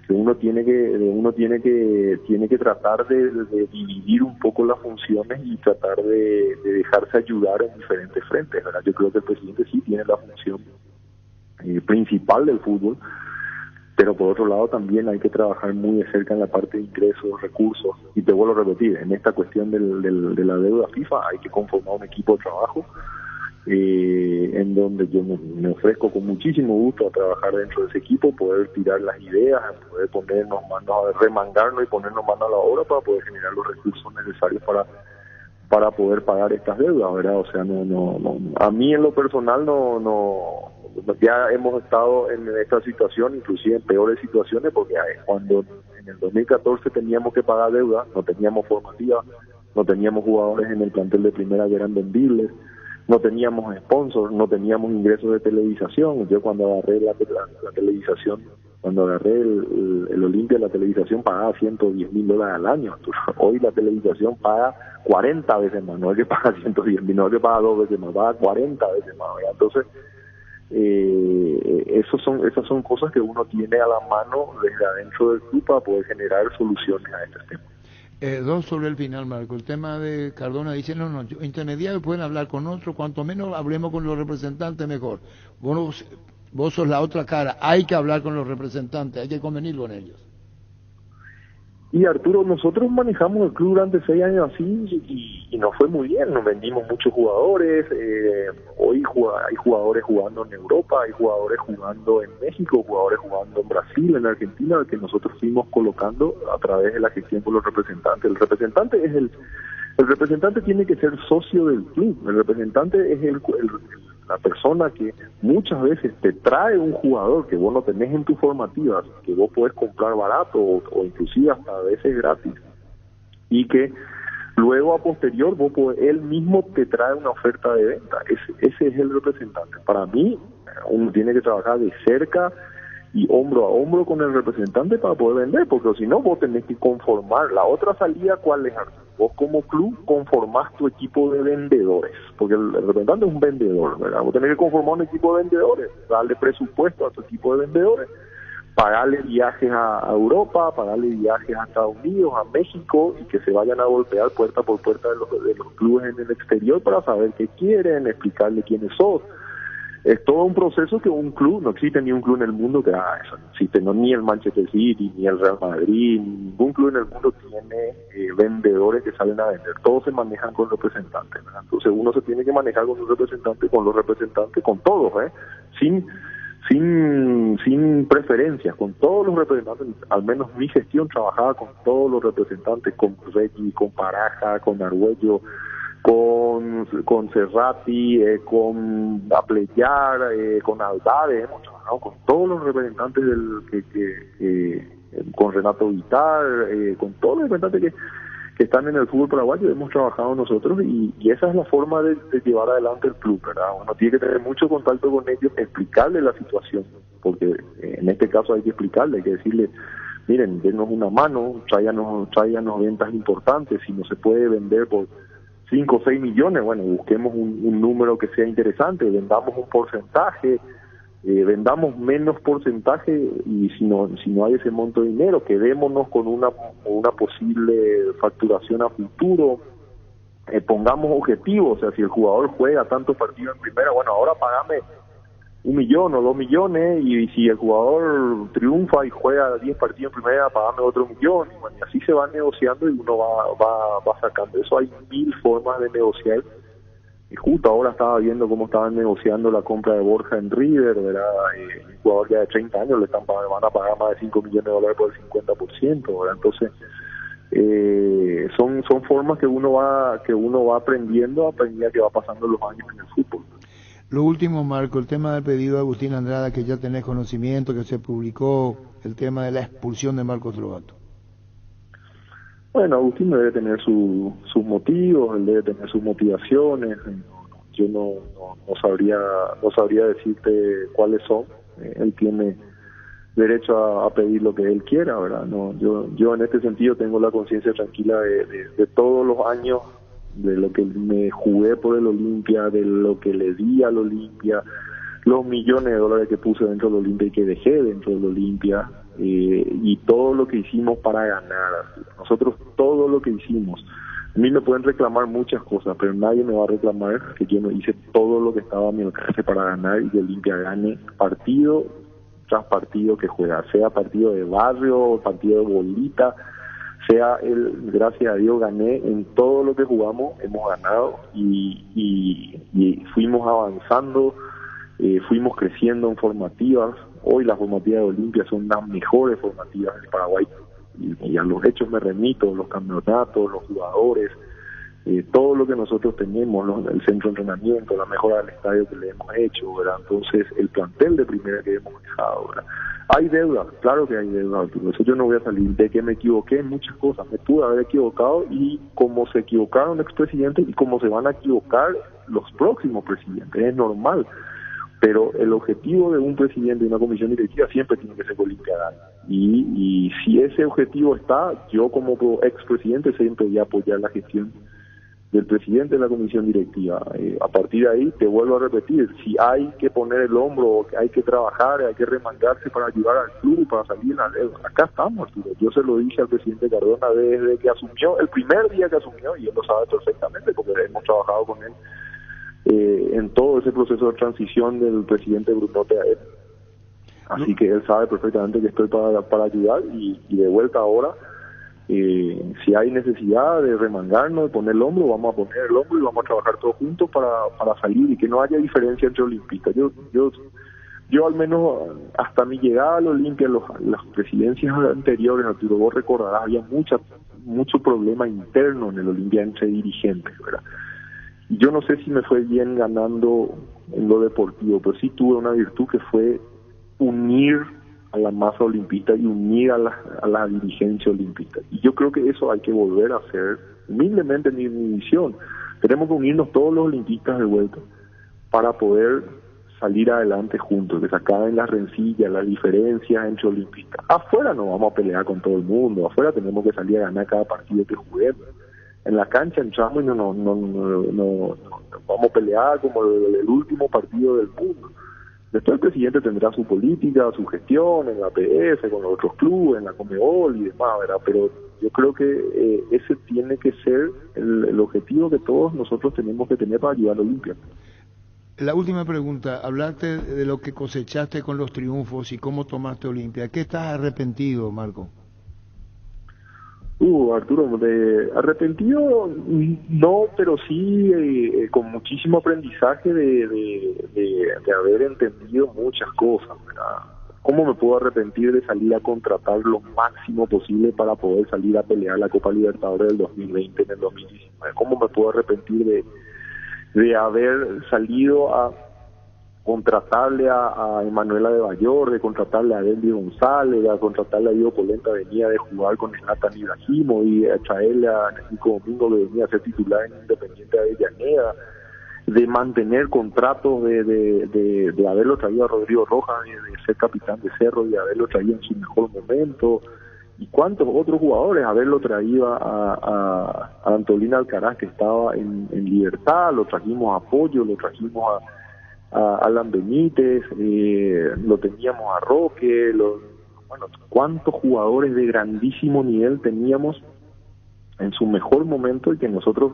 que uno tiene que tratar de dividir un poco las funciones y tratar de dejarse ayudar en diferentes frentes, ¿verdad? Yo creo que el presidente sí tiene la función principal del fútbol, Pero por otro lado también hay que trabajar muy de cerca en la parte de ingresos, recursos, y te vuelvo a repetir, en esta cuestión de la deuda FIFA hay que conformar un equipo de trabajo en donde yo me ofrezco con muchísimo gusto a trabajar dentro de ese equipo, poder tirar las ideas, poder ponernos manos a remangarnos y ponernos manos a la obra para poder generar los recursos necesarios para poder pagar estas deudas, ¿verdad? O sea, no, a mí en lo personal ya hemos estado en esta situación, inclusive en peores situaciones, porque cuando en el 2014 teníamos que pagar deuda, no teníamos formativa, no teníamos jugadores en el plantel de primera que eran vendibles, no teníamos sponsors, no teníamos ingresos de televisación. Yo cuando agarré la televisación, cuando agarré el Olimpia, la televisación pagaba $110,000 al año. Hoy la televisación paga 40 veces más, no es que paga 110,000, no es que paga 2 veces más, paga 40 veces más, ¿verdad? Entonces, esas son cosas que uno tiene a la mano desde adentro del club para poder generar soluciones a estos temas. Dos sobre el final, Marco. El tema de Cardona dice, no, intermediarios pueden hablar con otro, cuanto menos hablemos con los representantes mejor. Vos sos la otra cara, hay que hablar con los representantes, hay que convenir con ellos. Y Arturo, nosotros manejamos el club durante 6 años así y nos fue muy bien, nos vendimos muchos jugadores, hoy hay jugadores jugando en Europa, hay jugadores jugando en México, jugadores jugando en Brasil, en Argentina, que nosotros fuimos colocando a través de la gestión con los representantes. El representante el representante tiene que ser socio del club, el representante es la persona que muchas veces te trae un jugador que vos no tenés en tus formativas, que vos podés comprar barato o inclusive hasta a veces gratis, y que luego a posterior él mismo te trae una oferta de venta. Ese es el representante. Para mí, uno tiene que trabajar de cerca y hombro a hombro con el representante para poder vender, porque si no vos tenés que conformar. La otra salida, ¿cuál es? Vos como club conformás tu equipo de vendedores, porque el representante es un vendedor, ¿verdad? Vos tenés que conformar un equipo de vendedores, darle presupuesto a tu equipo de vendedores, pagarle viajes a Europa, pagarle viajes a Estados Unidos, a México, y que se vayan a golpear puerta por puerta de los clubes en el exterior para saber qué quieren, explicarle quiénes sos. Es todo un proceso que un club, no existe ni un club en el mundo que haga eso, no existe, ni el Manchester City, ni el Real Madrid, ningún club en el mundo tiene vendedores que salen a vender, todos se manejan con representantes, ¿verdad? Entonces uno se tiene que manejar con un representante, con los representantes, con todos, sin preferencias, con todos los representantes. Al menos mi gestión trabajaba con todos los representantes, con Reggie, con Paraja, con Argüello, con Cerrati, con Apleyar, con Aldares. Hemos trabajado con todos los representantes con Renato Vitar, con todos los representantes que están en el fútbol paraguayo. Hemos trabajado nosotros y esa es la forma de llevar adelante el club, ¿verdad? Uno tiene que tener mucho contacto con ellos, explicarle la situación, porque en este caso hay que explicarle, hay que decirle, miren, denos una mano, tráiganos ventas importantes. Si no se puede vender por 5 o 6 millones, bueno, busquemos un número que sea interesante, vendamos un porcentaje, vendamos menos porcentaje, y si no hay ese monto de dinero, quedémonos con una posible facturación a futuro, pongamos objetivos. O sea, si el jugador juega tantos partidos en primera, bueno, ahora pagame 1 millón o 2 millones, y si el jugador triunfa y juega 10 partidos en primera, pagame otro 1 millón, y bueno, y así se va negociando y uno va sacando eso. Hay 1000 formas de negociar, y justo ahora estaba viendo cómo estaban negociando la compra de Borja en River, ¿verdad? Un jugador ya de 30 años van a pagar más de $5 millones por el 50%, ¿verdad? Entonces son formas que uno va aprendiendo a medida que va pasando los años en el fútbol. Lo último, Marco, el tema del pedido de Agustín Andrada, que ya tenés conocimiento, que se publicó, el tema de la expulsión de Marcos Drogato. Bueno, Agustín debe tener sus motivos, él debe tener sus motivaciones. Yo no sabría decirte cuáles son. Él tiene derecho a pedir lo que él quiera, ¿verdad? No, yo en este sentido tengo la conciencia tranquila de todos los años, de lo que me jugué por el Olimpia, de lo que le di al Olimpia, los millones de dólares que puse dentro del Olimpia y que dejé dentro del Olimpia, y todo lo que hicimos para ganar. Nosotros todo lo que hicimos, a mí me pueden reclamar muchas cosas, pero nadie me va a reclamar que yo no hice todo lo que estaba a mi alcance para ganar y que Olimpia gane partido tras partido que juega, sea partido de barrio, partido de bolita, sea gracias a Dios gané en todo lo que jugamos, hemos ganado y fuimos avanzando, fuimos creciendo en formativas. Hoy las formativas de Olimpia son las mejores formativas del Paraguay y a los hechos me remito, los campeonatos, los jugadores, todo lo que nosotros tenemos, el centro de entrenamiento, la mejora del estadio que le hemos hecho, ¿verdad? Entonces el plantel de primera que hemos dejado, ¿verdad? Hay deuda, claro que hay deuda, Arturo. Eso yo no voy a salir de que me equivoqué en muchas cosas, me pude haber equivocado y como se equivocaron expresidentes y como se van a equivocar los próximos presidentes, es normal. Pero el objetivo de un presidente de una comisión directiva siempre tiene que ser olimpiada. Y si ese objetivo está, yo como expresidente siempre voy a apoyar la gestión del presidente de la comisión directiva. A partir de ahí, te vuelvo a repetir, si hay que poner el hombro, hay que trabajar, hay que remangarse para ayudar al club, para salir en la deuda. Acá estamos, Arturo. Yo se lo dije al presidente Cardona desde que asumió, el primer día que asumió, y él lo sabe perfectamente porque hemos trabajado con él en todo ese proceso de transición del presidente Brunote a él. Así que él sabe perfectamente que estoy para ayudar y de vuelta ahora, si hay necesidad de remangarnos, de poner el hombro, vamos a poner el hombro y vamos a trabajar todos juntos para salir y que no haya diferencia entre olimpistas. Yo al menos hasta mi llegada al Olimpia, las presidencias anteriores, Arturo, vos recordarás, había mucho problema interno en el Olimpia entre dirigentes, ¿verdad? Yo no sé si me fue bien ganando en lo deportivo, pero sí tuve una virtud que fue unir a la masa olimpista y unir a la dirigencia olimpista. Y yo creo que eso hay que volver a hacer, humildemente en mi visión. Tenemos que unirnos todos los olimpistas de vuelta para poder salir adelante juntos, que se acaben las rencillas, las diferencias entre olimpistas. Afuera no vamos a pelear con todo el mundo, afuera tenemos que salir a ganar cada partido que juguemos. En la cancha entramos y no vamos a pelear como el último partido del mundo. Después el presidente tendrá su política, su gestión en la PS, con los otros clubes, en la Conmebol y demás, ¿verdad? Pero yo creo que ese tiene que ser el objetivo que todos nosotros tenemos que tener para ayudar a Olimpia. La última pregunta, hablaste de lo que cosechaste con los triunfos y cómo tomaste Olimpia. ¿Qué estás arrepentido, Marco? Arturo, arrepentido no, pero sí con muchísimo aprendizaje de haber entendido muchas cosas, ¿verdad? ¿Cómo me puedo arrepentir de salir a contratar lo máximo posible para poder salir a pelear la Copa Libertadores del 2020 en el 2019? ¿Cómo me puedo arrepentir de haber salido a contratarle a Emanuela de Bayor, de contratarle a Dendy González, de contratarle a Diego Polenta, venía de jugar con Zlatan Ibrahimovic, y a traerle a Nico Domingo, que venía a ser titular en Independiente de Avellaneda, de mantener contratos, de haberlo traído a Rodrigo Rojas, de ser capitán de Cerro y haberlo traído en su mejor momento, y cuántos otros jugadores, haberlo traído a Antolín Alcaraz, que estaba en Libertad, lo trajimos a Pollo, lo trajimos a Alan Benítez, lo teníamos a Roque, cuántos jugadores de grandísimo nivel teníamos en su mejor momento y que nosotros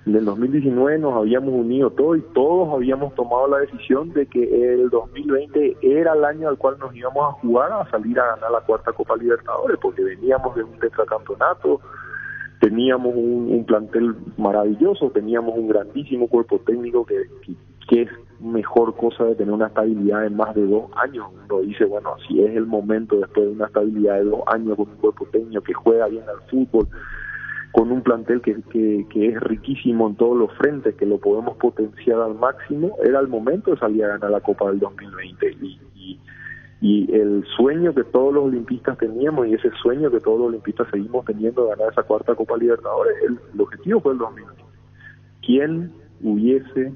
en el 2019 nos habíamos unido todos y todos habíamos tomado la decisión de que el 2020 era el año al cual nos íbamos a jugar a salir a ganar la cuarta Copa Libertadores, porque veníamos de un tetracampeonato, teníamos un plantel maravilloso, teníamos un grandísimo cuerpo técnico que es mejor cosa de tener una estabilidad de más de 2 años. Uno dice, bueno, si es el momento después de una estabilidad de 2 años con un cuerpo técnico que juega bien al fútbol, con un plantel que es riquísimo en todos los frentes, que lo podemos potenciar al máximo, era el momento de salir a ganar la Copa del 2020. Y el sueño que todos los olimpistas teníamos, y ese sueño que todos los olimpistas seguimos teniendo de ganar esa cuarta Copa Libertadores, el objetivo fue el 2020. ¿Quién hubiese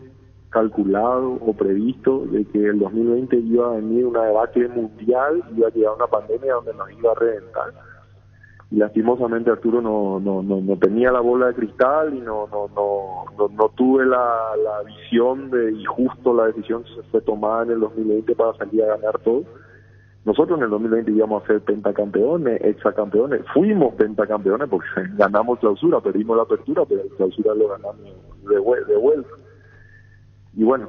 calculado o previsto de que el 2020 iba a venir una debacle mundial, iba a llegar una pandemia donde nos iba a reventar? Y lastimosamente Arturo no tenía la bola de cristal y no tuve la visión y justo la decisión se fue tomada en el 2020 para salir a ganar todo. Nosotros en el 2020 íbamos a ser pentacampeones, hexacampeones, fuimos pentacampeones porque ganamos clausura, perdimos la apertura, pero la clausura lo ganamos de vuelta. bueno,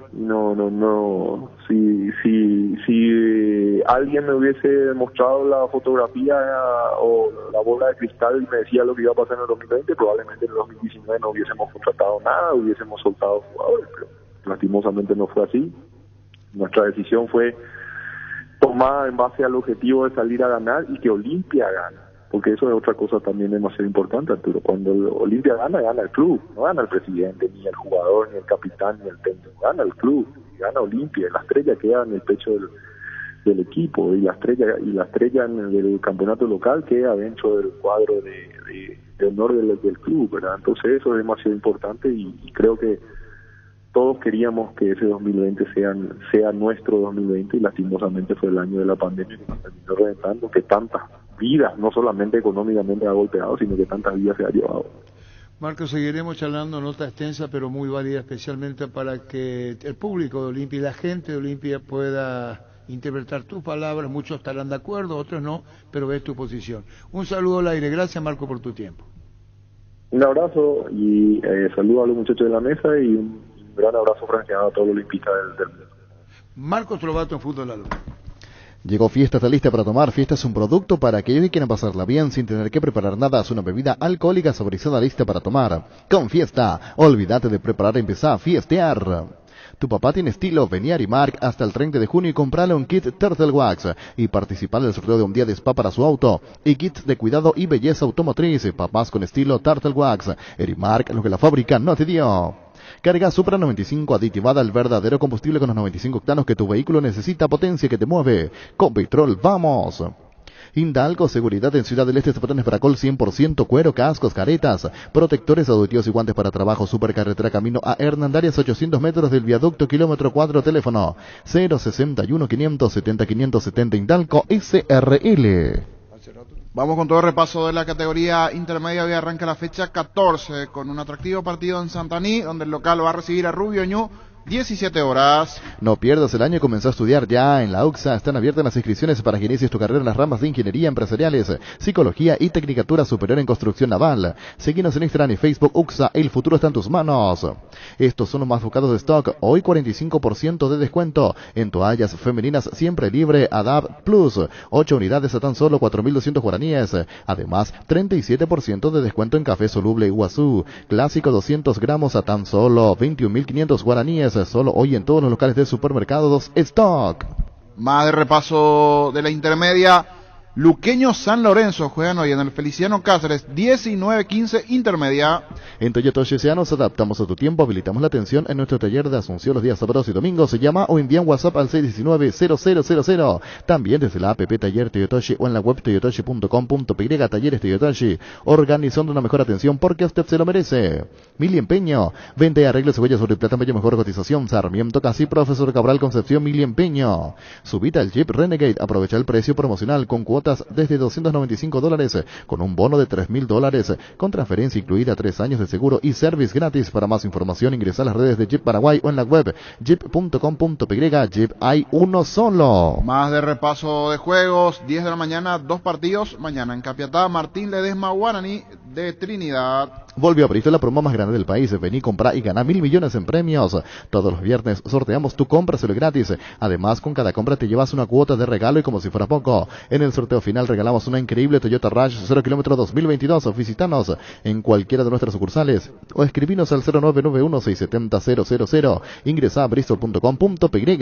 si alguien me hubiese mostrado la fotografía o la bola de cristal y me decía lo que iba a pasar en el 2020, probablemente en el 2019 no hubiésemos contratado nada, hubiésemos soltado jugadores, pero lastimosamente no fue así. Nuestra decisión fue tomada en base al objetivo de salir a ganar y que Olimpia gane, porque eso es otra cosa también demasiado importante, Arturo. Cuando Olimpia gana, gana el club, no gana el presidente, ni el jugador, ni el capitán, ni el técnico, gana el club, gana Olimpia, la estrella queda en el pecho del equipo, y la estrella en el campeonato local queda dentro del cuadro de honor del club, ¿verdad? Entonces eso es demasiado importante y creo que todos queríamos que ese 2020 sea nuestro 2020, y lastimosamente fue el año de la pandemia que nos terminó reventando, que tantas vidas, no solamente económicamente ha golpeado, sino que tantas vidas se ha llevado. Marcos, seguiremos charlando, nota extensa pero muy válida, especialmente para que el público de Olimpia y la gente de Olimpia pueda interpretar tus palabras. Muchos estarán de acuerdo, otros no, pero ves tu posición. Un saludo al aire. Gracias, Marco, por tu tiempo. Un abrazo y saludo a los muchachos de la mesa y un gran abrazo franqueado a todos los olimpistas del mundo. Marcos Trovato en Fútbol La Luna. Llegó Fiesta, está lista para tomar. Fiesta es un producto para aquellos que quieren pasarla bien sin tener que preparar nada. Es una bebida alcohólica saborizada lista para tomar. Con Fiesta, olvídate de preparar, empezá a fiestear. Tu papá tiene estilo, vení a Arimark hasta el 30 de junio y comprale un kit Turtle Wax y participar del sorteo de un día de spa para su auto y kits de cuidado y belleza automotriz. Papás con estilo Turtle Wax. Arimark, lo que la fábrica no te dio. Carga Supra 95 aditivada, el verdadero combustible con los 95 octanos que tu vehículo necesita, potencia que te mueve. Con Petrol, vamos. Hindalco, seguridad en Ciudad del Este, zapatones Paracol 100% cuero, cascos, caretas, protectores auditivos y guantes para trabajo. Supercarretera camino a Hernandarias, 800 metros del viaducto, kilómetro 4, teléfono 061 570 570 Hindalco SRL. Vamos con todo el repaso de la categoría intermedia. Hoy arranca la fecha 14 con un atractivo partido en Santaní, donde el local va a recibir a Rubio Ñu. 17 horas. No pierdas el año y comenzá a estudiar ya en la UCSA. Están abiertas las inscripciones para que inicies tu carrera en las ramas de ingeniería empresariales, psicología y tecnicatura superior en construcción naval. Seguinos en Instagram y Facebook. UCSA, el futuro está en tus manos. Estos son los más buscados de stock. Hoy 45% de descuento en toallas femeninas siempre libre ADAP Plus. 8 unidades a tan solo 4.200 guaraníes. Además, 37% de descuento en café soluble Iguazú. Clásico 200 gramos a tan solo 21.500 guaraníes. Solo hoy en todos los locales de supermercados Stock. Más de repaso de la intermedia. Luqueño San Lorenzo juegan hoy en el Feliciano Cáceres, 19-15 intermedia. En Toyota Ocean nos adaptamos a tu tiempo, habilitamos la atención en nuestro taller de Asunción los días sábados y domingos. Se llama o envían WhatsApp al 619-0000. También desde la app Taller Toyotoshi o en la web toyotoshi.com.py. Talleres Toyotoshi, organizando una mejor atención porque usted se lo merece. Mil Empeño, venta y arreglo cebollas sobre plata, medio mejor cotización. Sarmiento Casi, Profesor Cabral Concepción. Mil Empeño. Subita el Jeep Renegade, aprovecha el precio promocional con cuotas desde $295 con un bono de $3.000 con transferencia incluida, 3 años de seguro y service gratis. Para más información ingresa a las redes de Jeep Paraguay o en la web jeep.com.py. Jeep hay uno solo. Más de repaso de juegos. 10 de la mañana, 2 partidos. Mañana en Capiatá, Martín Ledesma Guaraní de Trinidad. Volvió a abrirse la promo más grande del país. Vení, compra y gana 1.000 millones en premios. Todos los viernes sorteamos tu compra, solo gratis. Además, con cada compra te llevas una cuota de regalo y como si fuera poco, en el sorteo final regalamos una increíble Toyota Rush 0 km 2022. Visítanos en cualquiera de nuestras sucursales o escribinos al 0991-670-000. Ingresa a bristol.com.py.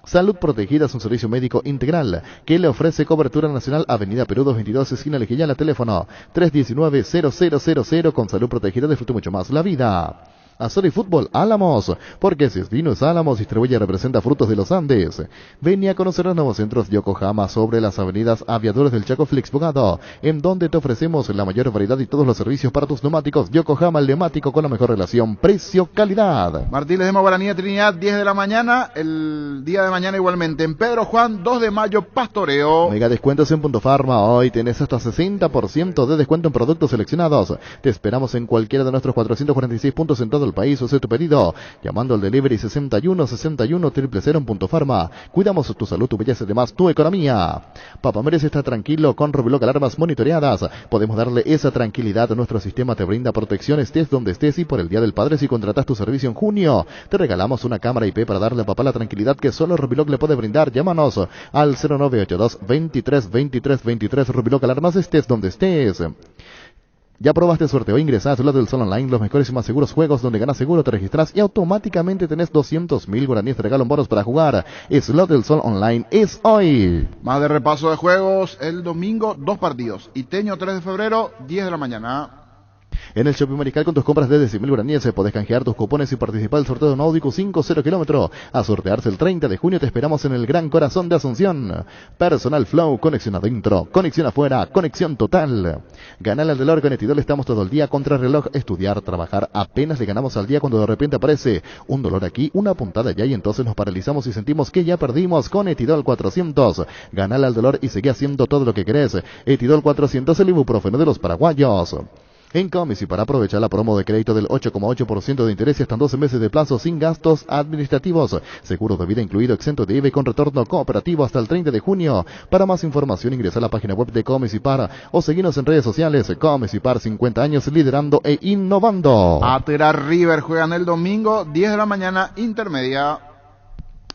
Salud Protegida es un servicio médico integral que le ofrece cobertura nacional. Avenida Perú 222, esquina Lejillala, teléfono 319-0000. Con Salud Protegida disfrute mucho más la vida. Azul y Fútbol Álamos, porque si es vino es Álamos, distribuye y representa frutos de los Andes. Ven a conocer los nuevos centros Yokohama sobre las avenidas Aviadores del Chaco Flex Bogado, en donde te ofrecemos la mayor variedad y todos los servicios para tus neumáticos. Yokohama, el neumático con la mejor relación precio-calidad. Martín Ledesma Guaraní de Trinidad, 10 de la mañana. El día de mañana igualmente en Pedro Juan, 2 de mayo, pastoreo. Mega descuentos en Punto Farma. Hoy tenés hasta 60% de descuento en productos seleccionados. Te esperamos en cualquiera de nuestros 446 puntos en todo el el país o hacer tu pedido llamando al delivery 61 61 000 en Punto Farma. Cuidamos tu salud, tu belleza y además tu economía. Papá merece estar tranquilo con Roblox alarmas monitoreadas. Podemos darle esa tranquilidad. Nuestro sistema te brinda protección estés donde estés, y por el Día del Padre, si contratas tu servicio en junio, te regalamos una cámara IP para darle a papá la tranquilidad que solo Roblox le puede brindar. Llámanos al 0982 23 23 23. Roblox alarmas estés donde estés. ¿Ya probaste el sorteo? Ingresá a Slot del Sol Online, los mejores y más seguros juegos donde ganas seguro, te registras y automáticamente tenés 200.000 guaraníes de regalo en bonos para jugar. Slot del Sol Online es hoy. Más de repaso de juegos, el domingo 2 partidos. Iteño 3 de febrero, 10 de la mañana. En el Shopping Mariscal, con tus compras de 10.000 guaraníes podés canjear tus cupones y participar del sorteo de un Audi Q5 0 kilómetro. A sortearse el 30 de junio te esperamos en el Gran Corazón de Asunción. Personal Flow, conexión adentro, conexión afuera, conexión total. Ganar al Delor con Etidol, estamos todo el día contra reloj, estudiar, trabajar. Apenas le ganamos al día cuando de repente aparece un dolor aquí, una puntada allá, y entonces nos paralizamos y sentimos que ya perdimos. Con Etidol 400. Ganar al dolor y seguí haciendo todo lo que querés. Etidol 400, el ibuprofeno de los paraguayos. En Comici, para aprovechar la promo de crédito del 8,8% de interés y hasta 12 meses de plazo sin gastos administrativos. Seguro de vida incluido, exento de IVA y con retorno cooperativo hasta el 30 de junio. Para más información ingresa a la página web de Comici Par o seguinos en redes sociales. Comici Par, 50 años liderando e innovando. Atera River juegan el domingo, 10 de la mañana, intermedia.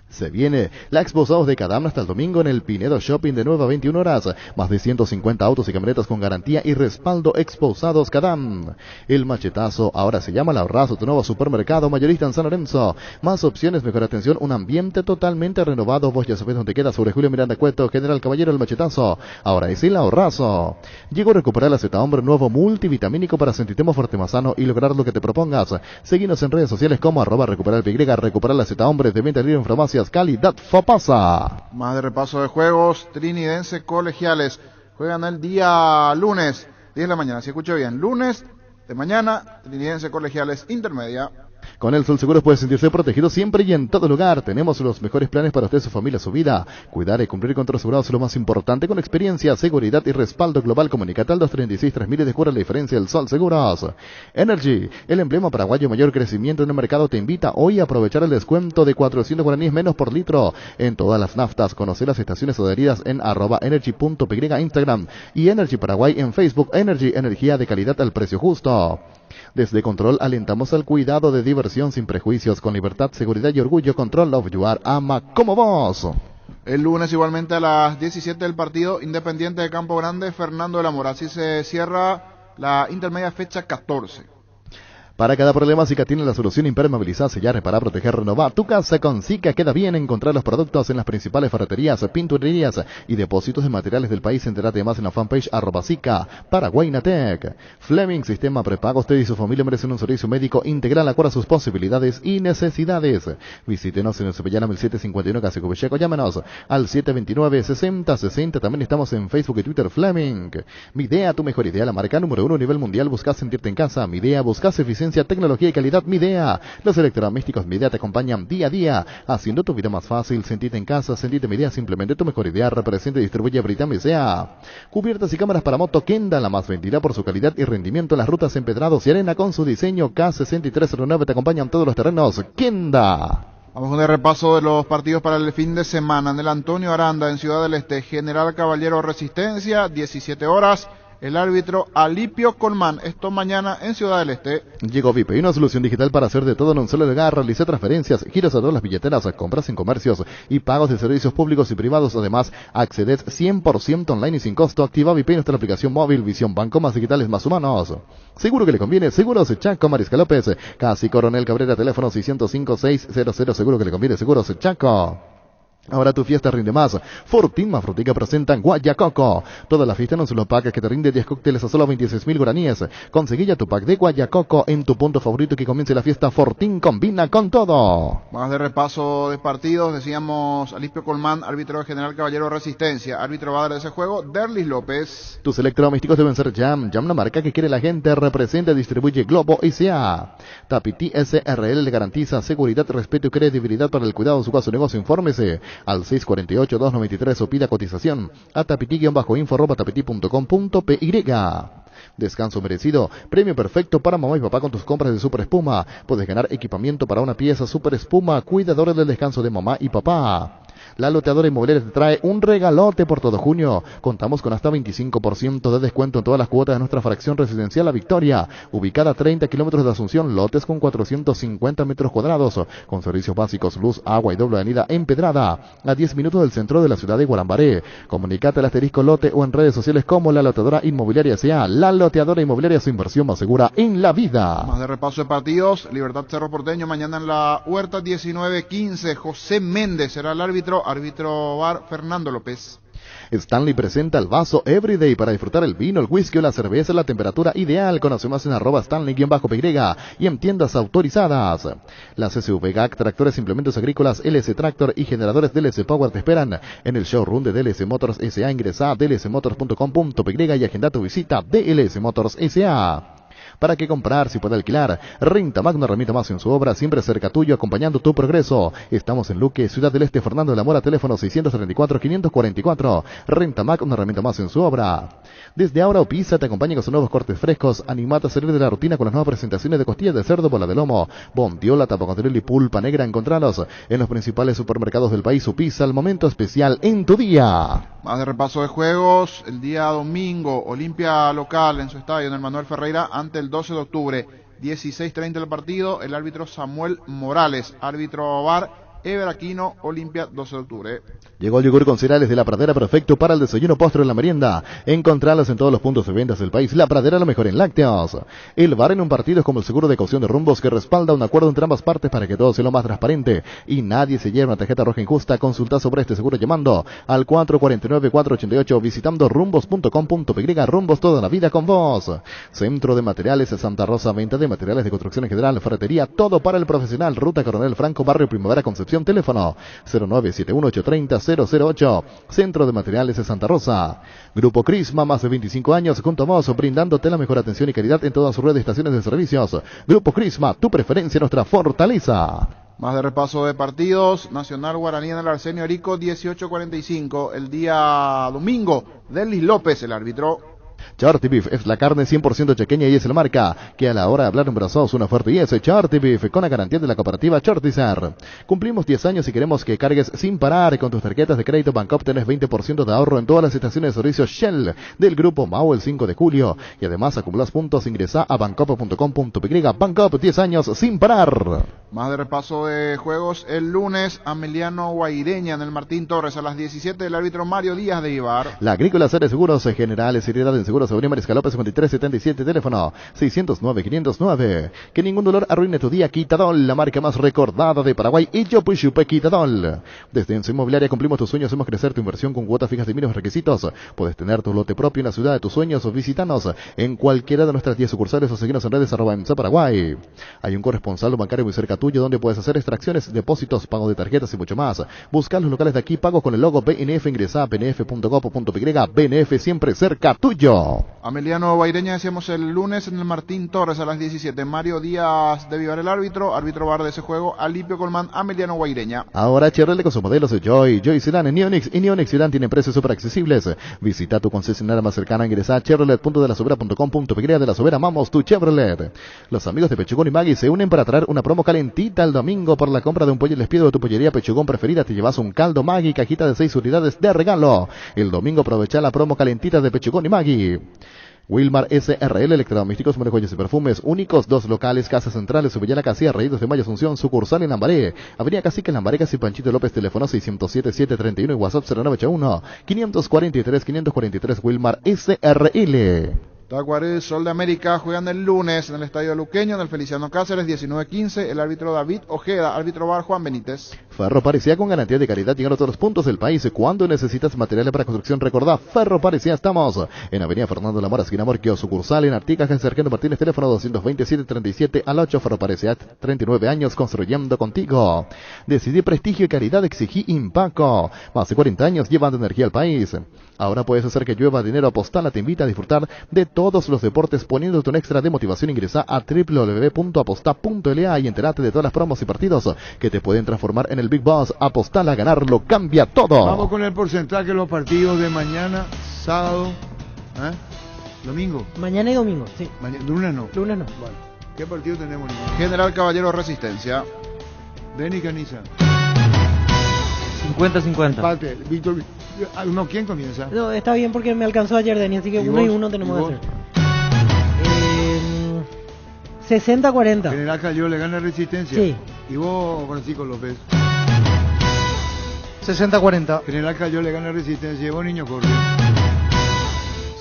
Se viene la Expo South de Cadam hasta el domingo en el Pinedo Shopping de 9 a 21 horas. Más de 150 autos y camionetas con garantía y respaldo. Expo Usados Cadam. El Machetazo ahora se llama La Ahorrazo, tu nuevo supermercado mayorista en San Lorenzo. Más opciones, mejor atención, un ambiente totalmente renovado. Vos ya sabés dónde queda, sobre Julio Miranda Cueto, General Caballero. El Machetazo ahora es el Ahorrazo. Llegó a recuperar la Z-Hombre, nuevo multivitamínico para sentirte más fuerte, más sano y lograr lo que te propongas. Seguinos en redes sociales como @recuperarpy, recuperar la Z-Hombre, de venta libre en farmacias. Calidad Fopasa. Más de repaso de juegos, Trinidense Colegiales juegan el día lunes, 10 de la mañana, si escucho bien, lunes de mañana, Trinidense Colegiales intermedia. Con el Sol Seguros puede sentirse protegido siempre y en todo lugar. Tenemos los mejores planes para usted, su familia, su vida. Cuidar y cumplir con tus asegurados es lo más importante, con experiencia, seguridad y respaldo global. Comunicate al 236-3000 y descubra la diferencia del Sol Seguros. Energy, el emblema paraguayo mayor crecimiento en el mercado, te invita hoy a aprovechar el descuento de 400 guaraníes menos por litro en todas las naftas. Conocer las estaciones adheridas en @energy.py Instagram y Energy Paraguay en Facebook. Energy, energía de calidad al precio justo. Desde Control alentamos al cuidado de diversión sin prejuicios, con libertad, seguridad y orgullo. Control, Love You Are, ama como vos. El lunes igualmente a las 17 del partido Independiente de Campo Grande, Fernando de la Mora. Así se cierra la intermedia fecha 14. Para cada problema, Sica tiene la solución: impermeabilizar, sellar, reparar, proteger, renovar. Tu casa con Sica queda bien. Encontrar los productos en las principales ferreterías, pinturerías y depósitos de materiales del país. Entérate más en la fanpage @Sica Paraguaynatec. Fleming, sistema prepago. Usted y su familia merecen un servicio médico integral acorde a sus posibilidades y necesidades. Visítenos en el Cepellana 1751 Casi Cubecheco. Llámenos al 729-6060. También estamos en Facebook y Twitter. Fleming. Midea, tu mejor idea, la marca número 1 a nivel mundial. Buscas sentirte en casa. Midea, buscas eficiencia, tecnología y calidad. Midea. Los electrodomésticos Midea te acompañan día a día, haciendo tu vida más fácil. Sentite en casa, sentite Midea, simplemente tu mejor idea. Representa y distribuye Britam Midea. Cubiertas y cámaras para moto Kenda, la más vendida por su calidad y rendimiento en las rutas empedrados y arena. Con su diseño K6309 te acompañan todos los terrenos. Kenda. Vamos con el repaso de los partidos para el fin de semana. En el Antonio Aranda, en Ciudad del Este, General Caballero Resistencia, 17 horas. El árbitro Alipio Colmán. Esto mañana en Ciudad del Este. Llegó Vipe, una solución digital para hacer de todo en un solo lugar. Realiza transferencias, giros a todas las billeteras, compras en comercios y pagos de servicios públicos y privados. Además, accedes 100% online y sin costo. Activa Vipe, nuestra aplicación móvil. Visión Banco, más digitales, más humanos. Seguro que le conviene. Seguros Chaco, Mariscal López. Casi Coronel Cabrera, teléfono 605-600. Seguro que le conviene. Seguros Chaco. Ahora tu fiesta rinde más. Fortín más Frutica presentan Guayacoco. Toda la fiesta en un solo pack que te rinde 10 cócteles a solo 26.000 guaraníes. Conseguí ya tu pack de Guayacoco en tu punto favorito y que comience la fiesta. Fortín combina con todo. Más de repaso de partidos. Decíamos Alipio Colmán, árbitro General Caballero Resistencia. Árbitro va a dar ese juego Derlis López. Tus electrodomésticos deben ser Jam. Jam, la marca que quiere la gente. Representa y distribuye Globo S.A. Tapiti SRL le garantiza seguridad, respeto y credibilidad para el cuidado de su caso o negocio. Infórmese al 648-293 o pida cotización a tapiti-info@tapiti.com.py. Descanso merecido, premio perfecto para mamá y papá con tus compras de Super Espuma. Puedes ganar equipamiento para una pieza Super Espuma, cuidadores del descanso de mamá y papá. La Loteadora Inmobiliaria te trae un regalote por todo junio. Contamos con hasta 25% de descuento en todas las cuotas de nuestra fracción residencial La Victoria, ubicada a 30 kilómetros de Asunción, lotes con 450 metros cuadrados, con servicios básicos, luz, agua y doble avenida empedrada, a 10 minutos del centro de la ciudad de Guarambaré. Comunicate al asterisco lote o en redes sociales como La Loteadora Inmobiliaria S.A. La Loteadora Inmobiliaria, su inversión más segura en la vida. Más de repaso de partidos. Libertad Cerro Porteño, mañana en la Huerta, 19:15. José Méndez será el árbitro VAR Fernando López. Stanley presenta el vaso Everyday para disfrutar el vino, el whisky o la cerveza en la temperatura ideal. Conoce más en @Stanley_PY y en tiendas autorizadas. Las SUV GAC, tractores, implementos agrícolas, LS Tractor y generadores DLS Power te esperan en el showroom de DLS Motors S.A. Ingresa a dlsmotors.com.py y agenda tu visita. DLS Motors S.A. ¿Para qué comprar si puede alquilar? Rentamac, una herramienta más en su obra, siempre cerca tuyo, acompañando tu progreso. Estamos en Luque, Ciudad del Este, Fernando de la Mora, teléfono 634-544. Rentamac, una herramienta más en su obra. Desde ahora Opisa te acompaña con sus nuevos cortes frescos. Animate a salir de la rutina con las nuevas presentaciones de costillas de cerdo, bola de lomo, bondiola, tapacontrol y pulpa negra. Encontralos en los principales supermercados del país. Opisa, el momento especial en tu día. Más de repaso de juegos. El día domingo, Olimpia local en su estadio en el Manuel Ferreira ante el 12 de octubre, 16:30 el partido. El árbitro Samuel Morales, árbitro VAR Ever Aquino, Olimpia, 12 de octubre. Llegó el yogur con cereales de La Pradera, perfecto para el desayuno, postre en la merienda. Encontralas en todos los puntos de ventas del país. La Pradera, lo mejor en lácteos. El VAR en un partido es como el seguro de caución de Rumbos, que respalda un acuerdo entre ambas partes para que todo sea lo más transparente y nadie se lleve una tarjeta roja injusta. Consulta sobre este seguro llamando al 449-488, visitando rumbos.com.py. Rumbos, toda la vida con vos. Centro de Materiales Santa Rosa, venta de materiales de construcción en general, ferretería, todo para el profesional. Ruta Coronel Franco, barrio Primavera, Concepción. Teléfono 0971-830-008. Centro de Materiales de Santa Rosa. Grupo Crisma, más de 25 años junto a vos, brindándote la mejor atención y calidad en todas sus redes de estaciones de servicios. Grupo Crisma, tu preferencia, nuestra fortaleza. Más de repaso de partidos. Nacional Guaraní en el Arsenio Arico, 18:45. El día domingo, Delis López, el árbitro. Charty Beef es la carne 100% chequeña y es la marca que a la hora de hablar en brazos una oferta y es Charty Beef con la garantía de la cooperativa Chartizar. Cumplimos 10 años y queremos que cargues sin parar. Con tus tarjetas de crédito Bancop tenés 20% de ahorro en todas las estaciones de servicio Shell del Grupo Mau el 5 de julio. Y además acumulás puntos, ingresa a bancop.com.py. Bancop, 10 años sin parar. Más de repaso de juegos. El lunes, Ameliano Guaireña en el Martín Torres a las 17. El árbitro Mario Díaz de Ibar. La Agrícola Seres Seguros Generales, Seriedad en Seguros Avenida Mariscal López 5377, teléfono 609-509. Que ningún dolor arruine tu día. Quitadol, la marca más recordada de Paraguay. Y yo Puchupe Quitadol. Desde Enso Inmobiliaria cumplimos tus sueños, hacemos crecer tu inversión con cuotas fijas de mínimos requisitos. Puedes tener tu lote propio en la ciudad de tus sueños o visitanos en cualquiera de nuestras 10 sucursales o seguirnos en redes @Enso Paraguay. Hay un corresponsal bancario muy cerca tuyo donde puedes hacer extracciones, depósitos, pago de tarjetas y mucho más. Busca los locales de aquí, pago con el logo BNF, ingresa a bnf.gov.py. BNF, siempre cerca tuyo. Ameliano Guaireña, decíamos el lunes en el Martín Torres a las 17. Mario Díaz de Vivar, el árbitro VAR de ese juego. Alipio Colmán, Ameliano Guaireña. Ahora Chevrolet con sus modelos Joy Sedan, Neonix y Neonix Sedan tienen precios súper accesibles. Visita tu concesionaria más cercana, ingresa a chevrolet.delasobera.com.py. De la Sobera, amamos tu Chevrolet. Los amigos de Pechugón y Maggi se unen para traer una promo calentita el domingo. Por la compra de un pollo y les pido de tu pollería Pechugón preferida, te llevas un caldo Maggi, cajita de 6 unidades de regalo. El domingo aprovecha la promo calentita de Pechugón y Maggi. Wilmar SRL, electrodomésticos, joyas y perfumes únicos, 2 locales, Casas Centrales, Subillana Casilla, Reídos de Mayo, Asunción, sucursal en Lambaré, Avenida Cacique, Lambaré, Casi Panchito López, teléfono 607-731 y WhatsApp 0981-543-543, Wilmar SRL. Tacuaré, Sol de América juegan el lunes en el Estadio Luqueño, en el Feliciano Cáceres, 19:15. El árbitro David Ojeda, árbitro VAR Juan Benítez. Ferro Parecía, con garantía de calidad, llegando a todos los puntos del país. Cuando necesitas materiales para construcción, recordá, Ferro Parecía, estamos en Avenida Fernando La Mora, esquina Morquio, sucursal en Artigas, en Sargento Martínez, teléfono 227-37 Ferro Parecía, 39 años construyendo contigo. Decidí prestigio y calidad, exigí impacto. Más de 40 años llevando energía al país. Ahora puedes hacer que llueva dinero. Postala te invita a disfrutar de todos los deportes poniéndote un extra de motivación. Ingresa a www.aposta.la y entérate de todas las promos y partidos que te pueden transformar en el Big Boss. Apostar a ganarlo cambia todo. Vamos con el porcentaje de los partidos de mañana, sábado, domingo. Mañana y domingo, sí. Lunes no. Lunes no. Vale. ¿Qué partido tenemos, niño? General Caballero Resistencia. Denis Caniza. 50-50. Empate. Víctor. No, ¿quién comienza? No, está bien porque me alcanzó ayer, Denis, así que ¿Y 1 y vos? 1 tenemos ¿Y que vos? hacer. 60-40. General Cayó le gana Resistencia. Sí. ¿Y vos, Francisco López? 60-40. General Cayó le gana Resistencia. ¿Y vos, niño Jorge?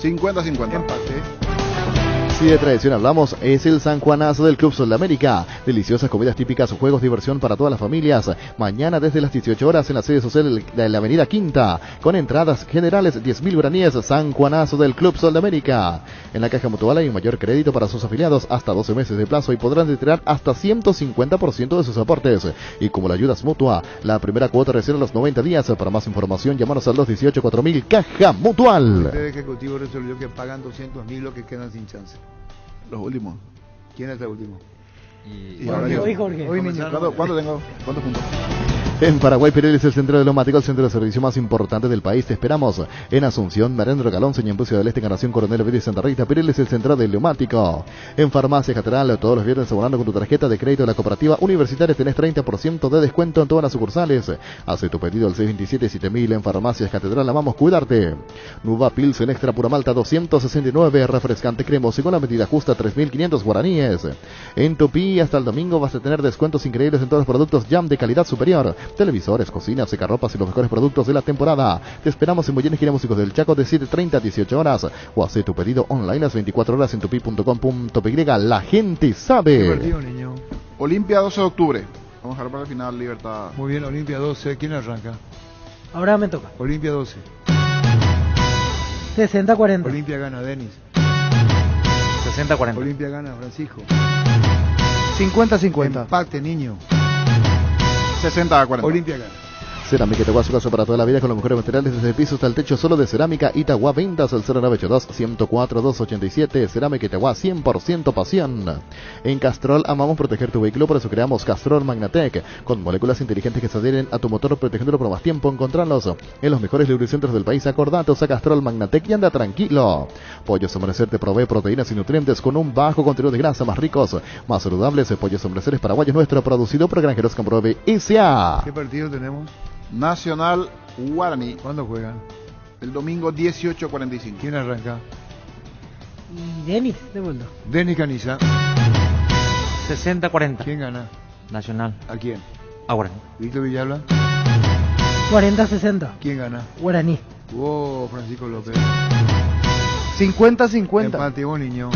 50-50. Empate. Si de tradición hablamos, es el San Juanazo del Club Sudamérica. Deliciosas comidas típicas, juegos, diversión para todas las familias. Mañana desde las 18 horas en la sede social de la Avenida Quinta. Con entradas generales 10.000 guaraníes. San Juanazo del Club Sudamérica. En la Caja Mutual hay un mayor crédito para sus afiliados hasta 12 meses de plazo y podrán retirar hasta 150% de sus aportes. Y como la ayuda es mutua, la primera cuota recién a los 90 días. Para más información, llámanos al 218-4000 Caja Mutual. El ejecutivo resolvió que pagan 200.000 los que quedan sin chance. Los últimos. ¿Quién es el último? Y ahora yo. Hoy Jorge. Hoy, niño. ¿Cuánto tengo? ¿Cuántos puntos? En Paraguay, Pirelli es el centro de neumáticos, el centro de servicio más importante del país. Te esperamos en Asunción, Marendro Galón, Ñemby, Ciudad del Este, Encarnación, Coronel Vélez, Santa Rita. Pirelli es el centro del neumático. En Farmacia Catedral, todos los viernes abonando con tu tarjeta de crédito de la cooperativa universitaria tenés 30% de descuento en todas las sucursales. Hace tu pedido al 627-7000 en Farmacias Catedral. Amamos cuidarte. Nuva Pilsen Extra Pura Malta 269, refrescante cremoso y con la medida justa 3.500 guaraníes. En Tupí hasta el domingo vas a tener descuentos increíbles en todos los productos Jam de calidad superior. Televisores, cocinas, secarropas y los mejores productos de la temporada. Te esperamos en Boyenes Gira Músicos del Chaco de 7:30 a 18 horas. O hace tu pedido online las 24 horas en tupi.com.py. La gente sabe. ¿Qué partido, niño? Olimpia 12 de octubre. Vamos a dejar para el final, Libertad. Muy bien, Olimpia 12. ¿Quién arranca? Ahora me toca. Olimpia 12. 60-40. Olimpia gana, Denis. 60-40. Olimpia gana, Francisco. 50-50. Empate, niño. 60-40. Olimpia gana. Cerámica Itagua, su casa para toda la vida con los mejores materiales desde el piso hasta el techo, solo de Cerámica Itagua. Ventas al 0982-104-287. Cerámica Itagua, 100% pasión. En Castrol amamos proteger tu vehículo, por eso creamos Castrol Magnatec, con moléculas inteligentes que se adhieren a tu motor protegiéndolo por más tiempo. Encontrarlos en los mejores lubricentros del país. Acordate, usa Castrol Magnatec y anda tranquilo. Pollos Amanecer te provee proteínas y nutrientes con un bajo contenido de grasa, más ricos, más saludables. Pollos Amanecer paraguayos, nuestro, producido por Granjeros Camprove S.A. ¿Qué partido tenemos? Nacional Guaraní. ¿Cuándo juegan? El domingo 18:45. ¿Quién arranca? Y Denis, de vuelta. Denis Caniza. 60-40. ¿Quién gana? Nacional. ¿A quién? Ahora. Víctor Villalba. 40-60. ¿Quién gana? Guaraní. Francisco López. 50-50. Empate, vos, niño.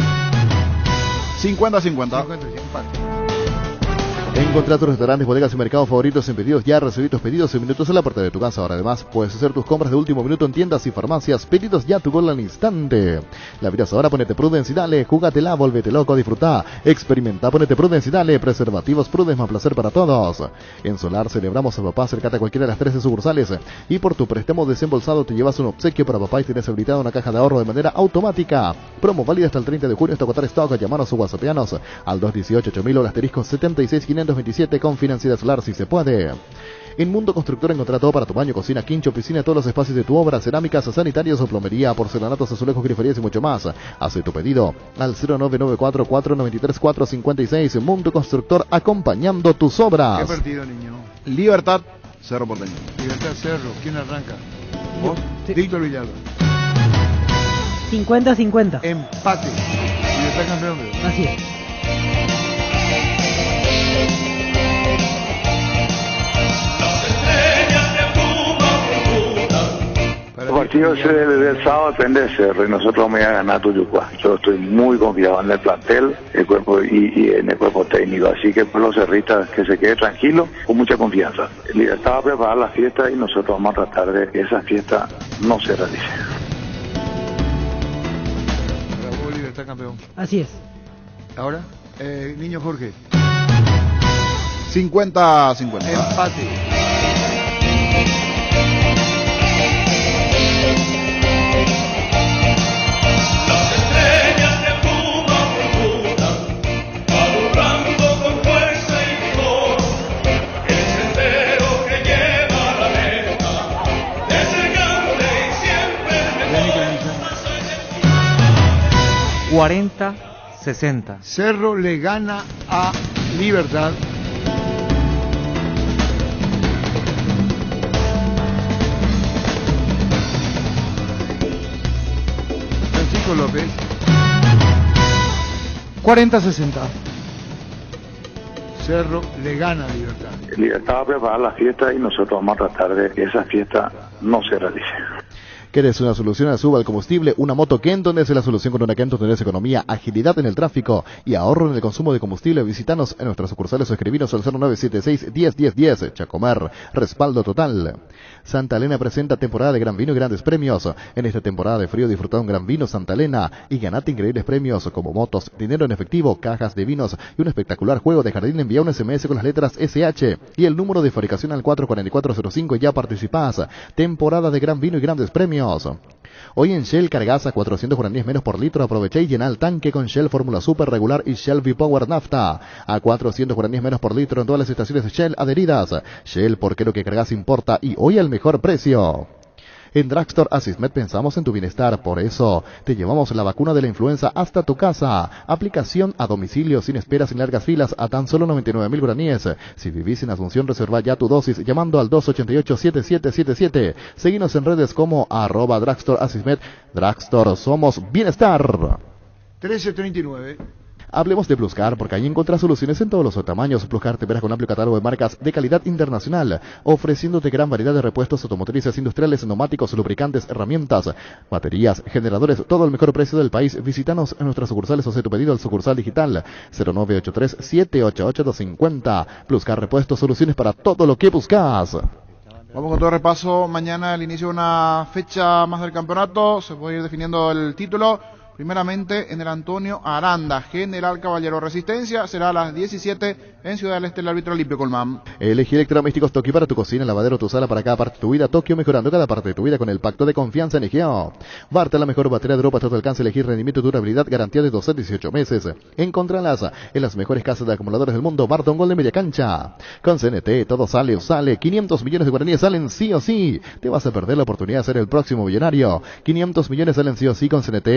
50-50. Empate. Encontrá tus restaurantes, bodegas y mercados favoritos en Pedidos Ya. Recibí tus pedidos en minutos a la puerta de tu casa. Ahora además puedes hacer tus compras de último minuto en tiendas y farmacias. Pedidos Ya, tu gol al instante. La vida es ahora, ponete Prudence y dale. Júgatela, volvete loco, disfrutá. Experimenta, ponete Prudence y dale. Preservativos Prudence, más placer para todos. En Solar celebramos a papá. Acércate a cualquiera de las 13 sucursales. Y por tu préstamo desembolsado te llevas un obsequio para papá y tienes habilitada una caja de ahorro de manera automática. Promo válida hasta el 30 de junio hasta agotar stock. Llamanos o whatsappianos al 218-8000 o al asterisco 76527 con Financiera Solar si se puede. En Mundo Constructor encontrá todo para tu baño, cocina, quincho, piscina, todos los espacios de tu obra, cerámicas, sanitarios o plomería, porcelanatos, azulejos, griferías y mucho más. Hace tu pedido al 0994-493-456. Mundo Constructor, acompañando tus obras. ¿Qué partido, niño? Libertad, Cerro Porteño. Libertad Cerro. ¿Quién arranca? ¿Vos? Sí. Víctor Villalba. 50-50. Empate. Libertad campeón. Así es. El partido del sábado depende de Cerro y nosotros vamos a ganar Tuyucuá. Yo estoy muy confiado en el plantel, el cuerpo y en el cuerpo técnico, así que por los cerristas que se quede tranquilo, con mucha confianza. Libertad va a preparar la fiesta y nosotros vamos a tratar de que esa fiesta no se realice. Bravo, Libertad campeón. Así es. Ahora, niño Jorge. 50-50. Empate. Las estrellas 40-60. Cerro le gana a Libertad. Francisco López. 40-60. Cerro le gana a Libertad. Libertad va a preparar la fiesta y nosotros vamos a tratar de que esa fiesta no se realice. ¿Quieres una solución a la suba al combustible? Una moto Kenton es la solución. Con una Kenton tenés economía, agilidad en el tráfico y ahorro en el consumo de combustible. Visítanos en nuestras sucursales o escribinos al 0976-101010. Chacomer, respaldo total. Santa Elena presenta temporada de gran vino y grandes premios. En esta temporada de frío disfruta un gran vino Santa Elena y ganate increíbles premios como motos, dinero en efectivo, cajas de vinos y un espectacular juego de jardín. Envía un SMS con las letras SH y el número de fabricación al 44405 y ya participás. Temporada de gran vino y grandes premios. Hoy en Shell cargas a 400 guaraníes menos por litro. Aproveché y llená el tanque con Shell Fórmula Super regular y Shell V-Power Nafta a 400 guaraníes menos por litro en todas las estaciones de Shell adheridas. Shell, porque lo que cargas importa, y hoy al mejor precio. En Drugstore Asismed pensamos en tu bienestar, por eso te llevamos la vacuna de la influenza hasta tu casa. Aplicación a domicilio sin esperas, sin largas filas, a tan solo 99.000 guaraníes. Si vivís en Asunción, reserva ya tu dosis llamando al 288-7777. Seguinos en redes como @Drugstore Asismed. Drugstore, somos bienestar. 1339. Hablemos de Pluscar, porque ahí encontrás soluciones en todos los tamaños. Pluscar te verás con un amplio catálogo de marcas de calidad internacional, ofreciéndote gran variedad de repuestos automotrices, industriales, neumáticos, lubricantes, herramientas, baterías, generadores, todo el mejor precio del país. Visítanos en nuestras sucursales o haz tu pedido al sucursal digital 0983-788-250. Pluscar Repuestos, soluciones para todo lo que buscas. Vamos con todo el repaso. Mañana el inicio de una fecha más del campeonato. Se puede ir definiendo el título. Primeramente en el Antonio Aranda, General Caballero. Resistencia será a las 17 en Ciudad del Este, el árbitro Olimpio Colmán. Elegí electrodomésticos Tokio para tu cocina, lavadero, tu sala, para cada parte de tu vida. Tokio, mejorando cada parte de tu vida con el pacto de confianza en Egeo. Barta, la mejor batería de Europa a todo alcance. Elegir rendimiento y durabilidad, garantía de 12 a 18 meses. Encontralas en las mejores casas de acumuladores del mundo. Barta, un gol de media cancha. Con CNT, todo sale o sale. 500 millones de guaraníes salen sí o sí. Te vas a perder la oportunidad de ser el próximo millonario. 500 millones salen sí o sí con CNT.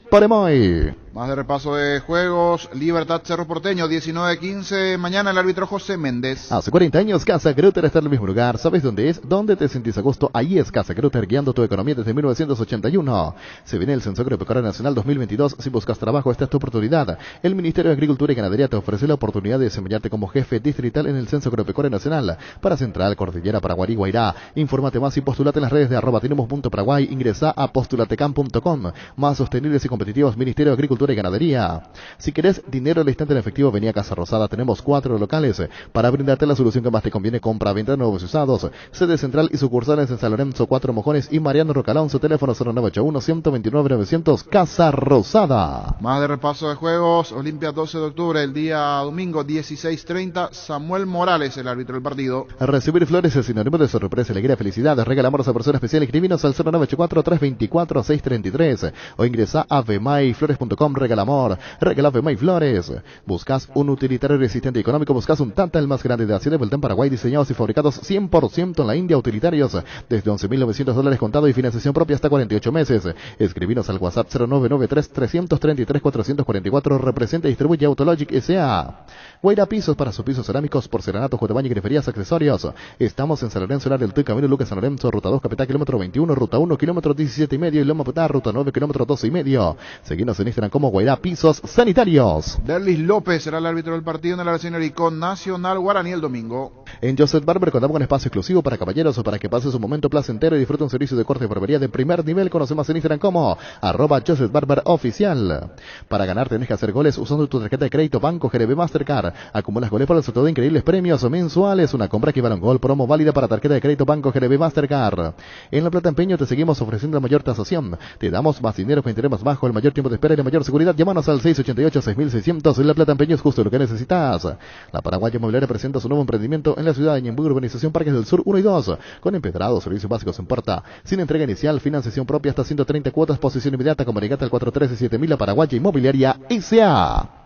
Paremoy. Más de repaso de juegos. Libertad Cerro Porteño, 19-15. Mañana el árbitro José Méndez. Hace 40 años Casa Grutter está en el mismo lugar. ¿Sabes dónde es? ¿Dónde te sentís a gusto? Ahí es Casa Grutter, guiando tu economía desde 1981. Se viene el Censo Agropecuario Nacional 2022. Si buscas trabajo, esta es tu oportunidad. El Ministerio de Agricultura y Ganadería te ofrece la oportunidad de desempeñarte como jefe distrital en el Censo Agropecuario Nacional para Central, Cordillera, Paraguay y Guairá. Infórmate más y postulate en las redes de @tenemos.paraguay. Ingresa a postulatecam.com. Más sostenibles y competitivos, Ministerio de Agricultura y Ganadería. Si querés dinero al instante en efectivo, vení a Casa Rosada. Tenemos 4 locales para brindarte la solución que más te conviene. Compra, venta de nuevos y usados. Sede central y sucursales en San Lorenzo, 4 Mojones y Mariano Rocalonso. Teléfono 0981-129-900. Casa Rosada. Más de repaso de juegos. Olimpia 12 de octubre, el día domingo 16:30. Samuel Morales, el árbitro del partido. Recibir flores es sinónimo de sorpresa, alegría, felicidad. Regalamos a persona especial. Escribinos al 0984-324-633 o ingresa a vemaiflores.com. Regala amor, regala Vemay Flores. Buscas un utilitario resistente y económico. Buscas un Tata, el más grande de Asia de vuelta en Paraguay, diseñados y fabricados 100% en la India. Utilitarios desde $11.900 contado y financiación propia hasta 48 meses. Escribinos al WhatsApp 0993-333-444. Representa y distribuye Autologic S.A. Guaira Pisos, para sus pisos cerámicos, porcelanato, juego de baño, griferías, accesorios. Estamos en San Lorenzo, en área del Camino Lucas San Lorenzo, ruta 2, capital, kilómetro 21, ruta 1, kilómetro 17,5 y Loma Patá, ruta 9, kilómetro 12,5. Seguinos en Instagram como Guaira Pisos Sanitarios. Derlis López será el árbitro del partido en el Arsenal y con Nacional Guaraní el domingo. En Joseph Barber contamos con espacio exclusivo para caballeros o para que pases un momento placentero y disfrute un servicio de corte de barbería de primer nivel. Conoce más en Instagram como @Joseph Barber Oficial. Para ganar tenés que hacer goles usando tu tarjeta de crédito Banco GRB Mastercard. Acumulas goles para el sorteo de increíbles premios mensuales. Una compra que vale un gol, promo válida para tarjeta de crédito Banco GRB Mastercard. En La Plata Empeño te seguimos ofreciendo la mayor tasación. Te damos más dinero con interés más bajo, el mayor tiempo de espera y la mayor seguridad. Llámanos al 688-6600. La Plata Empeño es justo lo que necesitas. La Paraguaya Inmobiliaria presenta su nuevo emprendimiento en la ciudad de Ñemby, urbanización Parques del Sur 1 y 2, con empedrados, servicios básicos en puerta, sin entrega inicial, financiación propia hasta 130 cuotas, posición inmediata. Comunicate al 413-7000. La Paraguaya Inmobiliaria S.A.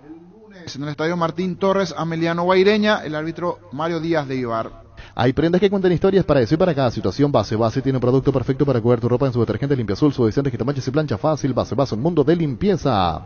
En el estadio Martín Torres, Ameliano Guaireña, el árbitro Mario Díaz de Ibar. Hay prendas que cuentan historias para eso y para cada situación. Base tiene un producto perfecto para cuidar tu ropa en su detergente limpia azul, suavizante, quitamanchas y plancha fácil. Base, un mundo de limpieza.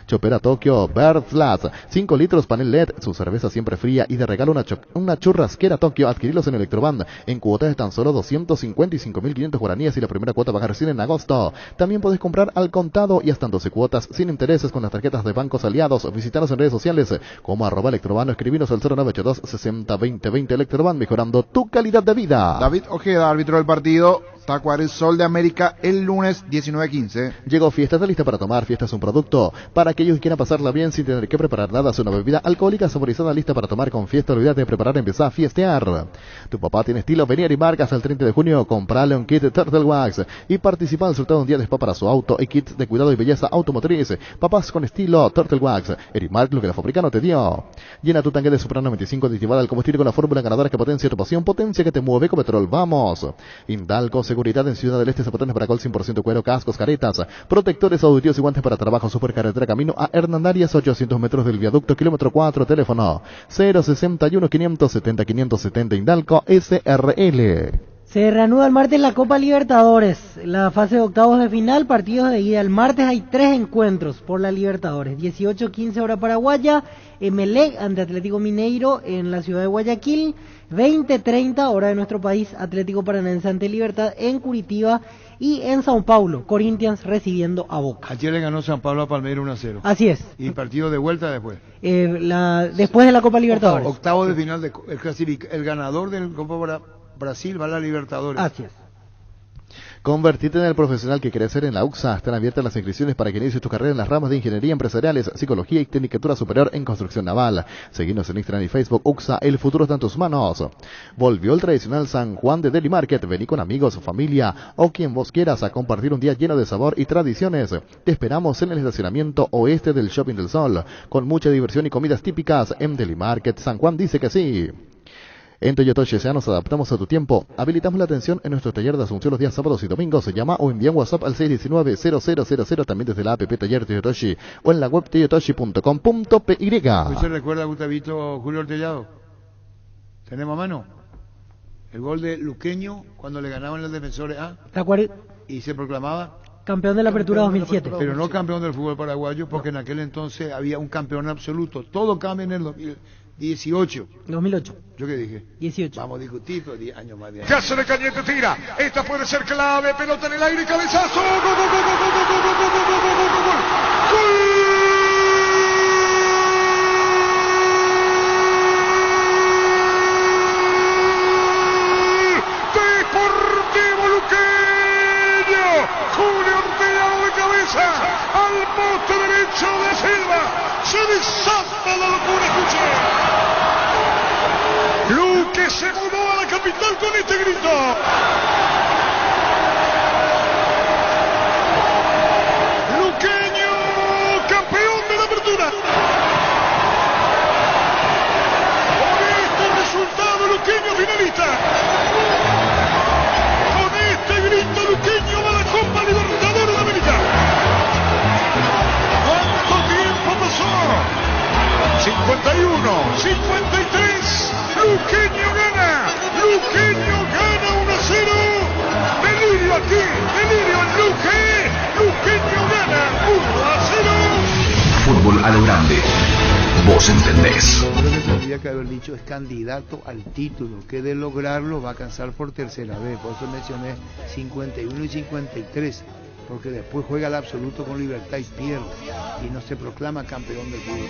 Chopera Tokio, Bird's 5 litros panel LED, su cerveza siempre fría y de regalo una churrasquera Tokio. Adquirirlos en Electroband en cuotas de tan solo 255.500 guaraníes y la primera cuota pagar recién en agosto. También puedes comprar al contado y hasta en 12 cuotas sin intereses con las tarjetas de bancos aliados. Visítanos en redes sociales como @Electroband o escribinos al 0982 60 20 20. Electroband, mejorando tu calidad de vida. David Ojeda, árbitro del partido. Tacuares Sol de América el lunes 19:15. Llegó Fiesta, está lista para tomar. Fiesta es un producto para aquellos que quieran pasarla bien sin tener que preparar nada. Es una bebida alcohólica saborizada lista para tomar con Fiesta. Olvídate de preparar, empezá a fiestear. Tu papá tiene estilo, vení a Arimark hasta el 30 de junio. Comprale un kit Turtle Wax y participa en el sorteo de un día de spa para su auto y kits de cuidado y belleza automotriz. Papás con estilo Turtle Wax. Arimark, lo que la fábrica no te dio. Llena tu tanque de Soprano 95 aditivada al combustible con la fórmula ganadora que potencia tu pasión, potencia que te mueve. Ecopetrol, vamos. Indalco Seguridad en Ciudad del Este, zapatones para col 100% cuero, cascos, caretas, protectores auditivos y guantes para trabajo. Supercarretera camino a Hernandarias, 800 metros del viaducto, kilómetro 4, teléfono 061 570 570. Indalco SRL. Se reanuda el martes la Copa Libertadores, la fase de octavos de final, partidos de ida. El martes hay 3 encuentros por la Libertadores. 18:15 hora paraguaya, Emelec ante Atlético Mineiro en la ciudad de Guayaquil. 20:30 hora de nuestro país, Atlético Paranaense ante Libertad en Curitiba. Y en Sao Paulo, Corinthians recibiendo a Boca. Ayer le ganó San Pablo a Palmeiras 1-0. Así es. Y partido de vuelta después. Después de la Copa Libertadores. Octavo de final, el ganador del Copa Brasil va a la Libertadores. Así es. Convertirte en el profesional que querés ser en la UCSA. Están abiertas las inscripciones para que inicies tu carrera en las ramas de ingeniería empresariales, psicología y tecnicatura superior en construcción naval. Seguinos en Instagram y Facebook. UCSA, el futuro está en tus manos. Volvió el tradicional San Juan de Deli Market. Vení con amigos, familia o quien vos quieras a compartir un día lleno de sabor y tradiciones. Te esperamos en el estacionamiento oeste del Shopping del Sol, con mucha diversión y comidas típicas. En Deli Market San Juan dice que sí. En Toyotoshi S.A. nos adaptamos a tu tiempo. Habilitamos la atención en nuestro taller de Asunción los días sábados y domingos. Se llama o envía un WhatsApp al 619-0000, también desde la app Taller Toyotoshi o en la web toyotoshi.com.py. ¿Usted recuerda, Gustavito, Julio Ortellado? ¿Tenemos a mano? El gol de Luqueño cuando le ganaban los defensores A. Y se proclamaba campeón de la Apertura 2007. Pero no campeón del fútbol paraguayo, porque en aquel entonces había un campeón absoluto. Todo cambia en el 2018. 2008. ¿Yo qué dije? 18. Vamos a discutir, pero 10 años más de años. Caso de Cañete tira. Esta puede ser clave. Pelota en el aire y cabezazo. ¡Gol, gol, gol, gol, gol, gol, gol, gol, gol, gol, gol, gol, gol! Deportivo Luqueño. Julio Ortellado de cabeza. Al poste derecho de Silva. Se desata la locura, escuche. Luque se mudó a la capital con este grito. Luqueño, campeón de la Apertura. Con este resultado, Luqueño finalista. Con este grito, Luqueño va a la Copa Libertadores de América. ¿Cuánto tiempo pasó? 51, 53. Luqueño gana 1-0. Delirio aquí, delirio en Luque. Luqueño gana 1-0. Fútbol a lo grande. Vos entendés. Lo que tendría que haber dicho es candidato al título, que de lograrlo va a alcanzar por tercera vez. Por eso mencioné 51 y 53. Porque después juega el absoluto con Libertad y pierde. Y no se proclama campeón del fútbol.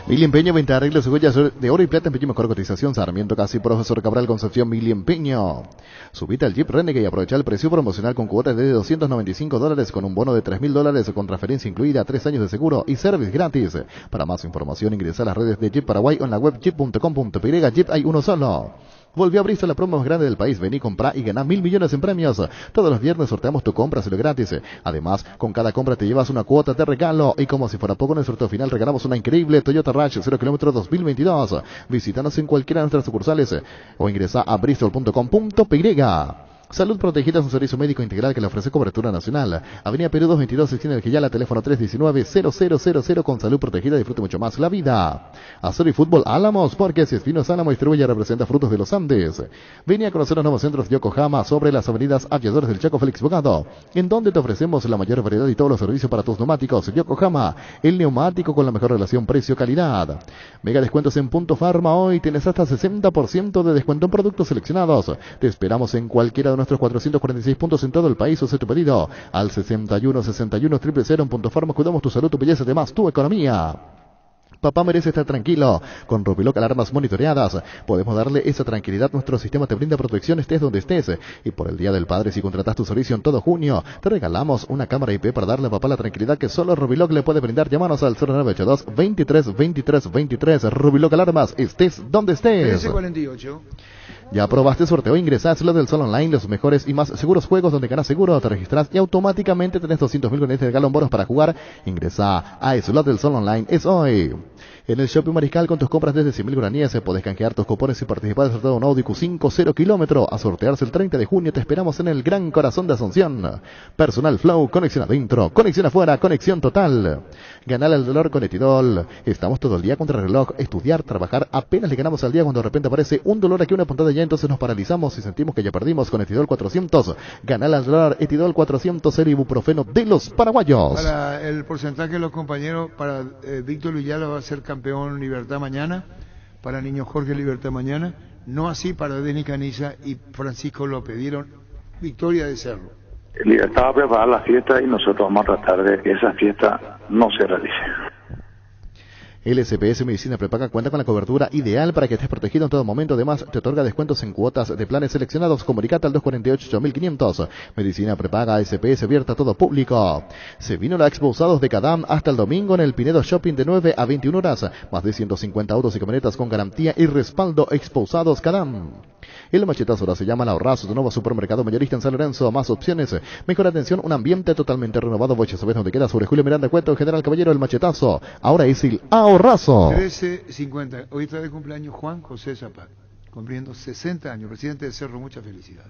Mil Empeño, 20 arreglos y joyas de oro y plata en pequeña mejor cotización. Sarmiento Casi, Profesor Cabral, Concepción. Mil Empeño. Subite al Jeep Renegade y aprovecha el precio promocional con cuotas de $295 con un bono de $3.000 con transferencia incluida, 3 años de seguro y service gratis. Para más información ingresa a las redes de Jeep Paraguay o en la web jeep.com.py. Jeep hay uno solo. Volvió a abrirse la promo más grande del país. Vení, comprá y ganá 1.000 millones en premios. Todos los viernes sorteamos tu compra, se lo gratis. Además, con cada compra te llevas una cuota de regalo. Y como si fuera poco, en el sorteo final regalamos una increíble Toyota Rush 0 km 2022. Visítanos en cualquiera de nuestras sucursales o ingresa a bristol.com.py. Salud Protegida es un servicio médico integral que le ofrece cobertura nacional. Avenida Perú 222, esquina del Quillala, teléfono 319-0000. Con Salud Protegida disfrute mucho más la vida. Azul y Fútbol Álamos, porque si es Pinos Álamo distribuye representa frutos de los Andes. Vení a conocer los nuevos centros de Yokohama sobre las avenidas Aviadores del Chaco Félix Bogado, en donde te ofrecemos la mayor variedad y todos los servicios para tus neumáticos. Yokohama, el neumático con la mejor relación precio-calidad. Mega descuentos en Punto Farma. Hoy tienes hasta 60% de descuento en productos seleccionados. Te esperamos en cualquiera de nuestros 446 puntos en todo el país. O sea, tu pedido al 6161-000 en Punto Farma. Cuidamos tu salud, tu belleza, además tu economía. Papá merece estar tranquilo. Con Rubiloc alarmas monitoreadas podemos darle esa tranquilidad. Nuestro sistema te brinda protección estés donde estés. Y por el Día del Padre, si contratas tu servicio en todo junio, te regalamos una cámara IP para darle a papá la tranquilidad que solo Rubiloc le puede brindar. Llámanos al 0982-232323. Rubiloc alarmas, estés donde estés. 1348. ¿Ya probaste sorteo? Ingresás lo del Sol Online, los mejores y más seguros juegos donde ganas seguro, te registras y automáticamente tenés 200.000 con este regalo en bonos para jugar. Ingresa a Slot del Sol Online, es hoy. En el Shopping Mariscal, con tus compras desde 100.000 guaraníes, podés canjear tus cupones y participar del sorteo de un Audi Q5 0 kilómetro a sortearse el 30 de junio. Te esperamos en el Gran Corazón de Asunción. Personal Flow, conexión adentro, conexión afuera, conexión total. Ganar el dolor con Etidol. Estamos todo el día contra el reloj, estudiar, trabajar. Apenas le ganamos al día cuando de repente aparece un dolor aquí, una puntada ya, entonces nos paralizamos y sentimos que ya perdimos. Con Etidol 400. Ganar el dolor, Etidol 400, el ibuprofeno de los paraguayos. Para el porcentaje de los compañeros, para Víctor Villalba va a ser campeón Libertad mañana, para Niño Jorge Libertad mañana, no así para Denis Caniza y Francisco López, dieron victoria de Cerro. Libertad va a preparar la fiesta y nosotros vamos a tratar de que esa fiesta no se realice. El SPS Medicina Prepaga cuenta con la cobertura ideal para que estés protegido en todo momento. Además, te otorga descuentos en cuotas de planes seleccionados. Comunicate al 248-8500. Medicina Prepaga SPS abierta a todo público. Se vino la Expo Usados de Cadam hasta el domingo en el Pinedo Shopping de 9 a 21 horas. Más de 150 autos y camionetas con garantía y respaldo. Expo Usados Cadam. El machetazo ahora se llama La Ahorrazo, tu nuevo supermercado mayorista en San Lorenzo. Más opciones, mejor atención, un ambiente totalmente renovado. Vos ya sabés dónde queda, sobre Julio Miranda Cueto, General Caballero. El machetazo ahora es el Ahorrazo. 13:50. Hoy está de cumpleaños Juan José Zapat, cumpliendo 60 años. Presidente de Cerro, mucha felicidad.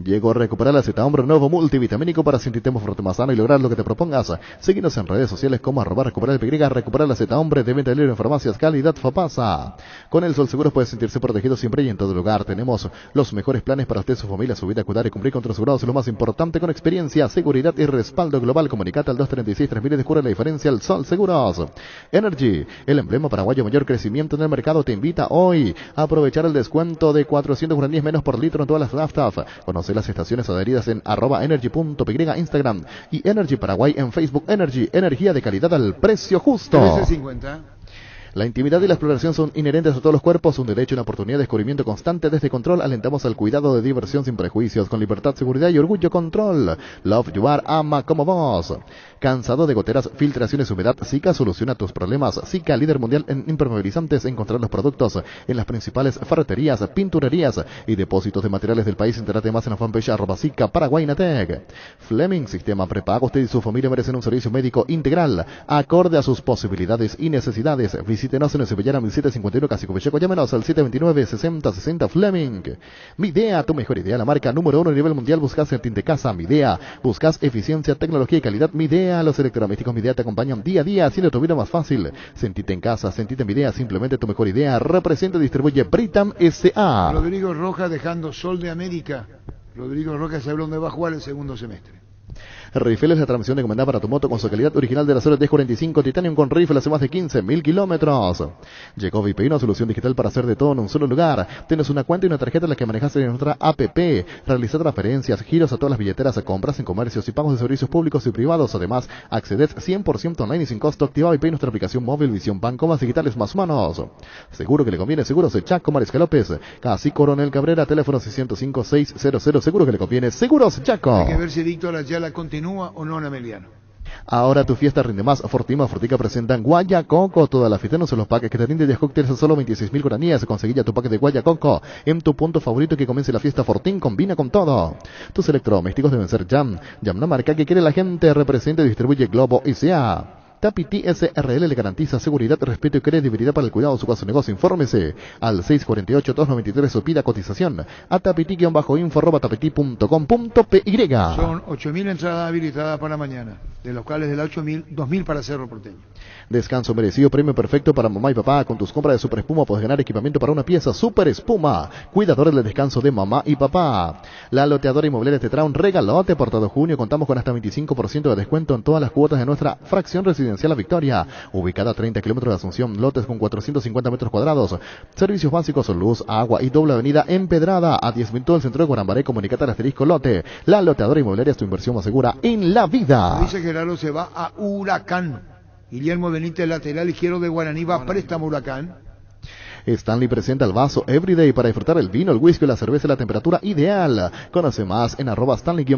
Llegó a recuperar la Zeta-Hombre nuevo multivitamínico para sentirte más fuerte, más sano y lograr lo que te propongas. Síguenos en redes sociales como @recuperar el PY, recuperar la Zeta-Hombre de venta libre en farmacias, calidad Fapasa. Con el Sol Seguros puedes sentirse protegido siempre y en todo lugar. Tenemos los mejores planes para usted, su familia, su vida, cuidar y cumplir con tus asegurados. Lo más importante, con experiencia, seguridad y respaldo global. Comunicate al 236-3000 y descubre la diferencia. El Sol Seguros. Energy, el emblema paraguayo mayor crecimiento en el mercado, te invita hoy a aprovechar el descuento de 400 guaraníes menos por litro en todas las naftas. Conoce las estaciones adheridas en @energy.py, Instagram, y Energy Paraguay en Facebook. Energy, energía de calidad al precio justo. 13:50. La intimidad y la exploración son inherentes a todos los cuerpos, un derecho, una oportunidad de descubrimiento constante. Desde Control alentamos al cuidado de diversión sin prejuicios, con libertad, seguridad y orgullo. Control. Love You Are, ama como vos. ¿Cansado de goteras, filtraciones, humedad? Zika soluciona tus problemas. Zika, líder mundial en impermeabilizantes. Encontrar los productos en las principales ferreterías, pinturerías y depósitos de materiales del país. Entérate más en la fanpage @Zika Paraguay Natec. Fleming, sistema prepago. Usted y su familia merecen un servicio médico integral, acorde a sus posibilidades y necesidades. Visítenos en el Sevillana 1751 Casi Covecheco. Llámenos al 729-6060 Fleming. Midea, tu mejor idea, la marca número 1 a nivel mundial. Buscas en Tinte Casa, Midea. Buscas eficiencia, tecnología y calidad. Midea. Los electrodomésticos Midea te acompañan día a día, haciendo tu vida más fácil. Sentite en casa, sentite en Midea, simplemente tu mejor idea. Representa y distribuye Britam S.A. Rodrigo Rojas dejando Sol de América. Rodrigo Rojas sabe dónde va a jugar el segundo semestre. Rifel es la transmisión recomendada para tu moto con su calidad original de la 1045 Titanium con Rifel hace más de 15.000 kilómetros. Llegó VPI, una solución digital para hacer de todo en un solo lugar. Tienes una cuenta y una tarjeta en la que manejas en nuestra app. Realizar transferencias, giros a todas las billeteras, compras en comercios y pagos de servicios públicos y privados. Además, accedes 100% online y sin costo. Activa VPI, nuestra aplicación móvil, visión banco, más digitales, más humanos. Seguro que le conviene, seguros de Chaco Mariscal López. Casi Coronel Cabrera, teléfono 605-600. Seguro que le conviene, seguros Chaco. Hay que ver si Víctor Ayala continúa o no en Ameliano. Ahora tu fiesta rinde más. Fortima Frutica presentan Guayacoco. Toda la fiesta no son los paques que te rinden 10 cócteles a solo 26.000 guaraníes. Conseguí ya tu paque de Guayacoco en tu punto favorito. Que comience la fiesta Fortín. Combina con todo. Tus electrodomésticos deben ser Jam. Jam, una marca que quiere la gente. Representa y distribuye Globo S.A. Tapiti SRL le garantiza seguridad, respeto y credibilidad para el cuidado de su caso de negocio. Infórmese al 648-293 o pida cotización a tapiti-info@tapiti.com.py. Son 8.000 entradas habilitadas para mañana, de los cuales de las 8.000, 2.000 para Cerro Porteño. Descanso merecido, premio perfecto para mamá y papá. Con tus compras de Super Espuma puedes ganar equipamiento para una pieza. Super Espuma, cuidadores del descanso de mamá y papá. La loteadora inmobiliaria te trae un regalote por todo junio. Contamos con hasta 25% de descuento en todas las cuotas de nuestra fracción residencial La Victoria, ubicada a 30 kilómetros de Asunción. Lotes con 450 metros cuadrados. Servicios básicos, luz, agua y doble avenida empedrada a 10 minutos del centro de Guarambaré. Comunicate al asterisco lote. La loteadora inmobiliaria es tu inversión más segura en la vida. Dice Gerardo, se va a Huracán. Guillermo Benítez, lateral izquierdo de Guaraní, va a préstamo Huracán. Stanley presenta el vaso Everyday para disfrutar el vino, el whisky y la cerveza a la temperatura ideal. Conoce más en @Stanley_PY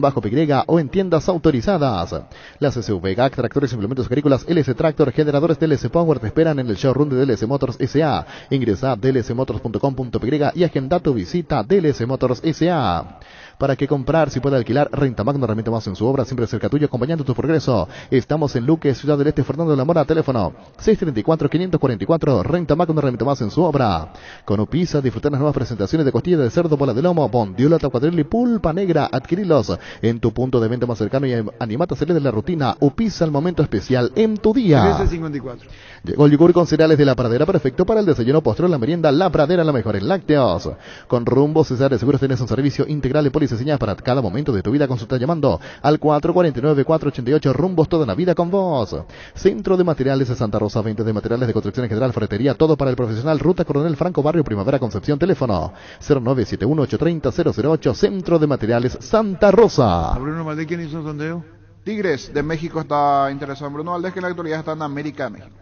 o en tiendas autorizadas. Las SUV, GAC, tractores y implementos agrícolas, LS Tractor, generadores DLC Power te esperan en el showroom de DLC Motors S.A. Ingresa a dlsmotors.com.py y agenda tu visita a DLC Motors S.A. ¿Para qué comprar si puede alquilar? Renta Magno, herramienta más en su obra, siempre cerca tuyo, acompañando tu progreso. Estamos en Luque, Ciudad del Este, Fernando de la Mora, teléfono 634-544. Renta Magno, herramienta más en su obra. Con Upisa, disfrutar las nuevas presentaciones de costilla de cerdo, bola de lomo, bondiola, tacuadril y pulpa negra. Adquirilos en tu punto de venta más cercano y animate a salir de la rutina. Upisa, el momento especial en tu día. 1354. Llegó el yogur con cereales de La Pradera, perfecto para el desayuno, postre, la merienda. La Pradera, la mejor en lácteos. Con Rumbo César de Seguros tienes un servicio integral de póliza señal para cada momento de tu vida. Consulta llamando al 449-488. Rumbos, toda la vida con vos. Centro de Materiales de Santa Rosa, 20 de materiales de construcción en general, ferretería, todo para el profesional. Ruta Coronel Franco, Barrio Primavera, Concepción. Teléfono 0971-830-008. Centro de Materiales Santa Rosa. ¿A Bruno Valdés quién hizo un sondeo? Tigres de México está interesado en Bruno Valdés, que en la actualidad está en América de México.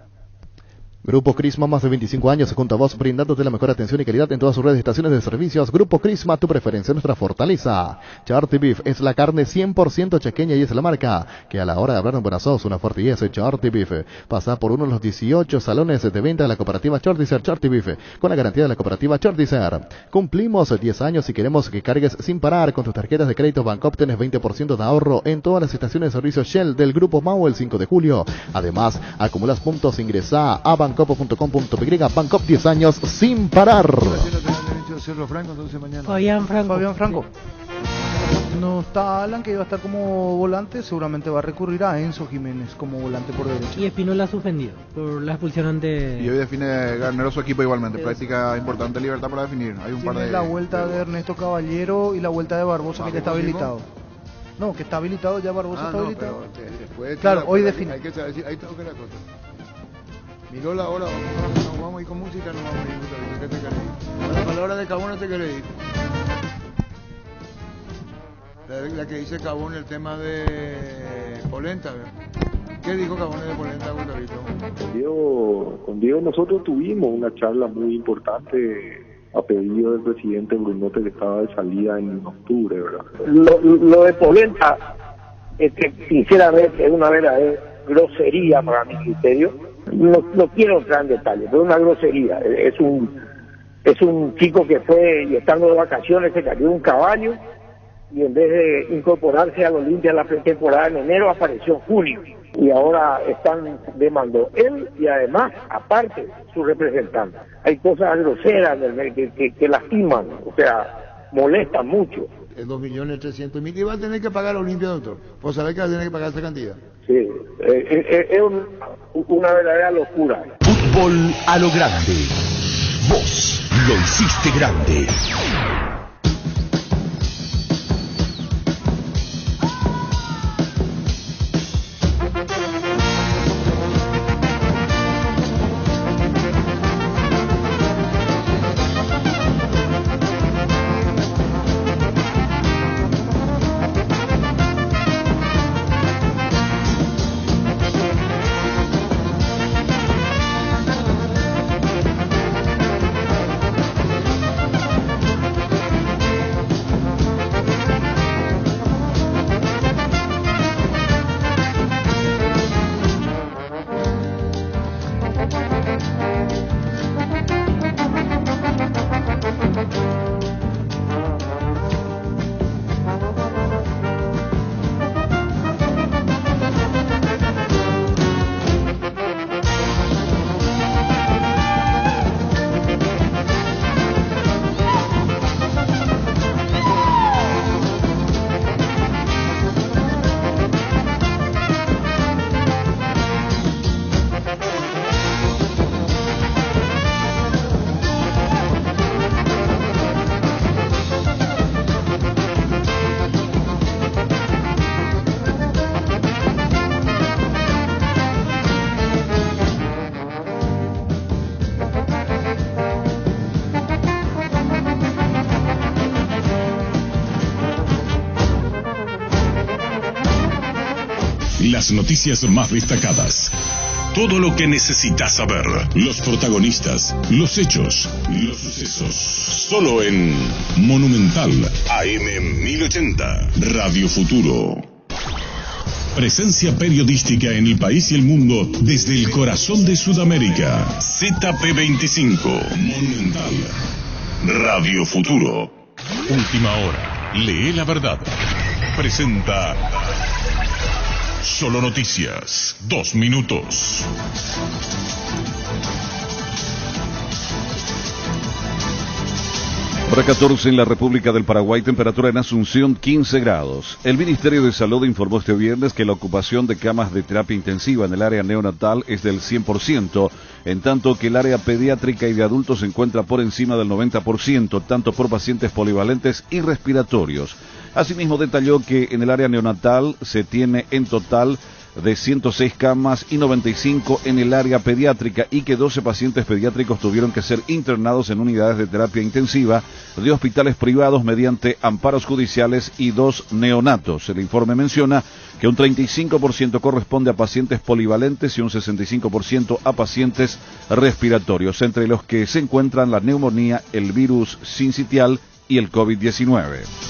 Grupo Crisma, más de 25 años junto a vos, brindándote la mejor atención y calidad en todas sus redes de estaciones de servicios. Grupo Crisma, tu preferencia, nuestra fortaleza. Charty Beef es la carne 100% chequeña y es la marca que a la hora de hablar en Buenasos, una fuerte y es Charty Beef. Pasa por uno de los 18 salones de venta de la cooperativa Chartizer Charty Beef, con la garantía de la cooperativa Chartizer. Cumplimos 10 años y queremos que cargues sin parar. Con tus tarjetas de crédito Banco obtienes 20% de ahorro en todas las estaciones de servicio Shell del Grupo Mau el 5 de julio. Además, acumulas puntos, ingresa a bancopo.com.py. Bancop, 10 años sin parar. Fabián Franco. No está Alan, que iba a estar como volante, seguramente va a recurrir a Enzo Jiménez como volante por derecha. Y Espinola suspendido por la expulsión ante... Y hoy define Garnero su equipo igualmente. Práctica importante, libertad para definir. Hay un par de... la vuelta de Ernesto Caballero y la vuelta de Barbosa, que ya está habilitado. No, que está habilitado ya, Barbosa está habilitado. Después, claro, hoy define. Hay que saber, ahí tengo que la cosa. Miró la hora, vamos a ir con música, no vamos a ir. ¿Qué te querés ir? A la palabra de Cabón no te querés ir. La que dice Cabón, el tema de Polenta, ¿verdad? ¿Qué dijo Cabón de Polenta, Gustavito? Con Diego nosotros tuvimos una charla muy importante a pedido del presidente Brunote, que estaba de salida en octubre, ¿verdad? Lo de Polenta, sinceramente, es una verdadera grosería para mi criterio. No quiero entrar en detalles, pero es una grosería. Es un chico que fue, y estando de vacaciones, se cayó de un caballo, y en vez de incorporarse al Olimpia en la pretemporada en enero, apareció en junio. Y ahora están demandando él y además, aparte, su representante. Hay cosas groseras que lastiman, o sea, molestan mucho. 2.300.000 y va a tener que pagar a Olimpia, doctor. Pues saber que va a tener que pagar esa cantidad. Sí, es una verdadera locura. Fútbol a lo grande. Vos lo hiciste grande. Las noticias más destacadas. Todo lo que necesitas saber. Los protagonistas, los hechos, los sucesos. Solo en Monumental AM 1080, Radio Futuro. Presencia periodística en el país y el mundo desde el corazón de Sudamérica. ZP25, Monumental, Radio Futuro. Última hora, lee la verdad. Presenta Solo Noticias, 2 minutos. Hora 14 en la República del Paraguay, temperatura en Asunción 15 grados. El Ministerio de Salud informó este viernes que la ocupación de camas de terapia intensiva en el área neonatal es del 100%, en tanto que el área pediátrica y de adultos se encuentra por encima del 90%, tanto por pacientes polivalentes y respiratorios. Asimismo detalló que en el área neonatal se tiene en total de 106 camas y 95 en el área pediátrica y que 12 pacientes pediátricos tuvieron que ser internados en unidades de terapia intensiva de hospitales privados mediante amparos judiciales y 2 neonatos. El informe menciona que un 35% corresponde a pacientes polivalentes y un 65% a pacientes respiratorios, entre los que se encuentran la neumonía, el virus sincitial y el COVID-19.